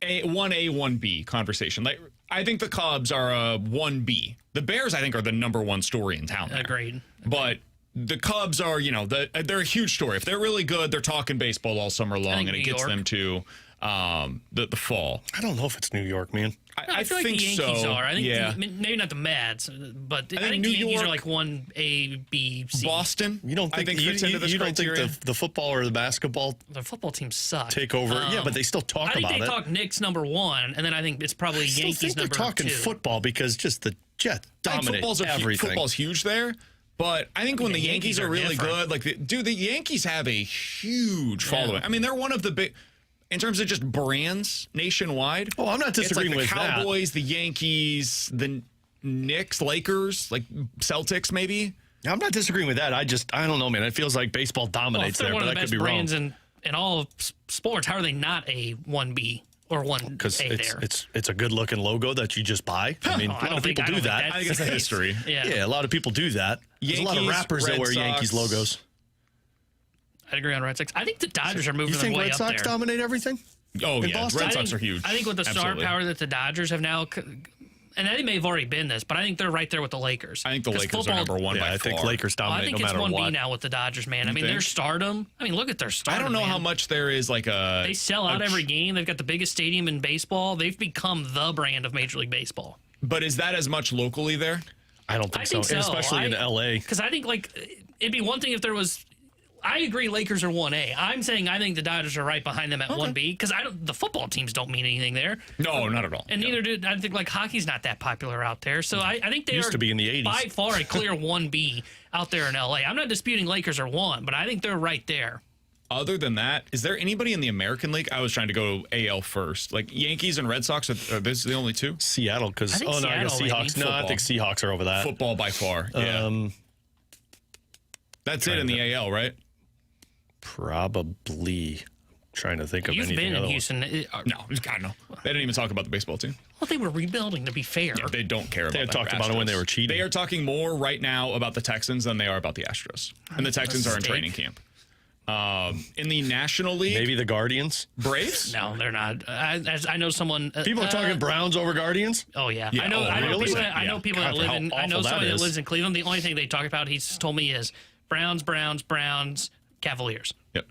Speaker 2: a 1A, 1B conversation. Like, I think the Cubs are a 1B. The Bears, I think, are the number one story in town.
Speaker 4: Agreed.
Speaker 2: But the Cubs are, they're a huge story. If they're really good, they're talking baseball all summer long, and it gets them to the fall.
Speaker 3: I don't know if it's New York, man.
Speaker 4: I feel like the Yankees
Speaker 2: so.
Speaker 4: are. I think
Speaker 2: yeah.
Speaker 4: maybe not the Mets, but I think
Speaker 2: New
Speaker 4: the Yankees
Speaker 2: York,
Speaker 4: are like 1A, B, C.
Speaker 2: Boston.
Speaker 3: You don't think,
Speaker 2: I think fits into this
Speaker 3: you don't
Speaker 2: criteria.
Speaker 3: think the football or the basketball
Speaker 4: The football team sucks.
Speaker 3: take over? Yeah, but they still talk
Speaker 4: I think
Speaker 3: about
Speaker 4: they
Speaker 3: it.
Speaker 4: talk Knicks number 1, and then I think it's probably
Speaker 3: I still
Speaker 4: Yankees
Speaker 3: think they're
Speaker 4: number
Speaker 3: talking
Speaker 4: 2.
Speaker 3: football because just the Jets
Speaker 2: I think
Speaker 3: dominate everything.
Speaker 2: Football's huge there. But I think when the Yankees are really
Speaker 4: different.
Speaker 2: good, the Yankees have a huge following. I mean, they're one of the big, in terms of just brands nationwide.
Speaker 3: Oh, I'm not disagreeing with
Speaker 2: it's like the
Speaker 3: that.
Speaker 2: Cowboys, the Yankees, the Knicks, Lakers, like Celtics, maybe.
Speaker 3: I'm not disagreeing with that. I don't know, man. It feels like baseball
Speaker 4: Well, if
Speaker 3: dominates
Speaker 4: they're
Speaker 3: there,
Speaker 4: one
Speaker 3: but
Speaker 4: of the
Speaker 3: that could
Speaker 4: best
Speaker 3: be wrong.
Speaker 4: brands in all of sports, how are they not a 1B or 1A
Speaker 3: Because
Speaker 4: there?
Speaker 3: it's a good looking logo that you just buy. I mean,
Speaker 4: No,
Speaker 3: a
Speaker 4: I
Speaker 3: lot
Speaker 4: don't
Speaker 3: of
Speaker 4: think-
Speaker 3: people
Speaker 4: I
Speaker 3: do
Speaker 4: don't think
Speaker 3: that.
Speaker 4: that's
Speaker 2: I think it's a
Speaker 4: the case.
Speaker 2: history.
Speaker 4: Yeah.
Speaker 3: A lot of people do that. There's a lot of
Speaker 2: Yankees,
Speaker 3: rappers that
Speaker 2: Red
Speaker 3: wear Yankees
Speaker 2: Sox.
Speaker 3: logos.
Speaker 4: I'd agree on Red Sox. I think the Dodgers are moving
Speaker 3: You
Speaker 4: their
Speaker 3: think
Speaker 4: way
Speaker 3: Red
Speaker 4: up
Speaker 3: Sox
Speaker 4: there.
Speaker 3: dominate everything?
Speaker 2: Oh,
Speaker 3: In
Speaker 2: yeah.
Speaker 3: Boston?
Speaker 2: Red Sox are huge.
Speaker 4: I think with the star
Speaker 2: Absolutely.
Speaker 4: power that the Dodgers have now, and they may have already been this, but I think they're right there with the Lakers.
Speaker 2: I think the
Speaker 4: 'Cause
Speaker 2: Lakers are
Speaker 4: football-
Speaker 2: number one
Speaker 3: Yeah,
Speaker 2: by
Speaker 3: I think
Speaker 2: far.
Speaker 3: Lakers
Speaker 4: I
Speaker 3: dominate
Speaker 4: think
Speaker 3: no
Speaker 4: it's
Speaker 3: matter
Speaker 4: 1B
Speaker 3: what.
Speaker 4: now with the Dodgers, man. I mean,
Speaker 2: think?
Speaker 4: their stardom. I mean, look at their
Speaker 2: I
Speaker 4: stardom.
Speaker 2: don't know
Speaker 4: man.
Speaker 2: how much there is like a.
Speaker 4: They sell out every game. They've got the biggest stadium in baseball. They've become the brand of Major League Baseball.
Speaker 2: But is that as much locally there?
Speaker 3: I don't think,
Speaker 4: I think
Speaker 3: so. And
Speaker 4: so.
Speaker 3: especially in LA.
Speaker 4: Because I think it'd be one thing if there was. I agree, Lakers are 1A. I'm saying I think the Dodgers are right behind them at 1B because the football teams don't mean anything there,
Speaker 2: No, not at all.
Speaker 4: and neither do I think hockey's not that popular out there. So I think they
Speaker 3: Used
Speaker 4: are
Speaker 3: to be in the 80s.
Speaker 4: by far a clear 1B out there in LA. I'm not disputing Lakers are 1, but I think they're right there.
Speaker 2: Other than that, is there anybody in the American League? I was trying to go AL first. Like Yankees and Red Sox, are those the only two?
Speaker 3: Seattle, because
Speaker 4: I think
Speaker 3: I guess
Speaker 4: Seattle,
Speaker 3: Seahawks.
Speaker 4: maybe.
Speaker 3: No, I think Seahawks are over that.
Speaker 2: Football by far. Yeah. That's it in the AL, right?
Speaker 3: Probably. Trying to think of
Speaker 4: You've
Speaker 3: anything
Speaker 4: been in
Speaker 3: otherwise.
Speaker 4: Houston.
Speaker 2: No, God, no. They didn't even talk about the baseball team.
Speaker 4: Well, they were rebuilding, to be fair.
Speaker 2: They don't care about
Speaker 3: They had
Speaker 2: that
Speaker 3: talked about it when they were cheating.
Speaker 2: They are talking more right now about the Texans than they are about the Astros. And the Texans are in
Speaker 4: Mistake.
Speaker 2: training camp. In the National League,
Speaker 3: Maybe the Guardians.
Speaker 2: Braves?
Speaker 4: No, they're not. I know someone.
Speaker 3: People are talking Browns over Guardians.
Speaker 4: Oh yeah,
Speaker 2: Yeah,
Speaker 4: I know.
Speaker 2: oh,
Speaker 4: I know
Speaker 2: really?
Speaker 4: people. I know
Speaker 2: Yeah.
Speaker 4: people
Speaker 3: God,
Speaker 4: that live
Speaker 3: how
Speaker 4: in. I know
Speaker 3: awful that
Speaker 4: somebody that
Speaker 3: is.
Speaker 4: lives in Cleveland. The only thing they talk about, he's told me, is Browns, Cavaliers.
Speaker 2: Yep.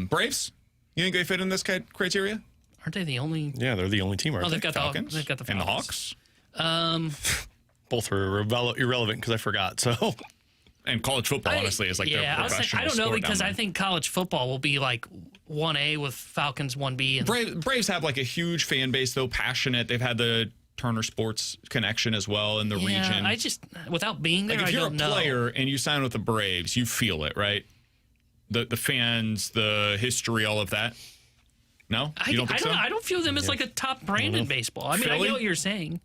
Speaker 2: Braves? You think they fit in this criteria?
Speaker 4: Aren't they the only?
Speaker 3: Yeah, they're the only team, aren't
Speaker 4: Oh,
Speaker 3: they?
Speaker 4: they've got
Speaker 2: Falcons?
Speaker 4: the. They've got the
Speaker 2: And the
Speaker 4: Falcons.
Speaker 2: Hawks?
Speaker 3: Both are irrelevant because I forgot. So
Speaker 2: And college football, honestly, is like their
Speaker 4: I
Speaker 2: professional
Speaker 4: don't know
Speaker 2: sport
Speaker 4: because
Speaker 2: down
Speaker 4: I
Speaker 2: there.
Speaker 4: think college football will be like 1A with Falcons 1B. And
Speaker 2: Braves have like a huge fan base, though, passionate. They've had the Turner Sports connection as well in the region.
Speaker 4: I just without being there,
Speaker 2: Like if
Speaker 4: I
Speaker 2: you're a
Speaker 4: don't know.
Speaker 2: player and you sign with the Braves, you feel it, right? The fans, the history, all of that. No, you don't think so?
Speaker 4: I don't feel them as like a top brand in baseball. I mean, I
Speaker 2: Philly?
Speaker 4: get what you're saying.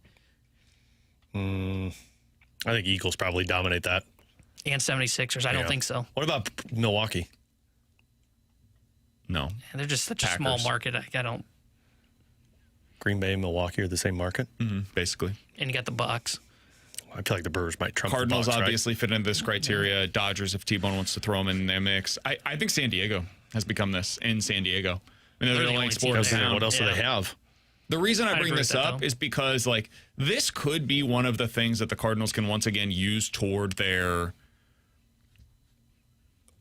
Speaker 3: I think Eagles probably dominate that.
Speaker 4: And 76ers, I don't
Speaker 3: Yeah.
Speaker 4: think so.
Speaker 3: What about Milwaukee?
Speaker 2: No.
Speaker 4: And they're just such a small
Speaker 2: Packers.
Speaker 4: market. I don't.
Speaker 3: Green Bay and Milwaukee are the same market.
Speaker 2: Basically.
Speaker 4: And you got the Bucks.
Speaker 3: I feel like the Brewers might trump
Speaker 2: Cardinals
Speaker 3: the Bucks,
Speaker 2: obviously fit into this criteria. Dodgers, if T-Bone wants to throw them in their mix. I think San Diego has become this in San Diego. I mean, they're the only sport in
Speaker 3: right?
Speaker 2: town.
Speaker 3: What else do
Speaker 4: Yeah.
Speaker 3: they have?
Speaker 2: The reason I
Speaker 4: I'd
Speaker 2: bring
Speaker 4: agree
Speaker 2: this
Speaker 4: with that,
Speaker 2: up
Speaker 4: though.
Speaker 2: is because, like, this could be one of the things that the Cardinals can once again use toward their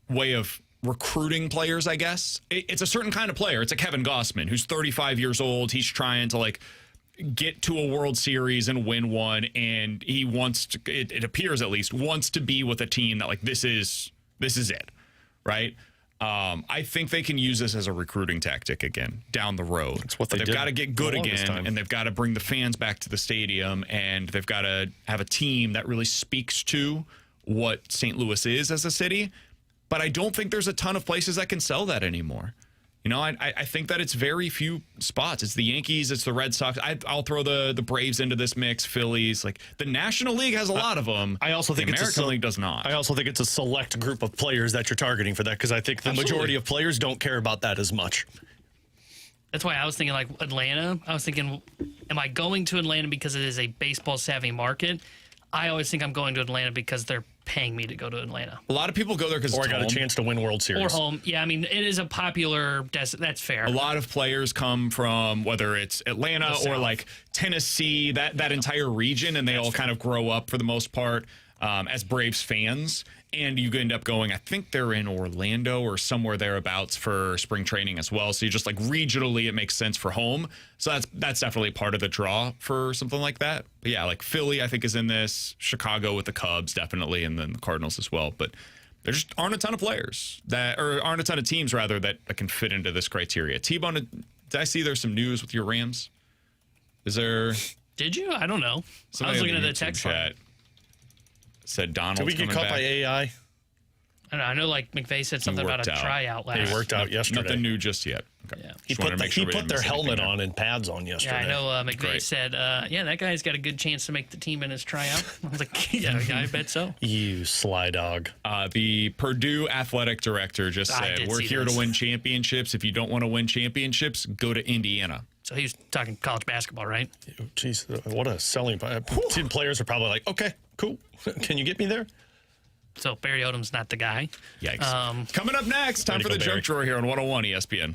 Speaker 2: way of recruiting players, I guess. It's a certain kind of player. It's a Kevin Gossman who's 35 years old. He's trying to, like, get to a World Series and win one, and he wants to, it appears at least, wants to be with a team that, like, this is it, right? I think they can use this as a recruiting tactic again down the road.
Speaker 3: That's what
Speaker 2: But
Speaker 3: they
Speaker 2: they've
Speaker 3: did
Speaker 2: got to get good
Speaker 3: the longest
Speaker 2: again,
Speaker 3: time.
Speaker 2: and they've got to bring the fans back to the stadium, and they've got to have a team that really speaks to what St. Louis is as a city. But I don't think there's a ton of places that can sell that anymore. You know, I think that it's very few spots. It's the Yankees, it's the Red Sox. I'll throw the Braves into this mix, Phillies. Like, the National League has a lot of them.
Speaker 3: I also think
Speaker 2: the
Speaker 3: it's
Speaker 2: American League does not.
Speaker 3: I also think it's a select group of players that you're targeting for that because I think the majority of players don't care about that as much.
Speaker 4: That's why I was thinking like Atlanta. I was thinking, am I going to Atlanta because it is a baseball savvy market? I always think I'm going to Atlanta because their paying me to go to Atlanta.
Speaker 2: A lot of people go there because
Speaker 3: Or
Speaker 2: it's
Speaker 3: I got
Speaker 2: home.
Speaker 3: a chance to win World Series.
Speaker 4: Or home. Yeah, I mean, it is a popular that's fair.
Speaker 2: A lot of players come from whether it's Atlanta
Speaker 4: The
Speaker 2: or
Speaker 4: South.
Speaker 2: like Tennessee, that entire region, and they all kind of grow up for the most part as Braves fans. And you end up going, I think they're in Orlando or somewhere thereabouts for spring training as well. So you just like regionally, it makes sense for home. So that's definitely part of the draw for something like that. But yeah, like Philly, I think is in this. Chicago with the Cubs, definitely, and then the Cardinals as well. But there just aren't a ton of players aren't a ton of teams rather that can fit into this criteria. T-Bone, did I see there's some news with your Rams? Is there?
Speaker 4: Did you? I don't know. I
Speaker 2: Somebody
Speaker 4: was
Speaker 2: in
Speaker 4: looking at the
Speaker 2: YouTube
Speaker 4: text
Speaker 2: chat said Donald's
Speaker 3: Did we get
Speaker 2: coming
Speaker 3: caught
Speaker 2: back.
Speaker 3: by AI?
Speaker 4: I don't know. I know, like McVay said something about
Speaker 2: worked
Speaker 4: a
Speaker 2: out.
Speaker 4: tryout last.
Speaker 3: He worked out yesterday.
Speaker 2: Nothing new just yet. Okay.
Speaker 4: Yeah.
Speaker 3: He
Speaker 2: Just wanted
Speaker 3: put,
Speaker 2: to make sure we
Speaker 3: he put
Speaker 2: didn't
Speaker 3: their
Speaker 2: miss anything
Speaker 3: helmet
Speaker 2: there.
Speaker 3: on and pads on yesterday.
Speaker 4: Yeah, I know McVay
Speaker 2: Great.
Speaker 4: said, that guy's got a good chance to make the team in his tryout. I was like, yeah, I bet so.
Speaker 3: You sly dog.
Speaker 2: The Purdue athletic director just
Speaker 4: I
Speaker 2: said,
Speaker 4: did
Speaker 2: we're
Speaker 4: see
Speaker 2: here
Speaker 4: this.
Speaker 2: to win championships. If you don't want to win championships, go to Indiana.
Speaker 4: So he was talking college basketball, right?
Speaker 3: Jeez, what a selling point. Team players are probably like, okay, cool. Can you get me there?
Speaker 4: So Barry Odom's not the guy.
Speaker 2: Yikes. Coming up next, time
Speaker 3: Way to
Speaker 2: for the
Speaker 3: go, Barry.
Speaker 2: junk drawer here on 101 ESPN.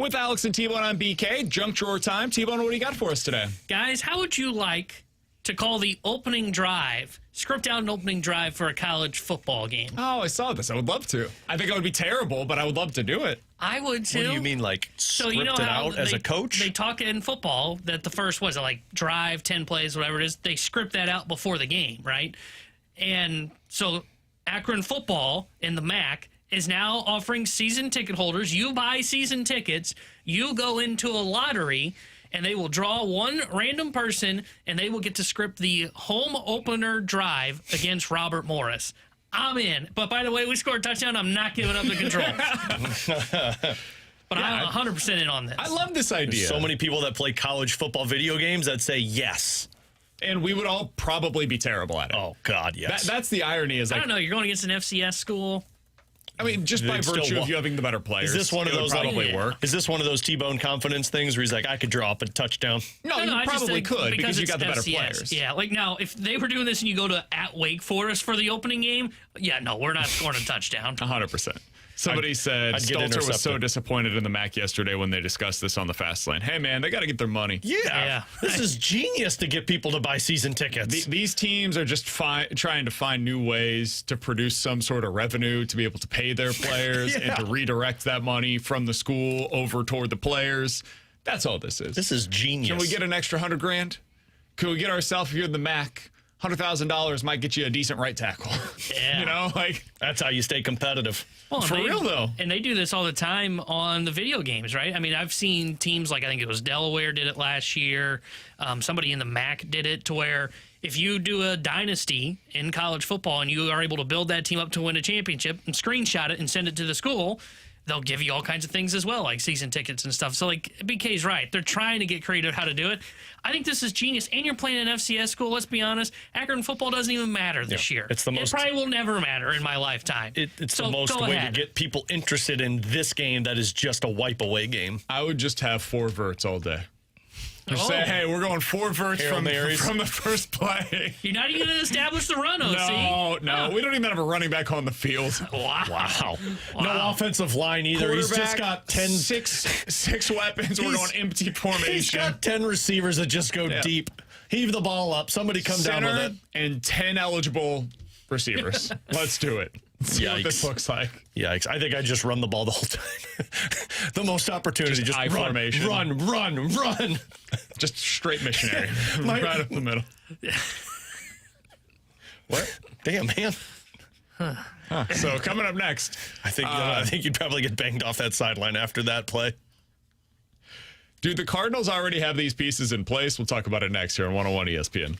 Speaker 2: With Alex and T-Bone on BK, junk drawer time. T-Bone, what do you got for us today?
Speaker 4: Guys, how would you like to call the opening drive, script out an opening drive for a college football game?
Speaker 2: Oh, I saw this. I would love to. I think I would be terrible, but I would love to do it.
Speaker 4: I would too.
Speaker 3: What do you mean, like,
Speaker 4: So
Speaker 3: script
Speaker 4: you know
Speaker 3: it
Speaker 4: how
Speaker 3: out as a coach?
Speaker 4: They talk in football that the first was like drive, 10 plays, whatever it is. They script that out before the game, right? And so Akron football in the MAC is now offering season ticket holders. You buy season tickets, you go into a lottery, and they will draw one random person, and they will get to script the home opener drive against Robert Morris. I'm in. But by the way, we scored a touchdown. I'm not giving up the controls. But I'm 100% in on this.
Speaker 2: I love this idea.
Speaker 3: There's so many people that play college football video games that say yes.
Speaker 2: And we would all probably be terrible at it.
Speaker 3: Oh, God, yes.
Speaker 2: That's the irony. Is
Speaker 4: I
Speaker 2: like,
Speaker 4: don't know. You're going against an FCS school.
Speaker 2: I mean, just by
Speaker 3: They'd still
Speaker 2: virtue
Speaker 3: wa-
Speaker 2: of you having the better players.
Speaker 3: Is this one of
Speaker 2: it would
Speaker 3: those
Speaker 2: probably
Speaker 4: Yeah.
Speaker 2: work?
Speaker 3: Is this one of those T-Bone confidence things where he's like, I could draw up a touchdown?
Speaker 2: No, you
Speaker 4: I just
Speaker 2: probably
Speaker 4: think
Speaker 2: could because you
Speaker 4: it's
Speaker 2: got the better
Speaker 4: FCS.
Speaker 2: players.
Speaker 4: Yeah, like now, if they were doing this and you go to at Wake Forest for the opening game, yeah, no, we're not scoring a touchdown.
Speaker 2: 100%. Somebody said
Speaker 3: I'd get
Speaker 2: Stelter was so
Speaker 3: intercepted.
Speaker 2: disappointed in the MAC yesterday when they discussed this on the fast lane. Hey, man, they got to get their money.
Speaker 4: Yeah.
Speaker 3: This is genius to get people to buy season tickets.
Speaker 2: These teams are just trying to find new ways to produce some sort of revenue to be able to pay their players and to redirect that money from the school over toward the players. That's all this is.
Speaker 3: This is genius.
Speaker 2: Can we get an extra $100,000? Can we get ourselves here in the MAC? $100,000 might get you a decent right tackle.
Speaker 4: Yeah.
Speaker 2: You know, like
Speaker 3: That's how you stay competitive.
Speaker 4: Well,
Speaker 2: for real though.
Speaker 4: And they do this all the time on the video games, right? I mean, I've seen teams like I think it was Delaware did it last year. Somebody in the MAC did it to where if you do a dynasty in college football and you are able to build that team up to win a championship and screenshot it and send it to the school, they'll give you all kinds of things as well, like season tickets and stuff. So, like, BK's right. They're trying to get creative how to do it. I think this is genius. And you're playing an FCS school. Let's be honest. Akron football doesn't even matter this year.
Speaker 3: it's the most-
Speaker 4: It probably will never matter in my lifetime.
Speaker 3: It's
Speaker 4: So
Speaker 3: the most
Speaker 4: go
Speaker 3: way
Speaker 4: ahead.
Speaker 3: to get people interested in this game that is just a wipe away game.
Speaker 2: I would just have 4 verts all day. Just
Speaker 4: Oh.
Speaker 2: say, hey, we're going 4 verts
Speaker 3: Hail Marys.
Speaker 2: from the first play.
Speaker 4: You're not even going to establish the run, OC.
Speaker 2: No, we don't even have a running back on the field.
Speaker 4: Wow.
Speaker 3: No offensive line either. He's just got 10.
Speaker 2: six weapons. We're going empty
Speaker 3: He's
Speaker 2: formation.
Speaker 3: got 10 receivers that just go deep. Heave the ball up. Somebody come down with
Speaker 2: Center
Speaker 3: it.
Speaker 2: and 10 eligible receivers. Let's do it. Let's see what this
Speaker 3: Yikes.
Speaker 2: looks like.
Speaker 3: Yikes. I think I just run the ball the whole time. The most opportunity.
Speaker 2: Just
Speaker 3: Just
Speaker 2: I
Speaker 3: run,
Speaker 2: formation.
Speaker 3: run.
Speaker 2: Just straight missionary.
Speaker 3: My-
Speaker 2: right up the middle.
Speaker 3: What? Damn, man.
Speaker 2: So coming up next,
Speaker 3: I think you'd probably get banged off that sideline after that play.
Speaker 2: dude, the Cardinals already have these pieces in place. We'll talk about it next here on 101 ESPN.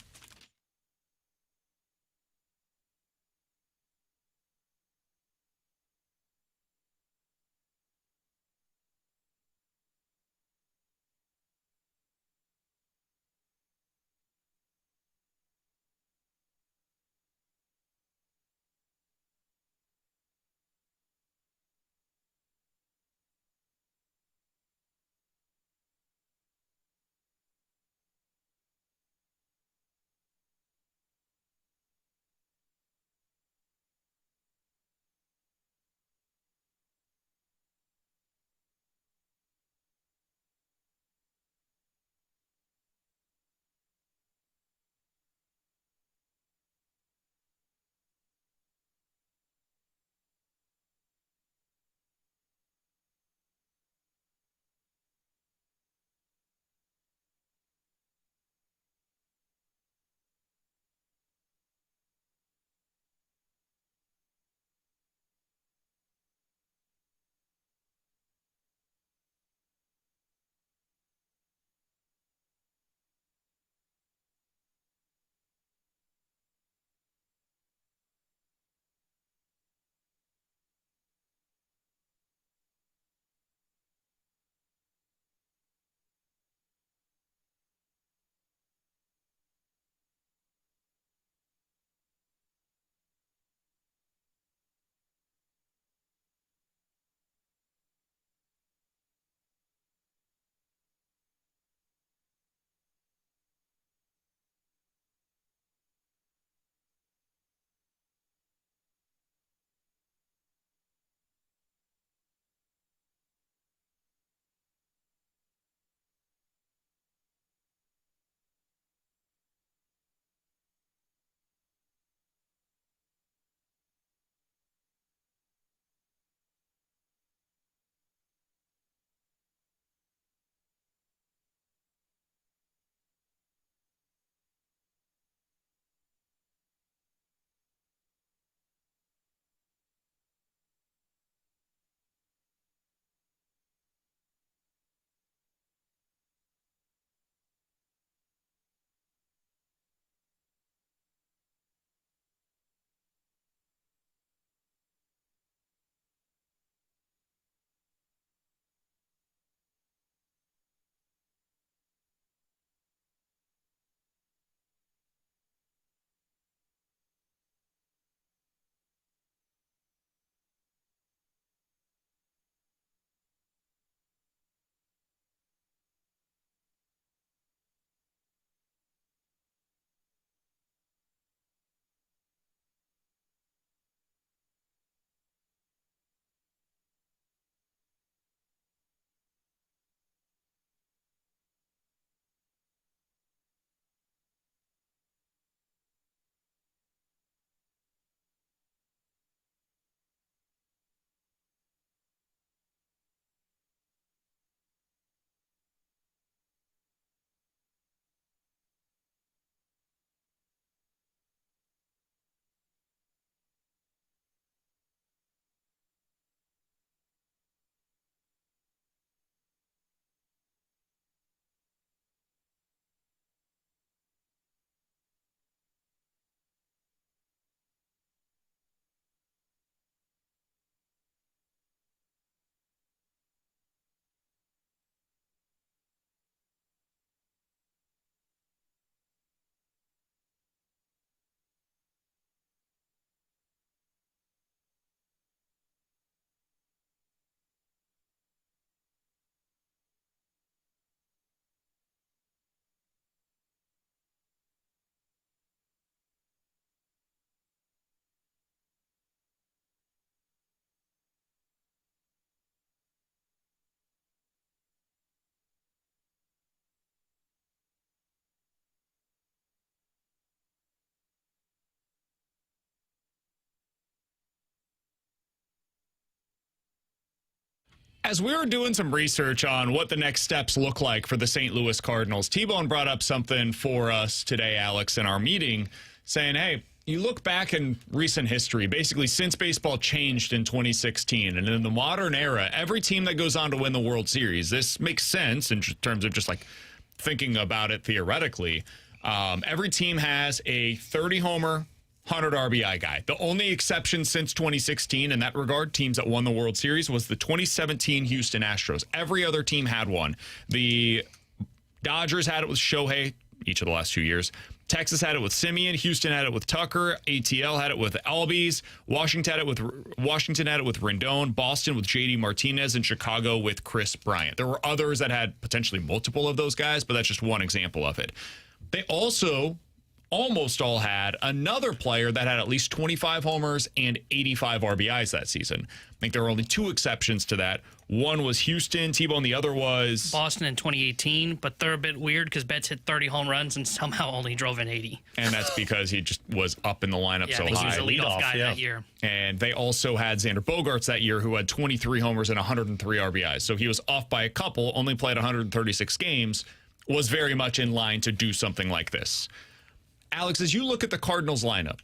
Speaker 2: As we were doing some research on what the next steps look like for the St. Louis Cardinals, T-Bone brought up something for us today, Alex, in our meeting, saying, hey, you look back in recent history, basically since baseball changed in 2016, and in the modern era, every team that goes on to win the World Series, this makes sense in terms of just like thinking about it theoretically. Every team has a 30-homer, 100 RBI guy. The only exception since 2016 in that regard, teams that won the World Series, was the 2017 Houston Astros. Every other team had one. The Dodgers had it with Shohei each of the last 2 years. Texas had it with Simeon. Houston had it with Tucker. ATL had it with Albies. Washington had it with Rendon. Boston with JD Martinez, and Chicago with Chris Bryant. There were others that had potentially multiple of those guys, but that's just one example of it. They also almost all had another player that had at least 25 homers and 85 RBIs that season. I think there were only two exceptions to that. One was Houston, T-Bone. The other was
Speaker 4: Boston in 2018, but they're a bit weird because Betts hit 30 home runs and somehow only drove in 80.
Speaker 2: And that's because he just was up in the lineup so
Speaker 4: I think
Speaker 2: high.
Speaker 4: he was the leadoff guy that year.
Speaker 2: And they also had Xander Bogaerts that year, who had 23 homers and 103 RBIs. So he was off by a couple, only played 136 games, was very much in line to do something like this. Alex, as you look at the Cardinals lineup,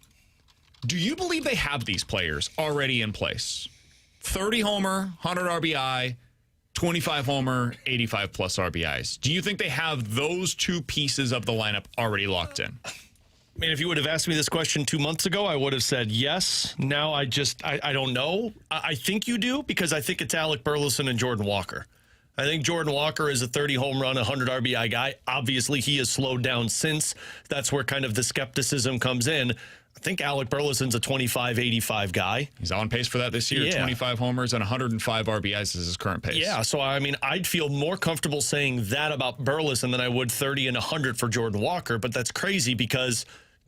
Speaker 2: do you believe they have these players already in place? 30 homer, 100 RBI, 25 homer, 85 plus RBIs. Do you think they have those two pieces of the lineup already locked in?
Speaker 3: I mean, if you would have asked me this question 2 months ago, I would have said yes. Now I don't know. I think you do, because I think it's Alec Burleson and Jordan Walker. I think Jordan Walker is a 30 home run, 100 RBI guy. Obviously, he has slowed down since. That's where kind of the skepticism comes in. I think Alec Burleson's a 25-85 guy.
Speaker 2: He's on pace for that this year. 25 homers and 105 RBIs is his current pace.
Speaker 3: Yeah, so I mean, I'd feel more comfortable saying that about Burleson than I would 30 and 100 for Jordan Walker, but that's crazy because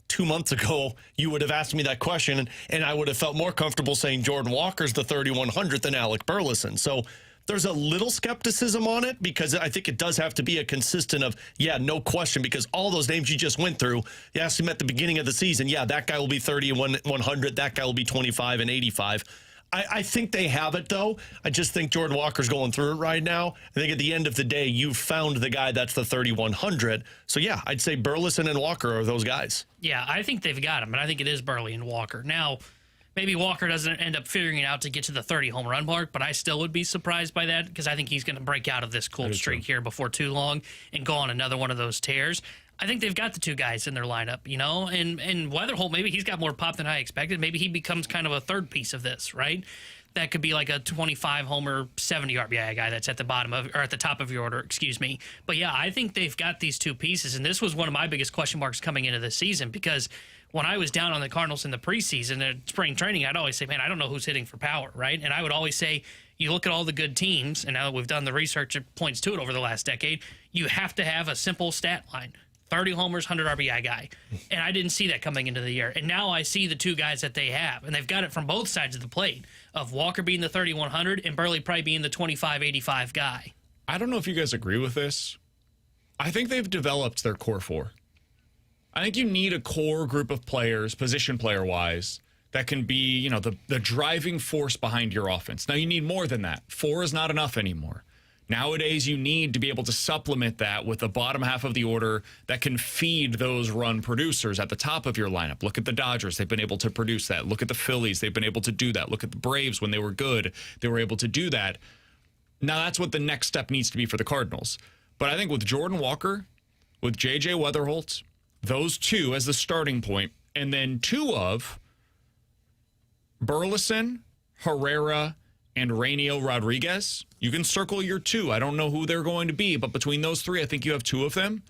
Speaker 3: 2 months ago, you would have asked me that question, and I would have felt more comfortable saying Jordan Walker's the 3100 than Alec Burleson. So there's a little skepticism on it, because I think it does have to be a consistent of, yeah, no question, because all those names you just went through, you asked him at the beginning of the season, yeah, that guy will be 30 and 100, that guy will be 25 and 85. I think they have it, though. I just think Jordan Walker's going through it right now. I think at the end of the day, you've found the guy that's the 3100. So, yeah, I'd say Burleson and Walker are those guys.
Speaker 4: Yeah, I think they've got him, and I think it is Burley and Walker. Now, maybe Walker doesn't end up figuring it out to get to the 30 home run mark, but I still would be surprised by that, because I think he's going to break out of this cold streak here before too long and go on another one of those tears. I think they've got the two guys in their lineup, you know, and Weatherholt, maybe he's got more pop than I expected. Maybe he becomes kind of a third piece of this, right? That could be like a 25 homer, 70 RBI guy that's at the bottom of, or at the top of your order, excuse me. But yeah, I think they've got these two pieces, and this was one of my biggest question marks coming into this season, because when I was down on the Cardinals in the preseason at spring training, I'd always say, man, I don't know who's hitting for power, right? And I would always say, you look at all the good teams, and now that we've done the research, it points to it over the last decade, you have to have a simple stat line. 30 homers, 100 RBI guy. And I didn't see that coming into the year. And now I see the two guys that they have. And they've got it from both sides of the plate, of Walker being the 3100 and Burley probably being the 25-85 guy.
Speaker 2: I don't know if you guys agree with this. I think they've developed their core four. I think you need a core group of players, position player-wise, that can be, you know, the driving force behind your offense. Now, you need more than that. 4 is not enough anymore. Nowadays, you need to be able to supplement that with the bottom half of the order that can feed those run producers at the top of your lineup. Look at the Dodgers. They've been able to produce that. Look at the Phillies. They've been able to do that. Look at the Braves. When they were good, they were able to do that. Now, that's what the next step needs to be for the Cardinals. But I think with Jordan Walker, with J.J. Weatherholt, those two as the starting point, and then two of Burleson, Herrera, and Rainiel Rodriguez, you can circle your two. I don't know who they're going to be, but between those three, I think you have two of them.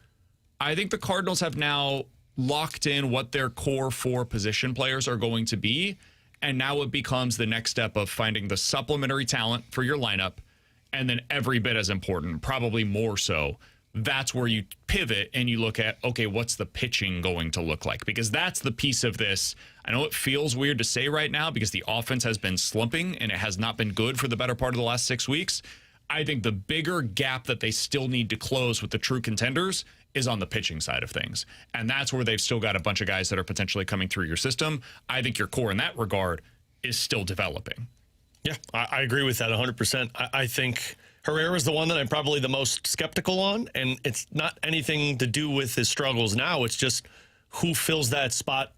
Speaker 2: I think the Cardinals have now locked in what their core 4 position players are going to be, and now it becomes the next step of finding the supplementary talent for your lineup, and then every bit as important, probably more so, that's where you pivot and you look at, okay, what's the pitching going to look like? Because that's the piece of this. I know it feels weird to say right now because the offense has been slumping and it has not been good for the better part of the last 6 weeks. I think the bigger gap that they still need to close with the true contenders is on the pitching side of things. And that's where they've still got a bunch of guys that are potentially coming through your system. I think your core in that regard is still developing.
Speaker 3: Yeah, I agree with that 100%. I think Herrera is the one that I'm probably the most skeptical on, and it's not anything to do with his struggles now. It's just who fills that spot,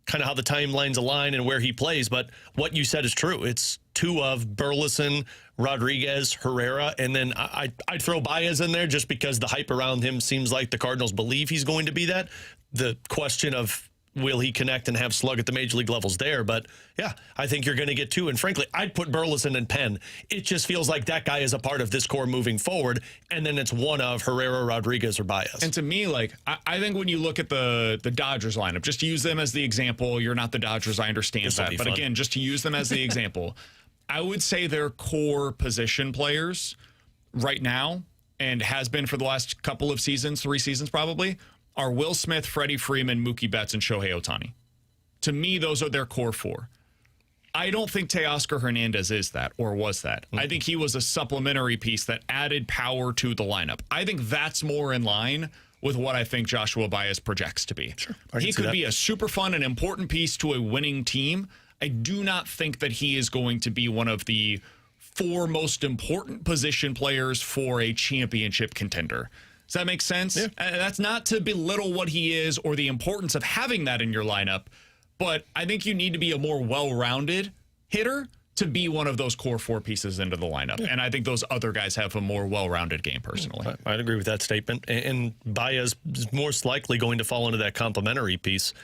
Speaker 3: kind of how the timelines align and where he plays. But what you said is true. It's two of Burleson, Rodriguez, Herrera, and then I'd throw Baez in there just because the hype around him seems like the Cardinals believe he's going to be that. The question of will he connect and have slug at the major league levels there? But yeah, I think you're going to get two. And frankly, I'd put Burleson and Penn. It just feels like that guy is a part of this core moving forward. And then it's one of Herrera, Rodriguez, or Baez.
Speaker 2: And to me, like, I think when you look at the Dodgers lineup, just to use them as the example, you're not the Dodgers, I understand that. But again, just to use them as the example, I would say their core position players right now, and has been for the last couple of seasons, 3 seasons probably, are Will Smith, Freddie Freeman, Mookie Betts, and Shohei Ohtani. To me, those are their core 4. I don't think Teoscar Hernandez is that or was that. I think he was a supplementary piece that added power to the lineup. I think that's more in line with what I think Joshua Baez projects to be.
Speaker 3: Sure,
Speaker 2: he could be a super fun and important piece to a winning team. I do not think that he is going to be one of the 4 most important position players for a championship contender. Does that make sense?
Speaker 3: Yeah.
Speaker 2: That's not to belittle what he is or the importance of having that in your lineup, but I think you need to be a more well-rounded hitter to be one of those core 4 pieces into the lineup. Yeah. And I think those other guys have a more well-rounded game, personally.
Speaker 3: I'd agree with that statement. And Baez is most likely going to fall into that complementary piece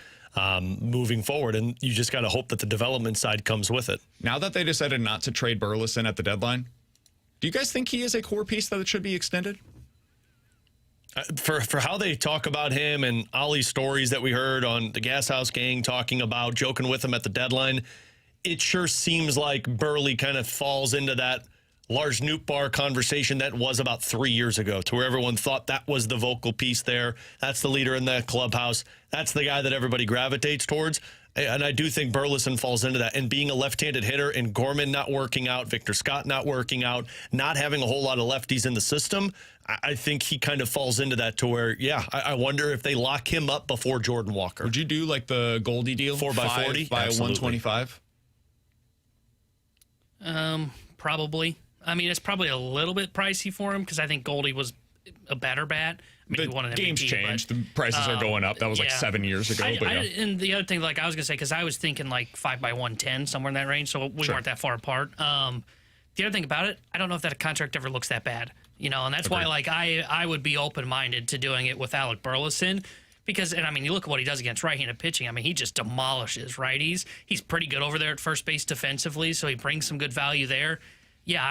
Speaker 3: moving forward, and you just got to hope that the development side comes with it.
Speaker 2: Now that they decided not to trade Burleson at the deadline, do you guys think he is a core piece that should be extended?
Speaker 3: For how they talk about him and Ollie's stories that we heard on the Gas House Gang talking about joking with him at the deadline, it sure seems like Burley kind of falls into that Lars Nootbaar conversation that was about 3 years ago, to where everyone thought that was the vocal piece there. That's the leader in that clubhouse. That's the guy that everybody gravitates towards. And I do think Burleson falls into that. And being a left-handed hitter and Gorman not working out, Victor Scott not working out, not having a whole lot of lefties in the system, I think he kind of falls into that to where, yeah, I wonder if they lock him up before Jordan Walker.
Speaker 2: Would you do like the Goldie deal?
Speaker 3: 4x40?
Speaker 2: By 125?
Speaker 4: Probably. I mean, it's probably a little bit pricey for him because I think Goldie was a better bat. I mean, he won an MVP,
Speaker 2: game's changed. The prices are going up. That was like 7 years ago.
Speaker 4: And the other thing, like I was going to say, because I was thinking like 5x110, somewhere in that range, so we weren't that far apart. The other thing about it, I don't know if that contract ever looks that bad, you know, and that's why like I would be open-minded to doing it with Alec Burleson. Because, and I mean, you look at what he does against right-handed pitching. I mean, he just demolishes righties. He's pretty good over there at first base defensively, so he brings some good value there. Yeah,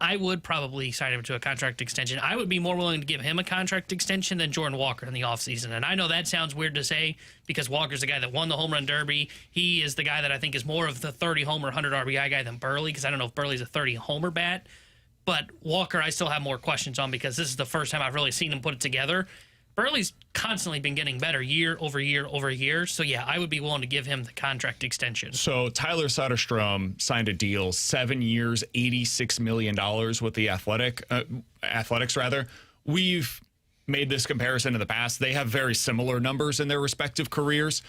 Speaker 4: I would probably sign him to a contract extension. I would be more willing to give him a contract extension than Jordan Walker in the offseason. And I know that sounds weird to say because Walker's the guy that won the home run derby. He is the guy that I think is more of the 30-homer, 100 RBI guy than Burley, because I don't know if Burley's a 30-homer bat. But Walker, I still have more questions on because this is the first time I've really seen him put it together. Burley's constantly been getting better year over year over year. So, yeah, I would be willing to give him the contract extension.
Speaker 2: So, Tyler Soderstrom signed a deal, 7 years, $86 million with the Athletics. We've made this comparison in the past. They have very similar numbers in their respective careers.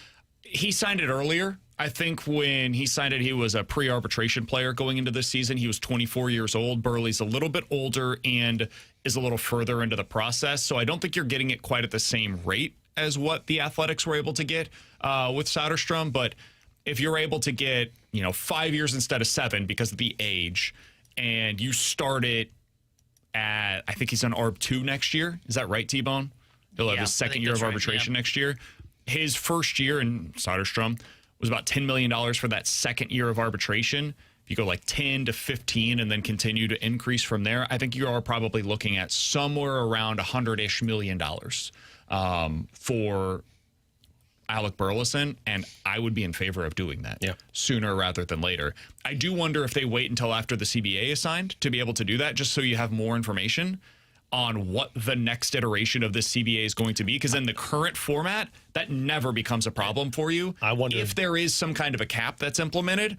Speaker 2: He signed it earlier. I think when he signed it, he was a pre-arbitration player going into this season. He was 24 years old. Burley's a little bit older and is a little further into the process. So I don't think you're getting it quite at the same rate as what the Athletics were able to get with Soderstrom. But if you're able to get, 5 years instead of 7 because of the age, and you start it at, I think he's on ARB 2 next year. Is that right, T-Bone? He'll have his second year of arbitration next year. His first year in Soderstrom was about $10 million for that second year of arbitration. If you go like 10 to 15 and then continue to increase from there, I think you are probably looking at somewhere around $100-ish million for Alec Burleson, and I would be in favor of doing that sooner rather than later. I do wonder if they wait until after the CBA is signed to be able to do that, just so you have more information on what the next iteration of this CBA is going to be, because in the current format, that never becomes a problem for you.
Speaker 3: I wonder
Speaker 2: if there is some kind of a cap that's implemented,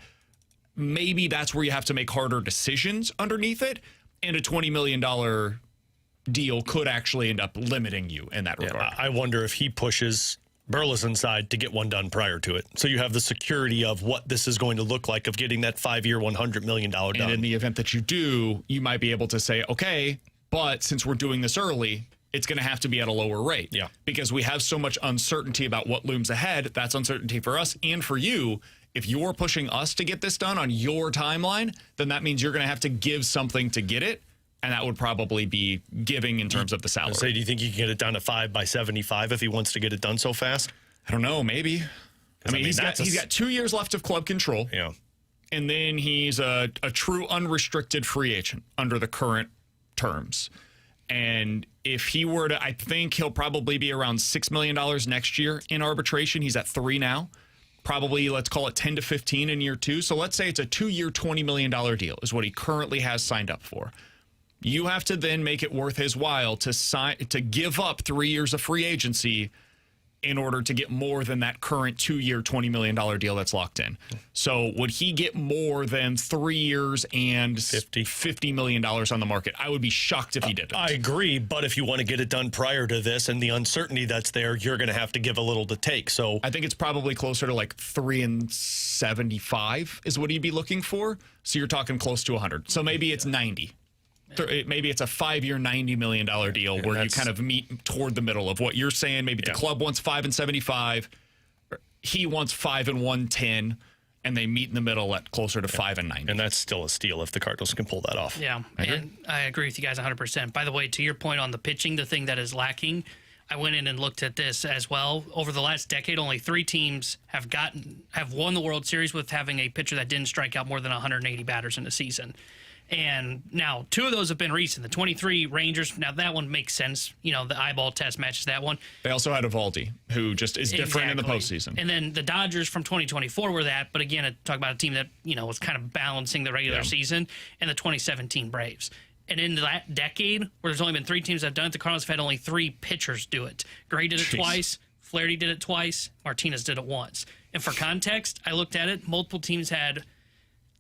Speaker 2: maybe that's where you have to make harder decisions underneath it, and a $20 million deal could actually end up limiting you in that regard.
Speaker 3: I wonder if he pushes Burleson side to get one done prior to it. So you have the security of what this is going to look like of getting that 5-year, $100 million done.
Speaker 2: And in the event that you do, you might be able to say, okay, but since we're doing this early, it's going to have to be at a lower rate.
Speaker 3: Yeah.
Speaker 2: Because we have so much uncertainty about what looms ahead. That's uncertainty for us and for you. If you're pushing us to get this done on your timeline, then that means you're going to have to give something to get it. And that would probably be giving in terms of the salary.
Speaker 3: Do you think you can get it down to 5 by 75 if he wants to get it done so fast?
Speaker 2: I don't know, maybe. I mean, he's got 2 years left of club control.
Speaker 3: Yeah.
Speaker 2: And then he's a true unrestricted free agent under the current terms. And if he were to, I think he'll probably be around $6 million next year in arbitration. He's at 3 now. Probably, let's call it 10 to 15 in year 2. So let's say it's a 2-year, $20 million deal is what he currently has signed up for. You have to then make it worth his while to give up 3 years of free agency in order to get more than that current 2-year, $20 million deal that's locked in. So would he get more than 3 years and $50 million on the market? I would be shocked if he didn't.
Speaker 3: I agree, but if you want to get it done prior to this and the uncertainty that's there, you're going to have to give a little to take. So
Speaker 2: I think it's probably closer to like 3 and 75 is what he'd be looking for. So you're talking close to 100. So maybe it's 90. Maybe it's a 5-year, $90 million deal where you kind of meet toward the middle of what you're saying. Maybe the club wants 5 and 75. He wants 5 and 110, and they meet in the middle at closer to 5 and 90.
Speaker 3: And that's still a steal if the Cardinals can pull that off.
Speaker 4: Yeah, and I agree with you guys 100%. By the way, to your point on the pitching, the thing that is lacking, I went in and looked at this as well. Over the last decade, only 3 teams have won the World Series with having a pitcher that didn't strike out more than 180 batters in a season. And now 2 of those have been recent. The 23 Rangers, now that one makes sense. You know, the eyeball test matches that one.
Speaker 2: They also had Evaldi, who just is different in the postseason.
Speaker 4: And then the Dodgers from 2024 were that. But again, talk about a team that, you know, was kind of balancing the regular season. And the 2017 Braves. And in that decade, where there's only been 3 teams that have done it, the Cardinals have had only 3 pitchers do it. Gray did it twice. Flaherty did it twice. Martinez did it once. And for context, I looked at it. Multiple teams had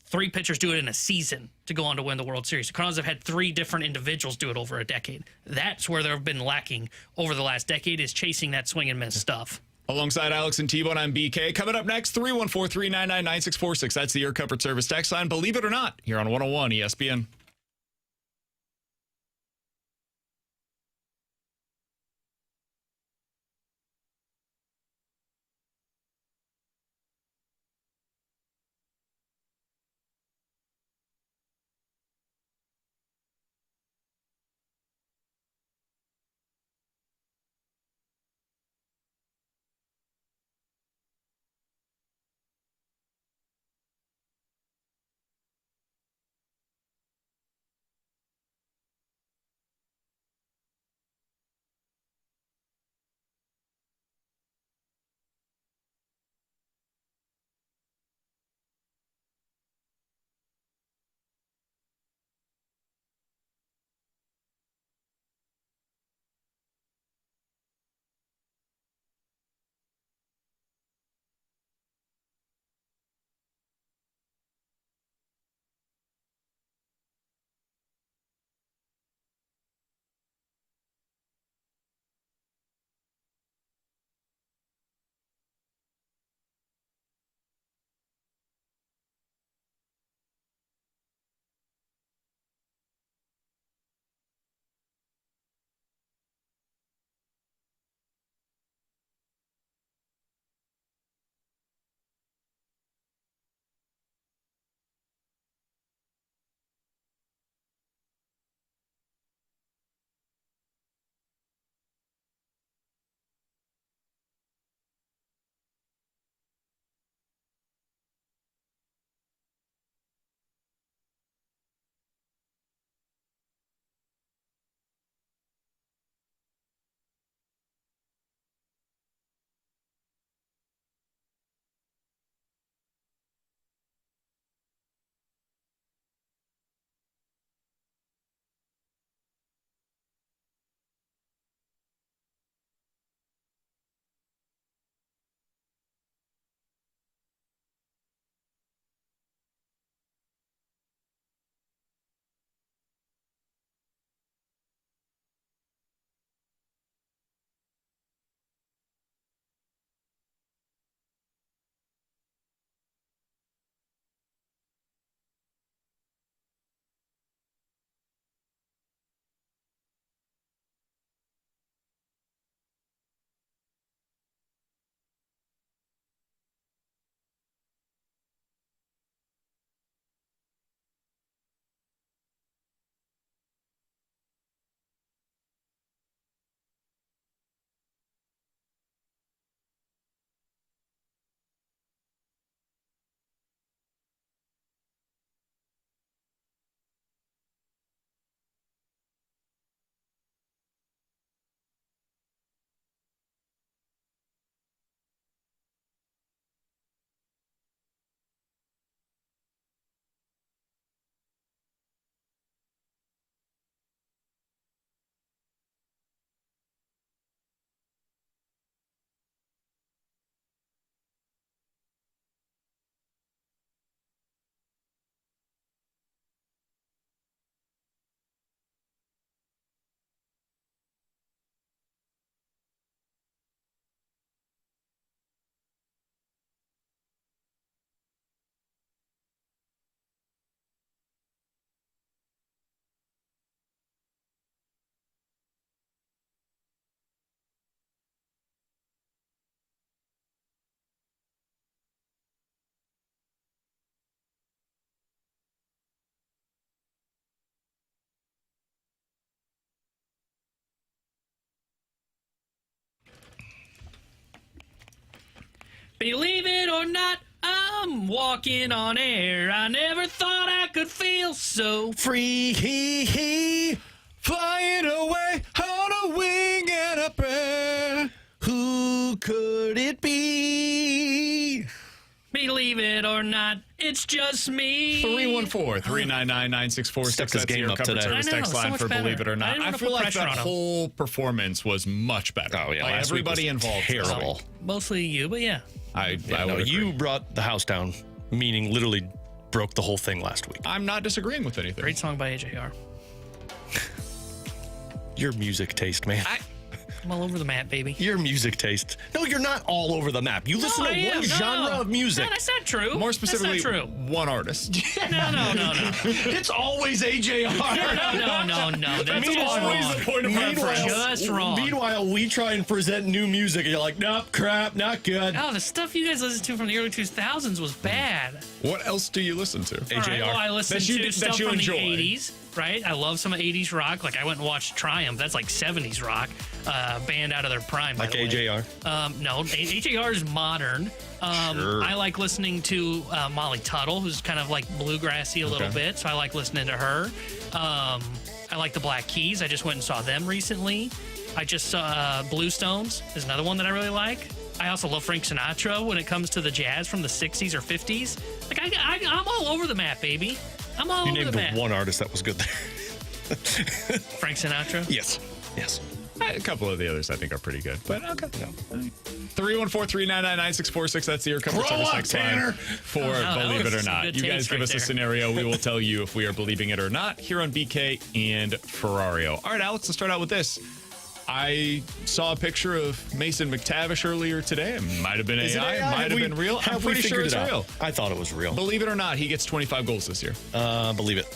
Speaker 4: 3 pitchers do it in a season to go on to win the World Series. The Cardinals have had 3 different individuals do it over a decade. That's where they've been lacking over the last decade, is chasing that swing and miss stuff.
Speaker 2: Alongside Alex and T-Bone, I'm BK. Coming up next, 314-399-9646. That's the Air Comfort Service text line. Believe it or not, here on 101 ESPN.
Speaker 4: Believe it or not, I'm walking on air. I never thought I could feel so
Speaker 3: Free,
Speaker 2: Flying away on a wing and a prayer.
Speaker 3: who could it be?
Speaker 4: Believe it or not, it's just me.
Speaker 2: 314-399-9646.
Speaker 3: Stepped his
Speaker 2: That's
Speaker 3: game
Speaker 2: your
Speaker 3: up
Speaker 2: coverage
Speaker 3: today.
Speaker 2: service
Speaker 4: I know,
Speaker 2: text
Speaker 4: so
Speaker 2: line
Speaker 4: much
Speaker 2: for
Speaker 4: better.
Speaker 2: Believe It or
Speaker 4: I
Speaker 2: Not.
Speaker 4: didn't
Speaker 2: I
Speaker 4: wanna
Speaker 2: feel
Speaker 4: put
Speaker 2: like
Speaker 4: pressure
Speaker 2: that
Speaker 4: on him.
Speaker 2: whole performance was much better.
Speaker 3: Oh, yeah,
Speaker 2: Like,
Speaker 3: last week
Speaker 2: everybody
Speaker 3: was
Speaker 2: involved.
Speaker 3: terrible.
Speaker 4: Mostly you, but yeah.
Speaker 2: I
Speaker 3: No,
Speaker 2: would
Speaker 3: you
Speaker 2: agree.
Speaker 3: brought the house down, meaning literally broke the whole thing last week.
Speaker 2: I'm not disagreeing with anything.
Speaker 4: Great song by AJR.
Speaker 3: Your music taste, man.
Speaker 4: I'm all over the map, baby.
Speaker 3: Your music taste. No, you're not all over the map. You listen to one genre of music.
Speaker 4: No, that's not true.
Speaker 2: More specifically,
Speaker 4: that's not true.
Speaker 2: one artist.
Speaker 4: No.
Speaker 3: It's always AJR.
Speaker 4: No. That's
Speaker 3: Meanwhile,
Speaker 4: always
Speaker 3: wrong.
Speaker 4: the point of
Speaker 3: Meanwhile-
Speaker 4: Just wrong.
Speaker 3: Meanwhile, we try and present new music, and you're like, nope, crap, not good.
Speaker 4: Oh, the stuff you guys listened to from the early 2000s was bad.
Speaker 2: What else do you listen to?
Speaker 3: AJR.
Speaker 4: All right, well, I listened to
Speaker 2: that
Speaker 4: stuff
Speaker 2: you
Speaker 4: from
Speaker 2: enjoy.
Speaker 4: the 80s, right? I love some 80s rock. Like, I went and watched Triumph. That's like 70s rock. Band out of their prime, by
Speaker 3: Like
Speaker 4: the way.
Speaker 3: AJR.
Speaker 4: No, AJR is modern.
Speaker 3: Sure.
Speaker 4: I like listening to Molly Tuttle, who's kind of like bluegrassy a little
Speaker 2: Okay.
Speaker 4: bit, so I like listening to her. I like the Black Keys. I just went and saw them recently. I just saw Bluestones is another one that I really like. I also love Frank Sinatra when it comes to the jazz from the 60s or 50s. Like, I'm all over the map, baby. I'm all
Speaker 3: You
Speaker 4: over
Speaker 3: named
Speaker 4: the map.
Speaker 3: the one artist that was good there.
Speaker 4: Frank Sinatra?
Speaker 3: Yes.
Speaker 2: A couple of the others I think are pretty good. But okay. 314-399-9646. That's your coverage
Speaker 3: Grow
Speaker 2: service
Speaker 3: up,
Speaker 2: text line
Speaker 3: Tanner.
Speaker 2: for
Speaker 4: that
Speaker 2: Believe
Speaker 4: was
Speaker 2: It or
Speaker 4: some
Speaker 2: Not.
Speaker 4: good
Speaker 2: You guys
Speaker 4: taste
Speaker 2: give
Speaker 4: right
Speaker 2: us a
Speaker 4: there.
Speaker 2: scenario. We will tell you if we are believing it or not here on BK and Ferrario. All right, Alex, let's start out with this. I saw a picture of Mason McTavish earlier today. It might have been
Speaker 3: Is it
Speaker 2: AI.
Speaker 3: AI?
Speaker 2: Might have been real. I'm
Speaker 3: Have we
Speaker 2: pretty sure
Speaker 3: figured
Speaker 2: it's
Speaker 3: it out?
Speaker 2: real.
Speaker 3: I thought it was real.
Speaker 2: Believe it or not, he gets 25 goals this year.
Speaker 3: Believe it.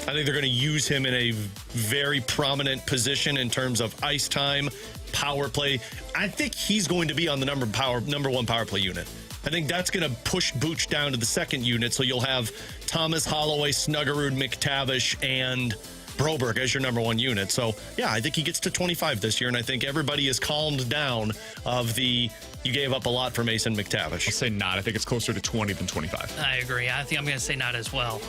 Speaker 3: I think they're going to use him in a very prominent position in terms of ice time, power play. I think he's going to be on the number one power play unit. I think that's going to push Booch down to the second unit, so you'll have Thomas, Holloway, Snuggerud, McTavish, and Broberg as your number one unit. So, yeah, I think he gets to 25 this year, and I think everybody is calmed down of the you gave up a lot for Mason McTavish.
Speaker 2: I'll say not. I think it's closer to 20 than 25.
Speaker 4: I agree. I think I'm going to say not as well.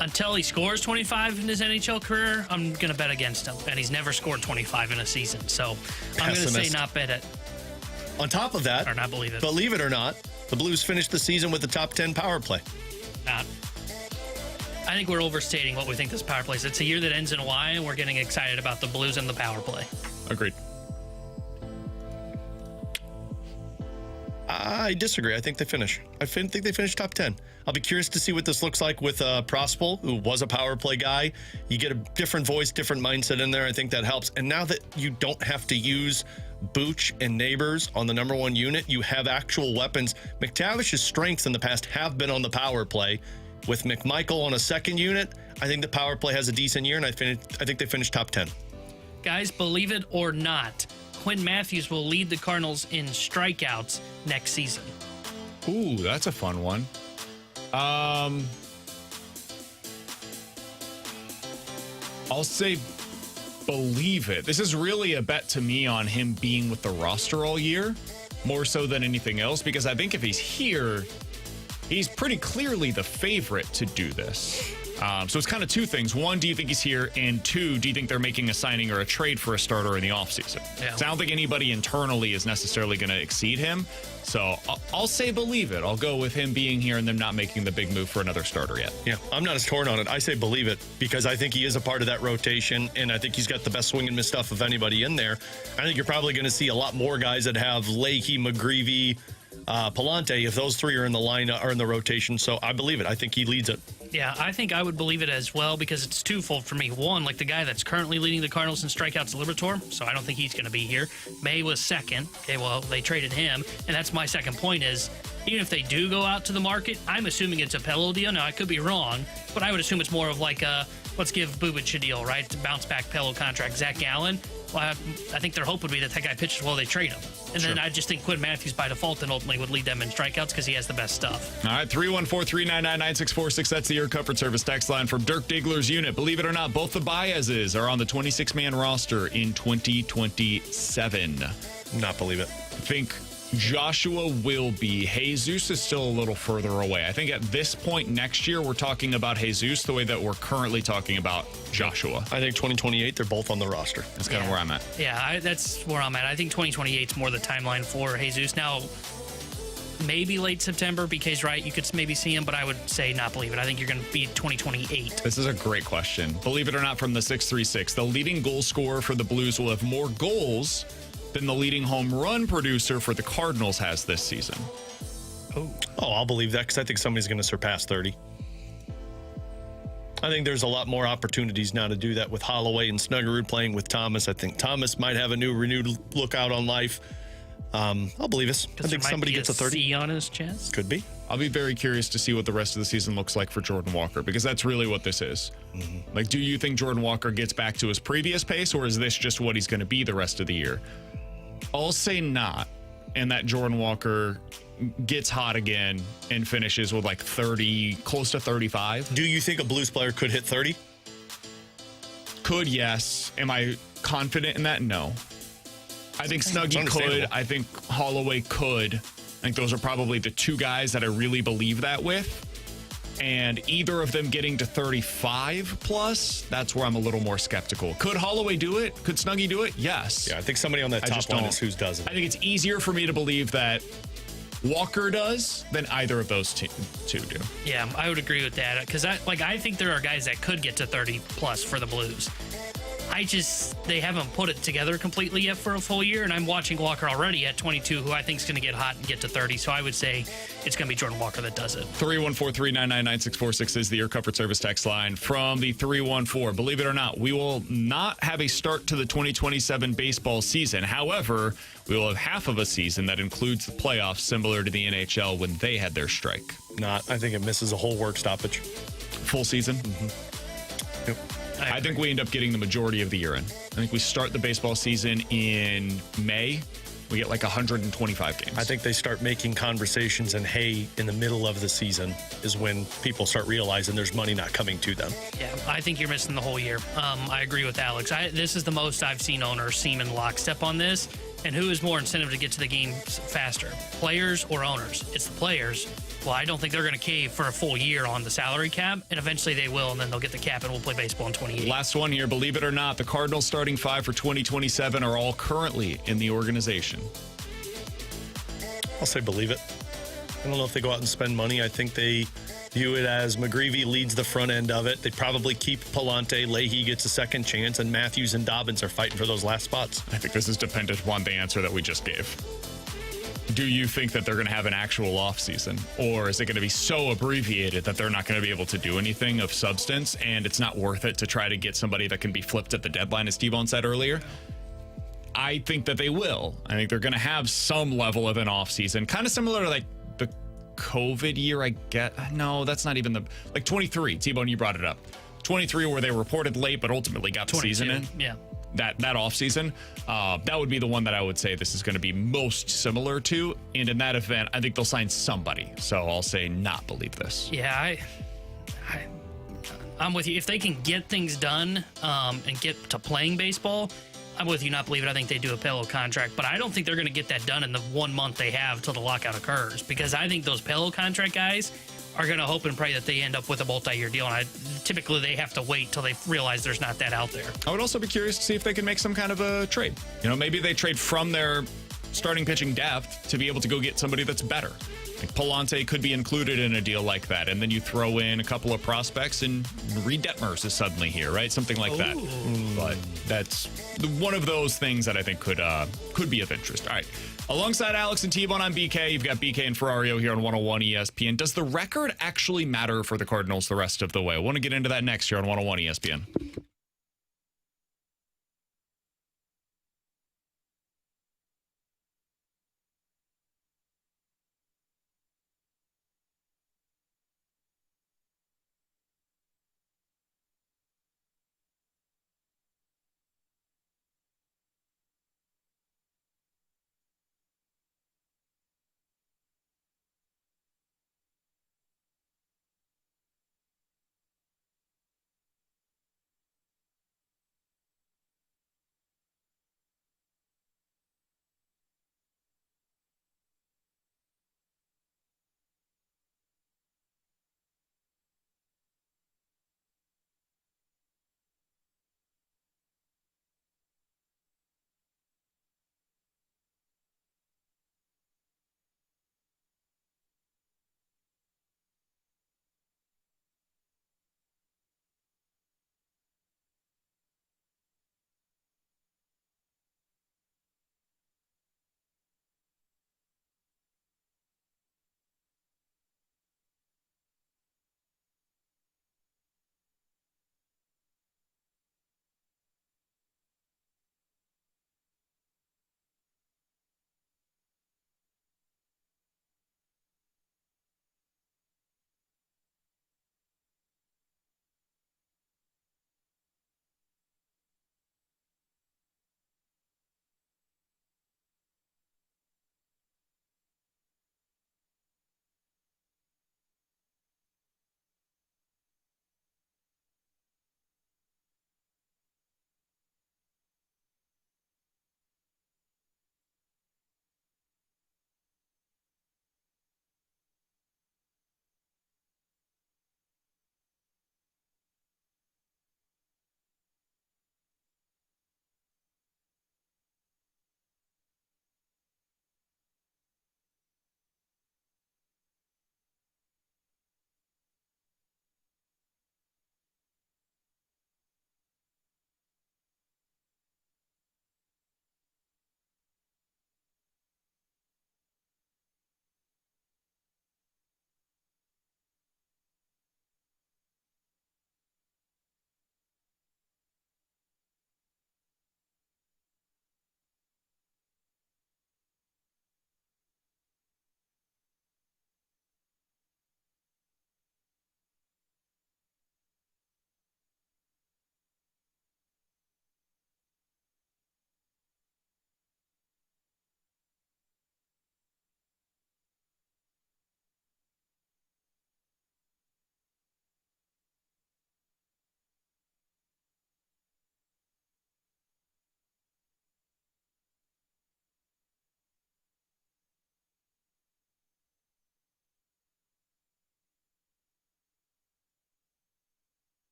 Speaker 4: Until he scores 25 in his NHL career, I'm going to bet against him. And he's never scored 25 in a season. So I'm going to say
Speaker 3: Pessimist.
Speaker 4: not bet it
Speaker 3: On top of that,
Speaker 4: or not believe it.
Speaker 3: believe it or not, the Blues finished the season with the top 10 power play.
Speaker 4: Not. I think we're overstating what we think this power play is. It's a year that ends in a Y, and we're getting excited about the Blues and the power play.
Speaker 2: Agreed.
Speaker 3: I disagree. I think they finish. I think they finish top 10. I'll be curious to see what this looks like with Prospel, who was a power play guy. You get a different voice, different mindset in there. I think that helps. And now that you don't have to use Booch and Neighbors on the number one unit, you have actual weapons. McTavish's strengths in the past have been on the power play. With McMichael on a second unit, I think the power play has a decent year, and I think they finish top 10.
Speaker 4: Guys, believe it or not, Quinn Matthews will lead the Cardinals in strikeouts next season.
Speaker 2: Ooh, that's a fun one. I'll say believe it. This is really a bet to me on him being with the roster all year, more so than anything else, because I think if he's here, he's pretty clearly the favorite to do this. So it's kind of two things. One, do you think he's here? And two, do you think they're making a signing or a trade for a starter in the offseason?
Speaker 4: Yeah.
Speaker 2: So I don't think anybody internally is necessarily going to exceed him. So I'll say believe it. I'll go with him being here and them not making the big move for another starter yet.
Speaker 3: Yeah, I'm not as torn on it. I say believe it because I think he is a part of that rotation, and I think he's got the best swing and miss stuff of anybody in there. I think you're probably going to see a lot more guys that have Leahy, McGreevy, Pallante, if those three are in the line or in the rotation. So I believe it. I think he leads it.
Speaker 4: Yeah, I think I would believe it as well because it's twofold for me. One, like the guy that's currently leading the Cardinals in strikeouts, Liberatore, so I don't think he's going to be here. May was second. Okay, well, they traded him, and that's my second point is even if they do go out to the market, I'm assuming it's a Pello deal. Now, I could be wrong, but I would assume it's more of like a let's give Bubic a deal, right, to bounce back Pello contract. Zach Gallen, well, I think their hope would be that guy pitches well, they trade him. And then I just think Quinn Matthews by default then ultimately would lead them in strikeouts because he has the best stuff.
Speaker 2: All right, 314-399-9646. That's the Air Comfort Service text line from Dirk Diggler's unit. Believe it or not, both the Baezes are on the 26-man roster in 2027.
Speaker 3: Not believe it.
Speaker 2: I think Joshua will be. Jesus is still a little further away. I think at this point next year, we're talking about Jesus the way that we're currently talking about Joshua.
Speaker 3: I think 2028, they're both on the roster.
Speaker 2: That's kind of where I'm at.
Speaker 4: Yeah, that's where I'm at. I think 2028 is more the timeline for Jesus. Now, maybe late September, BK's right. You could maybe see him, but I would say not believe it. I think you're going to be 2028.
Speaker 2: This is a great question. Believe it or not, from the 636, the leading goal scorer for the Blues will have more goals than the leading home run producer for the Cardinals has this season.
Speaker 3: Oh, I'll believe that because I think somebody's going to surpass 30. I think there's a lot more opportunities now to do that with Holloway and Snuggerud playing with Thomas. I think Thomas might have a renewed look out on life. I'll believe us. I think somebody gets a 30.
Speaker 4: C on his chest.
Speaker 3: Could be.
Speaker 2: I'll be very curious to see what the rest of the season looks like for Jordan Walker, because that's really what this is. Mm-hmm. Like, do you think Jordan Walker gets back to his previous pace, or is this just what he's going to be the rest of the year? I'll say not, and that Jordan Walker gets hot again and finishes with like 30, close to 35.
Speaker 3: Do you think a Blues player could hit 30?
Speaker 2: Could, yes. Am I confident in that? No. I think Snuggie could. I think Holloway could. I think those are probably the two guys that I really believe that with. And either of them getting to 35 plus, that's where I'm a little more skeptical. Could Holloway do it? Could Snuggie do it? Yes.
Speaker 3: Yeah, I think somebody on that top line is who doesn't.
Speaker 2: I think it's easier for me to believe that Walker does than either of those two do.
Speaker 4: Yeah, I would agree with that because I think there are guys that could get to 30 plus for the Blues. They haven't put it together completely yet for a full year, and I'm watching Walker already at 22, who I think is going to get hot and get to 30. So I would say it's going to be Jordan Walker that does it.
Speaker 2: 314-399-9646 is the Air Comfort Service text line from the 314. Believe it or not, we will not have a start to the 2027 baseball season. However, we will have half of a season that includes the playoffs, similar to the NHL when they had their strike.
Speaker 3: I think it misses a whole work stoppage.
Speaker 2: Full season?
Speaker 3: Mm-hmm. Yep.
Speaker 2: I think we end up getting the majority of the year in. I think we start the baseball season in May. We get like 125 games.
Speaker 3: I think they start making conversations, and in the middle of the season is when people start realizing there's money not coming to them.
Speaker 4: Yeah, I think you're missing the whole year. I agree with Alex. This is the most I've seen owners seem in lockstep on this. And who is more incentive to get to the game faster, players or owners? It's the players. Well, I don't think they're going to cave for a full year on the salary cap, and eventually they will, and then they'll get the cap, and we'll play baseball in 28.
Speaker 2: Last one here. Believe it or not, the Cardinals starting five for 2027 are all currently in the organization.
Speaker 3: I'll say believe it. I don't know if they go out and spend money. I think they view it as McGreevy leads the front end of it. They probably keep Pallante. Leahy gets a second chance, and Matthews and Dobbins are fighting for those last spots.
Speaker 2: I think this is dependent upon the answer that we just gave. Do you think that they're going to have an actual offseason? Or is it going to be so abbreviated that they're not going to be able to do anything of substance, and it's not worth it to try to get somebody that can be flipped at the deadline, as T-Bone said earlier? I think that they will. I think they're going to have some level of an offseason, kind of similar to like the COVID year, I get. No, that's not even like 23. T-Bone, you brought it up. 23, where they reported late, but ultimately got the season in.
Speaker 4: Yeah.
Speaker 2: That offseason, that would be the one that I would say this is going to be most similar to. And in that event, I think they'll sign somebody. So I'll say not believe this.
Speaker 4: Yeah, I'm with you. If they can get things done and get to playing baseball, I'm with you, not believe it. I think they do a pillow contract, but I don't think they're going to get that done in the 1 month they have till the lockout occurs, because I think those pillow contract guys are going to hope and pray that they end up with a multi-year deal, and typically they have to wait till they realize there's not that out there.
Speaker 2: I would also be curious to see if they can make some kind of a trade. Maybe they trade from their starting pitching depth to be able to go get somebody that's better. Like Pallante could be included in a deal like that, and then you throw in a couple of prospects, and Reed Detmers is suddenly here, right? Something like that. But that's one of those things that I think could be of interest. All right. Alongside Alex and T-Bone, I'm BK. You've got BK and Ferrario here on 101 ESPN. Does the record actually matter for the Cardinals the rest of the way? I want to get into that next here on 101 ESPN.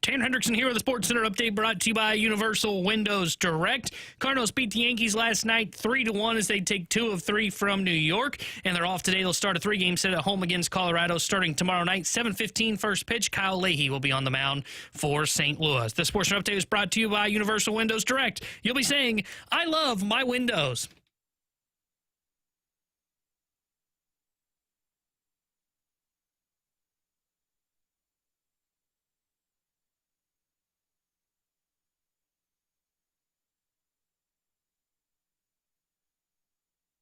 Speaker 4: Tanner Hendrickson here with the Sports Center update brought to you by Universal Windows Direct. Cardinals beat the Yankees last night 3-1 as they take 2 of 3 from New York. And they're off today. They'll start a 3-game set at home against Colorado starting tomorrow night. 7:15 first pitch. Kyle Leahy will be on the mound for St. Louis. This Sports Center update is brought to you by Universal Windows Direct. You'll be saying, I love my windows.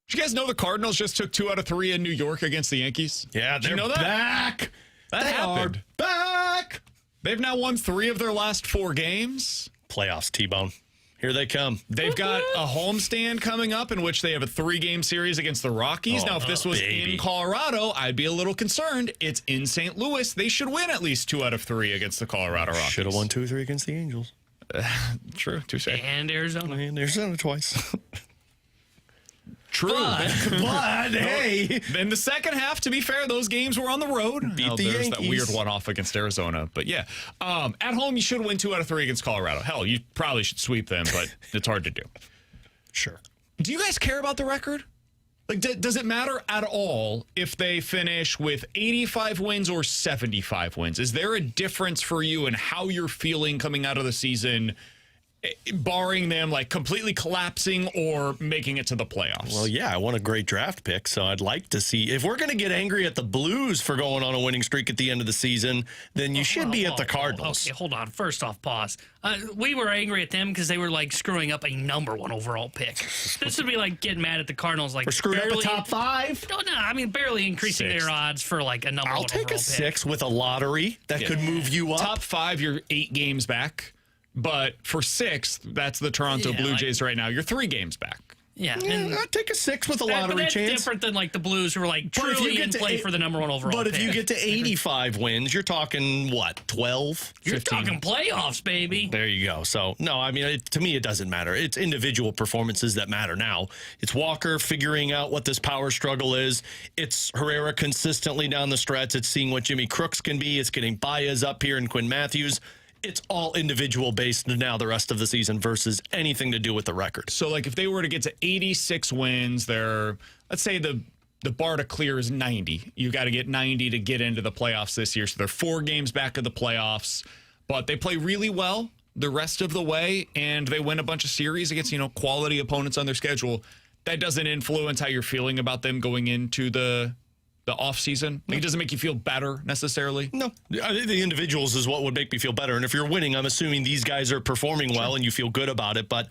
Speaker 2: Did you guys know the Cardinals just took 2 out of 3 in New York against the Yankees?
Speaker 3: Yeah,
Speaker 2: Did you
Speaker 3: they're
Speaker 2: know that?
Speaker 3: back.
Speaker 2: That happened.
Speaker 3: Back.
Speaker 2: They've now won 3 of their last 4 games.
Speaker 3: Playoffs, T-Bone. Here they come.
Speaker 2: They've got a homestand coming up in which they have a 3-game series against the Rockies.
Speaker 3: Oh,
Speaker 2: now, if this was
Speaker 3: baby.
Speaker 2: in Colorado, I'd be a little concerned. It's in St. Louis. They should win at least 2 out of 3 against the Colorado Rockies.
Speaker 3: Should have won 2-3 against the Angels.
Speaker 2: True. Touche.
Speaker 4: And Arizona.
Speaker 3: And Arizona twice.
Speaker 2: True.
Speaker 3: But hey.
Speaker 2: In the second half, to be fair, those games were on the road.
Speaker 3: Beat the
Speaker 2: there's that
Speaker 3: Yankees.
Speaker 2: weird one-off against Arizona. But yeah, at home, you should win 2 out of 3 against Colorado. Hell, you probably should sweep them, but it's hard to do.
Speaker 3: Sure.
Speaker 2: Do you guys care about the record? Like, does it matter at all if they finish with 85 wins or 75 wins? Is there a difference for you in how you're feeling coming out of the season, barring them like completely collapsing or making it to the playoffs?
Speaker 3: Well, yeah, I want a great draft pick, so I'd like to see. If we're going to get angry at the Blues for going on a winning streak at the end of the season, then you should be at the Cardinals.
Speaker 4: Okay, hold on. First off, pause. We were angry at them because they were like screwing up a number 1 overall pick. This would be like getting mad at the Cardinals, like
Speaker 3: We're screwing up a top 5.
Speaker 4: No, I mean barely increasing
Speaker 2: 6th.
Speaker 4: their odds for like a number 1
Speaker 3: I'll take
Speaker 4: overall
Speaker 3: a
Speaker 4: pick.
Speaker 3: 6 with a lottery that could move you up.
Speaker 2: Top 5, you're 8 games back. But for 6th, that's the Toronto
Speaker 4: Yeah,
Speaker 2: Blue
Speaker 4: like-
Speaker 2: Jays right now. You're 3 games back.
Speaker 4: Yeah,
Speaker 3: Yeah,
Speaker 4: and
Speaker 3: I'll take a 6 with a
Speaker 4: but
Speaker 3: lottery
Speaker 4: that's
Speaker 3: chance.
Speaker 4: different than like the Blues who were like
Speaker 3: But if you
Speaker 4: truly
Speaker 3: get
Speaker 4: in
Speaker 3: to
Speaker 4: play
Speaker 3: eight-
Speaker 4: for the number 1 overall
Speaker 3: But if
Speaker 4: pick.
Speaker 3: you get to 85 wins, you're talking, what, 12?
Speaker 4: You're
Speaker 2: 15.
Speaker 4: talking playoffs, baby.
Speaker 3: There you go. So, no, I mean, to me, it doesn't matter. It's individual performances that matter now. It's Walker figuring out what this power struggle is. It's Herrera consistently down the stretch. It's seeing what Jimmy Crooks can be. It's getting Baez up here and Quinn Matthews. It's all individual based now the rest of the season versus anything to do with the record.
Speaker 2: So, like, if they were to get to 86 wins, let's say the bar to clear is 90. You got to get 90 to get into the playoffs this year. So they're 4 games back of the playoffs, but they play really well the rest of the way, and they win a bunch of series against, quality opponents on their schedule. That doesn't influence how you're feeling about them going into the off season. Like, it doesn't make you feel better necessarily.
Speaker 3: No, the individuals is what would make me feel better. And if you're winning, I'm assuming these guys are performing well and you feel good about it. But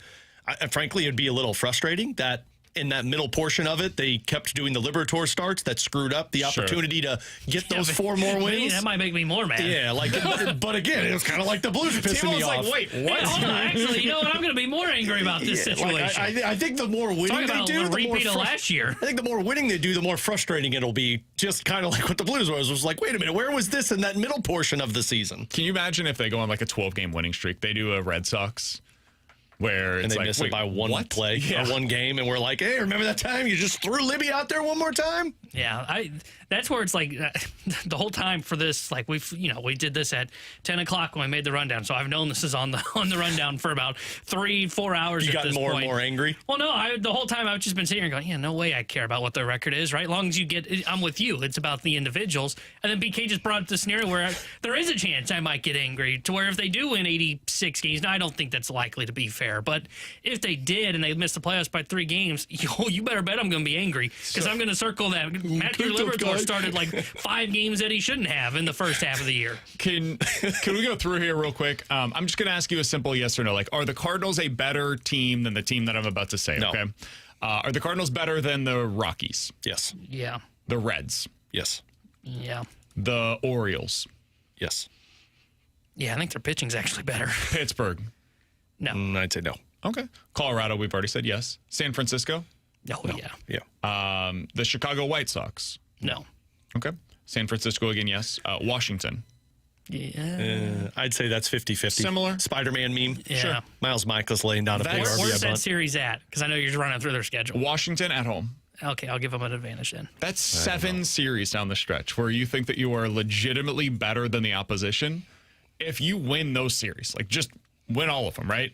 Speaker 3: frankly, it'd be a little frustrating that in that middle portion of it, they kept doing the Liberatore starts that screwed up the opportunity to get those 4 more wins.
Speaker 4: That might make me more mad.
Speaker 3: Yeah, but again, it was kind of like the Blues pissing
Speaker 2: Tim
Speaker 3: me
Speaker 2: was
Speaker 3: off.
Speaker 2: like, wait, what?
Speaker 4: Hey, hold on. Actually, you know what? I'm going to be more angry about this
Speaker 3: Yeah,
Speaker 4: situation.
Speaker 3: I think the more winning
Speaker 4: Talking
Speaker 3: they
Speaker 4: about
Speaker 3: do,
Speaker 4: a
Speaker 3: the more
Speaker 4: repeat of last year.
Speaker 3: I think the more winning they do, the more frustrating it'll be. Just kind of like what the Blues was like, wait a minute, where was this in that middle portion of the season?
Speaker 2: Can you imagine if they go on like a 12-game winning streak? They do a Red Sox where it's
Speaker 3: And they
Speaker 2: like,
Speaker 3: miss
Speaker 2: wait,
Speaker 3: it by one
Speaker 2: what?
Speaker 3: play
Speaker 2: Yeah.
Speaker 3: or one game, and we're like, hey, remember that time you just threw Libby out there one more time?
Speaker 4: Yeah, that's where it's like the whole time for this, like we did this at 10 o'clock when we made the rundown. So I've known this is on the rundown for about 3-4 hours.
Speaker 3: You
Speaker 4: at
Speaker 3: got
Speaker 4: this
Speaker 3: more
Speaker 4: point.
Speaker 3: and more angry?
Speaker 4: Well, no, the whole time I've just been sitting here going, yeah, no way I care about what their record is, right? As long as you I'm with you. It's about the individuals. And then BK just brought up the scenario where there is a chance I might get angry to where if they do win 86 games, now I don't think that's likely to be fair, but if they did and they missed the playoffs by 3 games, you better bet I'm going to be angry because I'm going to circle that. Matthew Liberatore started like 5 games that he shouldn't have in the first half of the year.
Speaker 2: Can we go through here real quick? I'm just going to ask you a simple yes or no. Like, are the Cardinals a better team than the team that I'm about to say?
Speaker 3: No.
Speaker 2: Okay. Are the Cardinals better than the Rockies,
Speaker 3: Yes.
Speaker 4: Yeah.
Speaker 2: the Reds,
Speaker 3: Yes.
Speaker 4: Yeah.
Speaker 2: the Orioles,
Speaker 3: Yes.
Speaker 4: Yeah, I think their pitching's actually better.
Speaker 2: Pittsburgh?
Speaker 4: No.
Speaker 3: I'd say no.
Speaker 2: Okay. Colorado, we've already said yes. San Francisco?
Speaker 4: Oh, yeah.
Speaker 3: Yeah.
Speaker 2: The Chicago White Sox?
Speaker 4: No.
Speaker 2: Okay. San Francisco again, yes. Washington?
Speaker 4: Yeah.
Speaker 3: I'd say that's 50-50.
Speaker 2: Similar?
Speaker 3: Spider-Man meme.
Speaker 4: Yeah.
Speaker 2: Sure.
Speaker 3: Miles Michaelis laying down a big
Speaker 2: That's-
Speaker 4: Where's
Speaker 3: RBI
Speaker 4: that
Speaker 3: bunt.
Speaker 4: series at? Because I know you're running through their schedule.
Speaker 2: Washington at home.
Speaker 4: Okay, I'll give them an advantage then.
Speaker 2: That's 7 series down the stretch where you think that you are legitimately better than the opposition. if you win those series, like just win all of them, right?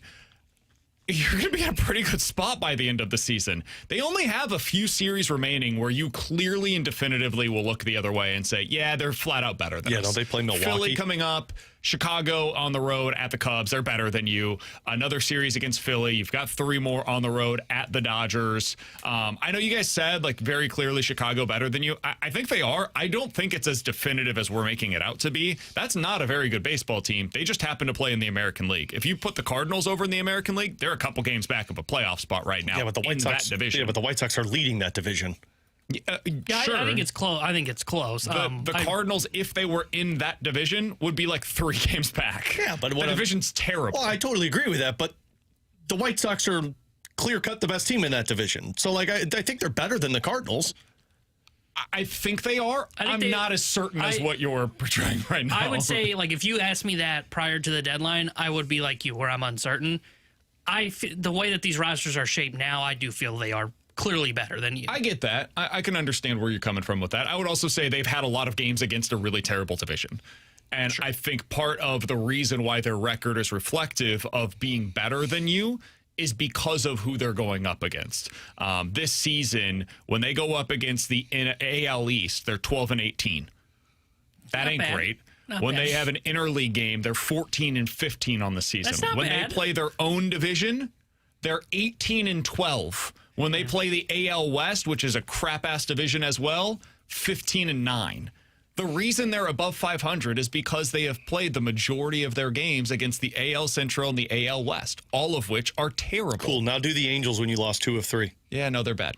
Speaker 2: You're going to be in a pretty good spot by the end of the season. They only have a few series remaining where you clearly and definitively will look the other way and say, yeah, they're flat out better than us.
Speaker 3: Don't they play Milwaukee?
Speaker 2: Philly coming up, Chicago on the road at the Cubs. They're better than you. Another series against Philly. You've got 3 more on the road at the Dodgers. I know you guys said like very clearly Chicago better than you. I think they are. I don't think it's as definitive as we're making it out to be. That's not a very good baseball team. They just happen to play in the American League. If you put the Cardinals over in the American League, they're a couple games back of a playoff spot right now.
Speaker 3: Yeah, but the White Sox,
Speaker 2: that division.
Speaker 3: Yeah, but the White Sox are leading that division.
Speaker 2: Sure.
Speaker 4: I think it's close. I think it's close.
Speaker 2: The Cardinals, if they were in that division, would be like 3 games back.
Speaker 3: Yeah, but
Speaker 2: the division's terrible.
Speaker 3: Well, I totally agree with that, but the White Sox are clear-cut the best team in that division. So, like, I think they're better than the Cardinals.
Speaker 2: I think they are. I'm not as certain as what you're portraying right now.
Speaker 4: I would say, like, if you asked me that prior to the deadline, I would be like you, where I'm uncertain. The way that these rosters are shaped now, I do feel they are clearly better than you.
Speaker 2: I get that. I can understand where you're coming from with that. I would also say they've had a lot of games against a really terrible division. And I think part of the reason why their record is reflective of being better than you is because of who they're going up against. This season, when they go up against the AL East, they're 12-18. That ain't great. When they have an interleague game, they're 14-15 on the season.
Speaker 4: That's not
Speaker 2: when
Speaker 4: bad.
Speaker 2: they play their own division, they're 18-12. When they play the AL West, which is a crap-ass division as well, 15-9. The reason they're above 500 is because they have played the majority of their games against the AL Central and the AL West, all of which are terrible.
Speaker 3: Cool. Now do the Angels when you lost 2 of 3.
Speaker 2: Yeah, no, they're bad.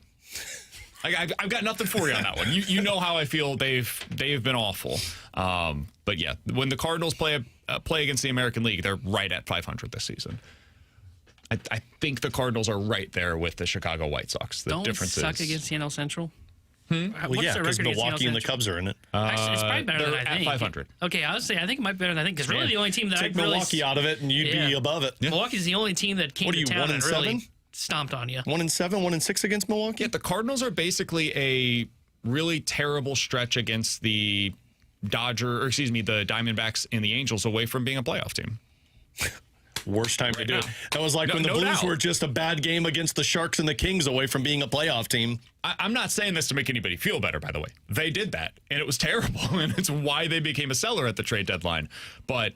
Speaker 2: I've got nothing for you on that one. You know how I feel. They've been awful. But yeah, when the Cardinals play against the American League, they're right at 500 this season. I think the Cardinals are right there with the Chicago White Sox. The
Speaker 4: Don't
Speaker 2: difference
Speaker 4: suck
Speaker 2: is
Speaker 4: against the NL Central.
Speaker 3: Well, yeah, because Milwaukee and the Cubs are in it.
Speaker 4: Actually, it's probably better than I
Speaker 2: they're
Speaker 4: think.
Speaker 2: at 500.
Speaker 4: Okay, I would say I think it might be better than I think because really the only team that
Speaker 3: Take
Speaker 4: I really
Speaker 3: Milwaukee out of it, and you'd be above it.
Speaker 4: Milwaukee's the only team that came
Speaker 3: What are
Speaker 4: to
Speaker 3: you,
Speaker 4: town
Speaker 3: 1
Speaker 4: and
Speaker 3: and
Speaker 4: really
Speaker 3: 7?
Speaker 4: stomped on you.
Speaker 3: 1-7, 1-6 against Milwaukee.
Speaker 2: Yeah, the Cardinals are basically a really terrible stretch against the the Diamondbacks and the Angels away from being a playoff team.
Speaker 3: Worst time to do it.
Speaker 2: now.
Speaker 3: That was like when the
Speaker 2: No
Speaker 3: Blues
Speaker 2: doubt.
Speaker 3: were just a bad game against the Sharks and the Kings away from being a playoff team.
Speaker 2: I'm not saying this to make anybody feel better, by the way. They did that, and it was terrible, and it's why they became a seller at the trade deadline. But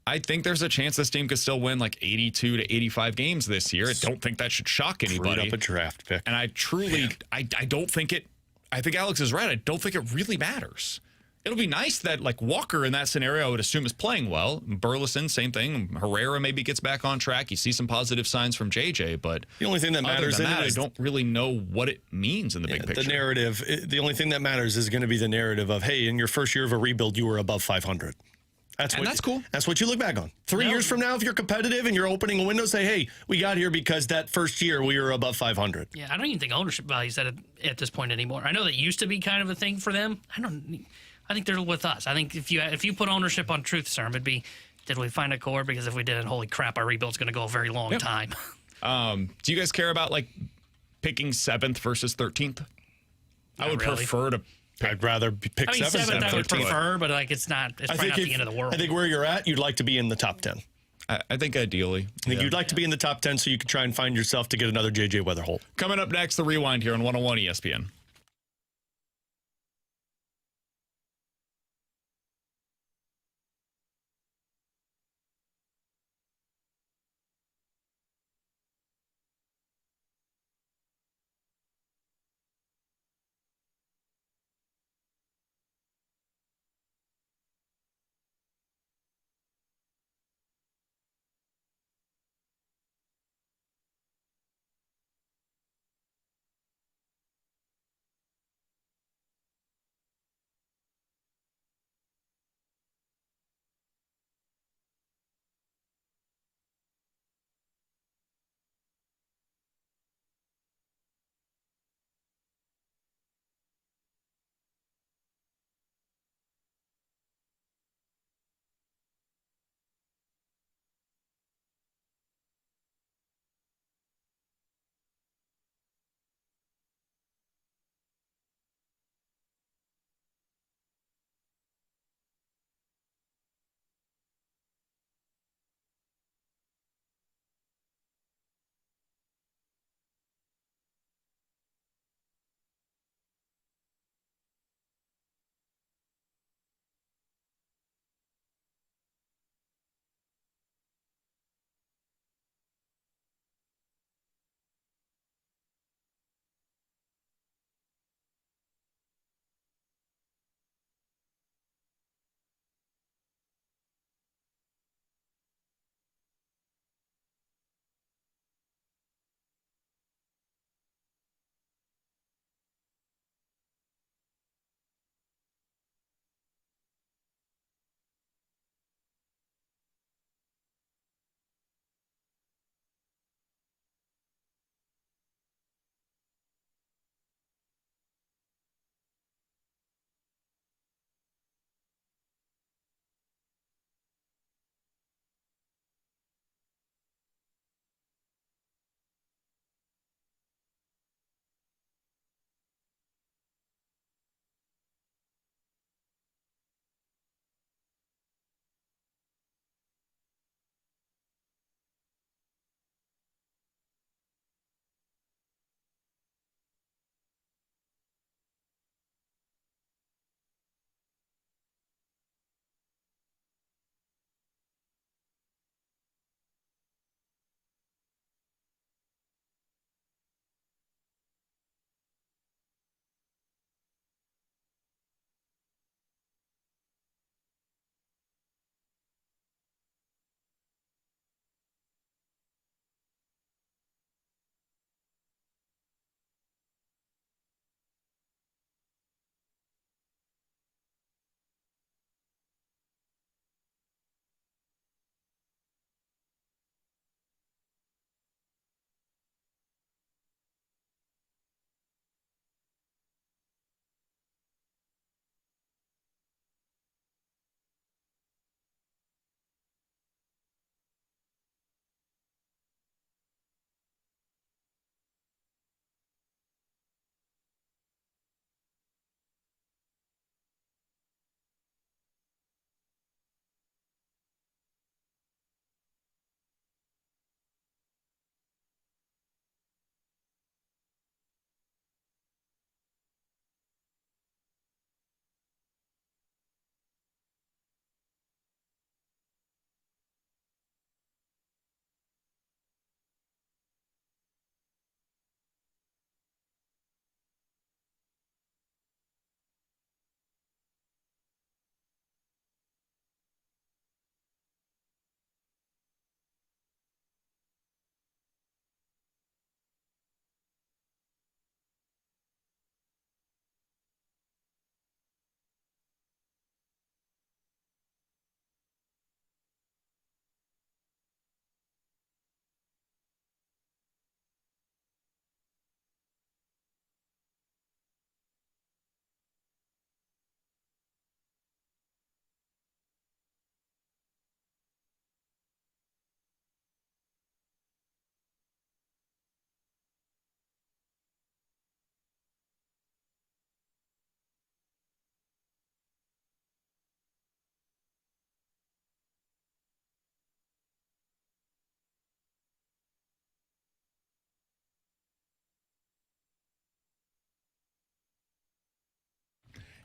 Speaker 2: I think there's a chance this team could still win like 82 to 85 games this year. I don't think that should shock anybody.
Speaker 3: Freed up a draft pick.
Speaker 2: And I truly, I don't think it, I think Alex is right. I don't think it really matters. It'll be nice that like Walker in that scenario, I would assume, is playing well. Burleson, same thing. Herrera maybe gets back on track. You see some positive signs from JJ, but
Speaker 3: The only thing that matters in it
Speaker 2: I
Speaker 3: is
Speaker 2: don't really know what it means in the big picture.
Speaker 3: the narrative. The only thing that matters is going to be the narrative of, hey, in your first year of a rebuild, you were above 500. That's
Speaker 2: cool.
Speaker 3: That's what you look back on. 3 years from now, if you're competitive and you're opening a window, say, hey, we got here because that first year we were above 500.
Speaker 4: Yeah, I don't even think ownership values at this point anymore. I know that used to be kind of a thing for them. I think they're with us. I think if you put ownership on truth serum, it'd be, did we find a core? Because if we didn't, holy crap, our rebuild's going to go a very long time.
Speaker 2: Do you guys care about like picking 7th versus 13th? I would
Speaker 4: really.
Speaker 2: prefer to.
Speaker 3: I'd rather pick 7th
Speaker 4: I
Speaker 3: than
Speaker 4: would
Speaker 3: 13th.
Speaker 4: prefer, but like it's probably not the end of the world.
Speaker 3: I think where you're at, you'd like to be in the top 10.
Speaker 2: I think ideally.
Speaker 3: I think you'd like to be in the top 10 so you could try and find yourself to get another JJ Weatherholt.
Speaker 2: Coming up next, the Rewind here on 101 ESPN.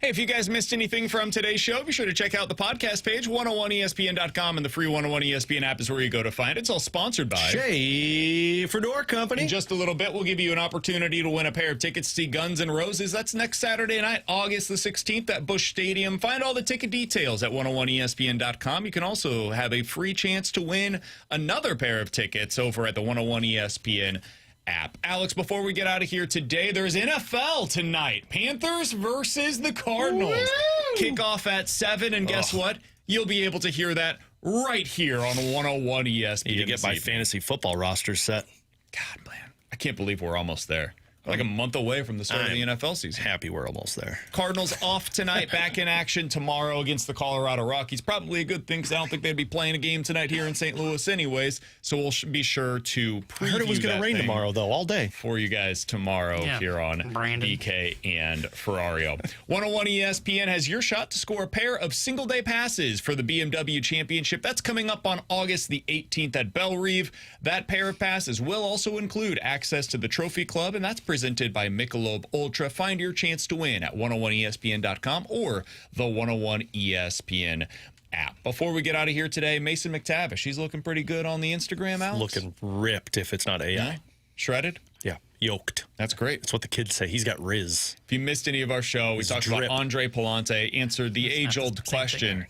Speaker 2: Hey, if you guys missed anything from today's show, be sure to check out the podcast page, 101ESPN.com, and the free 101 ESPN app is where you go to find it. It's all sponsored by
Speaker 3: Shohei Fedor Company.
Speaker 2: In just a little bit, we'll give you an opportunity to win a pair of tickets to see Guns N' Roses. That's next Saturday night, August the 16th at Busch Stadium. Find all the ticket details at 101ESPN.com. You can also have a free chance to win another pair of tickets over at the 101 ESPN app. Alex, before we get out of here today, there's NFL tonight. Panthers versus the Cardinals.
Speaker 3: Woo!
Speaker 2: Kickoff at 7, and guess what? You'll be able to hear that right here on 101 ESPN.
Speaker 3: Need to get my fantasy football roster set.
Speaker 2: God, man. I can't believe we're almost there. Like a month away from the start of the NFL season.
Speaker 3: Happy we're almost there.
Speaker 2: Cardinals off tonight, back in action tomorrow against the Colorado Rockies. Probably a good thing because I don't think they'd be playing a game tonight here in St. Louis anyways. So we'll be sure to preview
Speaker 3: I heard it was going to rain tomorrow, though, all day.
Speaker 2: For you guys tomorrow here on
Speaker 4: Brandon.
Speaker 2: BK and Ferrario. 101 ESPN has your shot to score a pair of single-day passes for the BMW Championship. That's coming up on August the 18th at Bellerive. That pair of passes will also include access to the Trophy Club, and that's presented by Michelob Ultra. Find your chance to win at 101ESPN.com or the 101 ESPN app. Before we get out of here today, Mason McTavish, he's looking pretty good on the Instagram, Alex.
Speaker 3: Looking ripped if it's not AI.
Speaker 2: Yeah. Shredded?
Speaker 3: Yeah, yoked.
Speaker 2: That's great.
Speaker 3: That's what the kids say. He's got Riz.
Speaker 2: If you missed any of our show, we talked about Andre Pallante, answered the age-old question,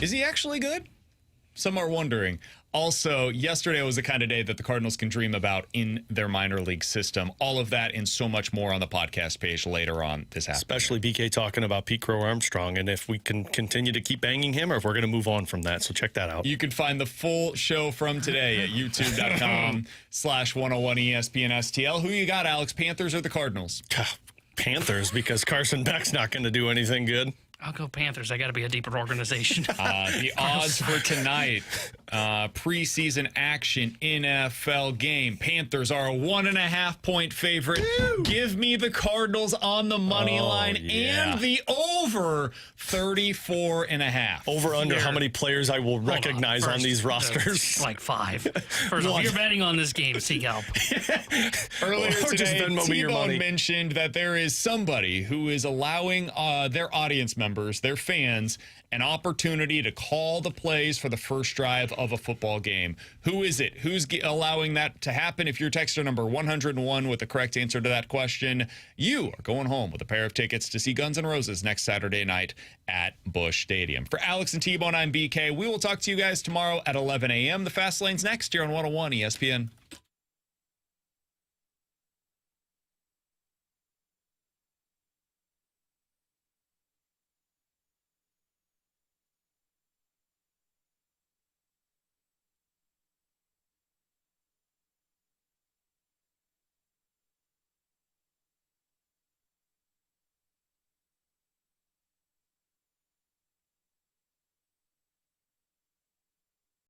Speaker 2: is he actually good? Some are wondering. Also, yesterday was the kind of day that the Cardinals can dream about in their minor league system. All of that and so much more on the podcast page later on this afternoon.
Speaker 3: Especially BK talking about Pete Crow Armstrong and if we can continue to keep banging him or if we're going to move on from that. So check that out.
Speaker 2: You can find the full show from today at youtube.com/101ESPNSTL. Who you got, Alex? Panthers or the Cardinals?
Speaker 3: Panthers, because Carson Beck's not going to do anything good.
Speaker 4: I'll go Panthers. I got to be a deeper organization.
Speaker 2: The odds for tonight, preseason action NFL game. Panthers are a 1.5-point favorite. Woo! Give me the Cardinals on the money line and the over 34.5.
Speaker 3: Over under how many players I will recognize on these rosters?
Speaker 4: Like 5. First off, you're betting on this game, seek help.
Speaker 2: Earlier today,
Speaker 3: your money.
Speaker 2: T-Bone mentioned that there is somebody who is allowing their audience members, their fans, an opportunity to call the plays for the first drive of a football game. Who is it? Who's allowing that to happen? If you're texter number 101 with the correct answer to that question, you are going home with a pair of tickets to see Guns N' Roses next Saturday night at Busch Stadium. For Alex and T-Bone, I'm BK. We will talk to you guys tomorrow at 11 a.m. The Fast Lane's next here on 101 ESPN.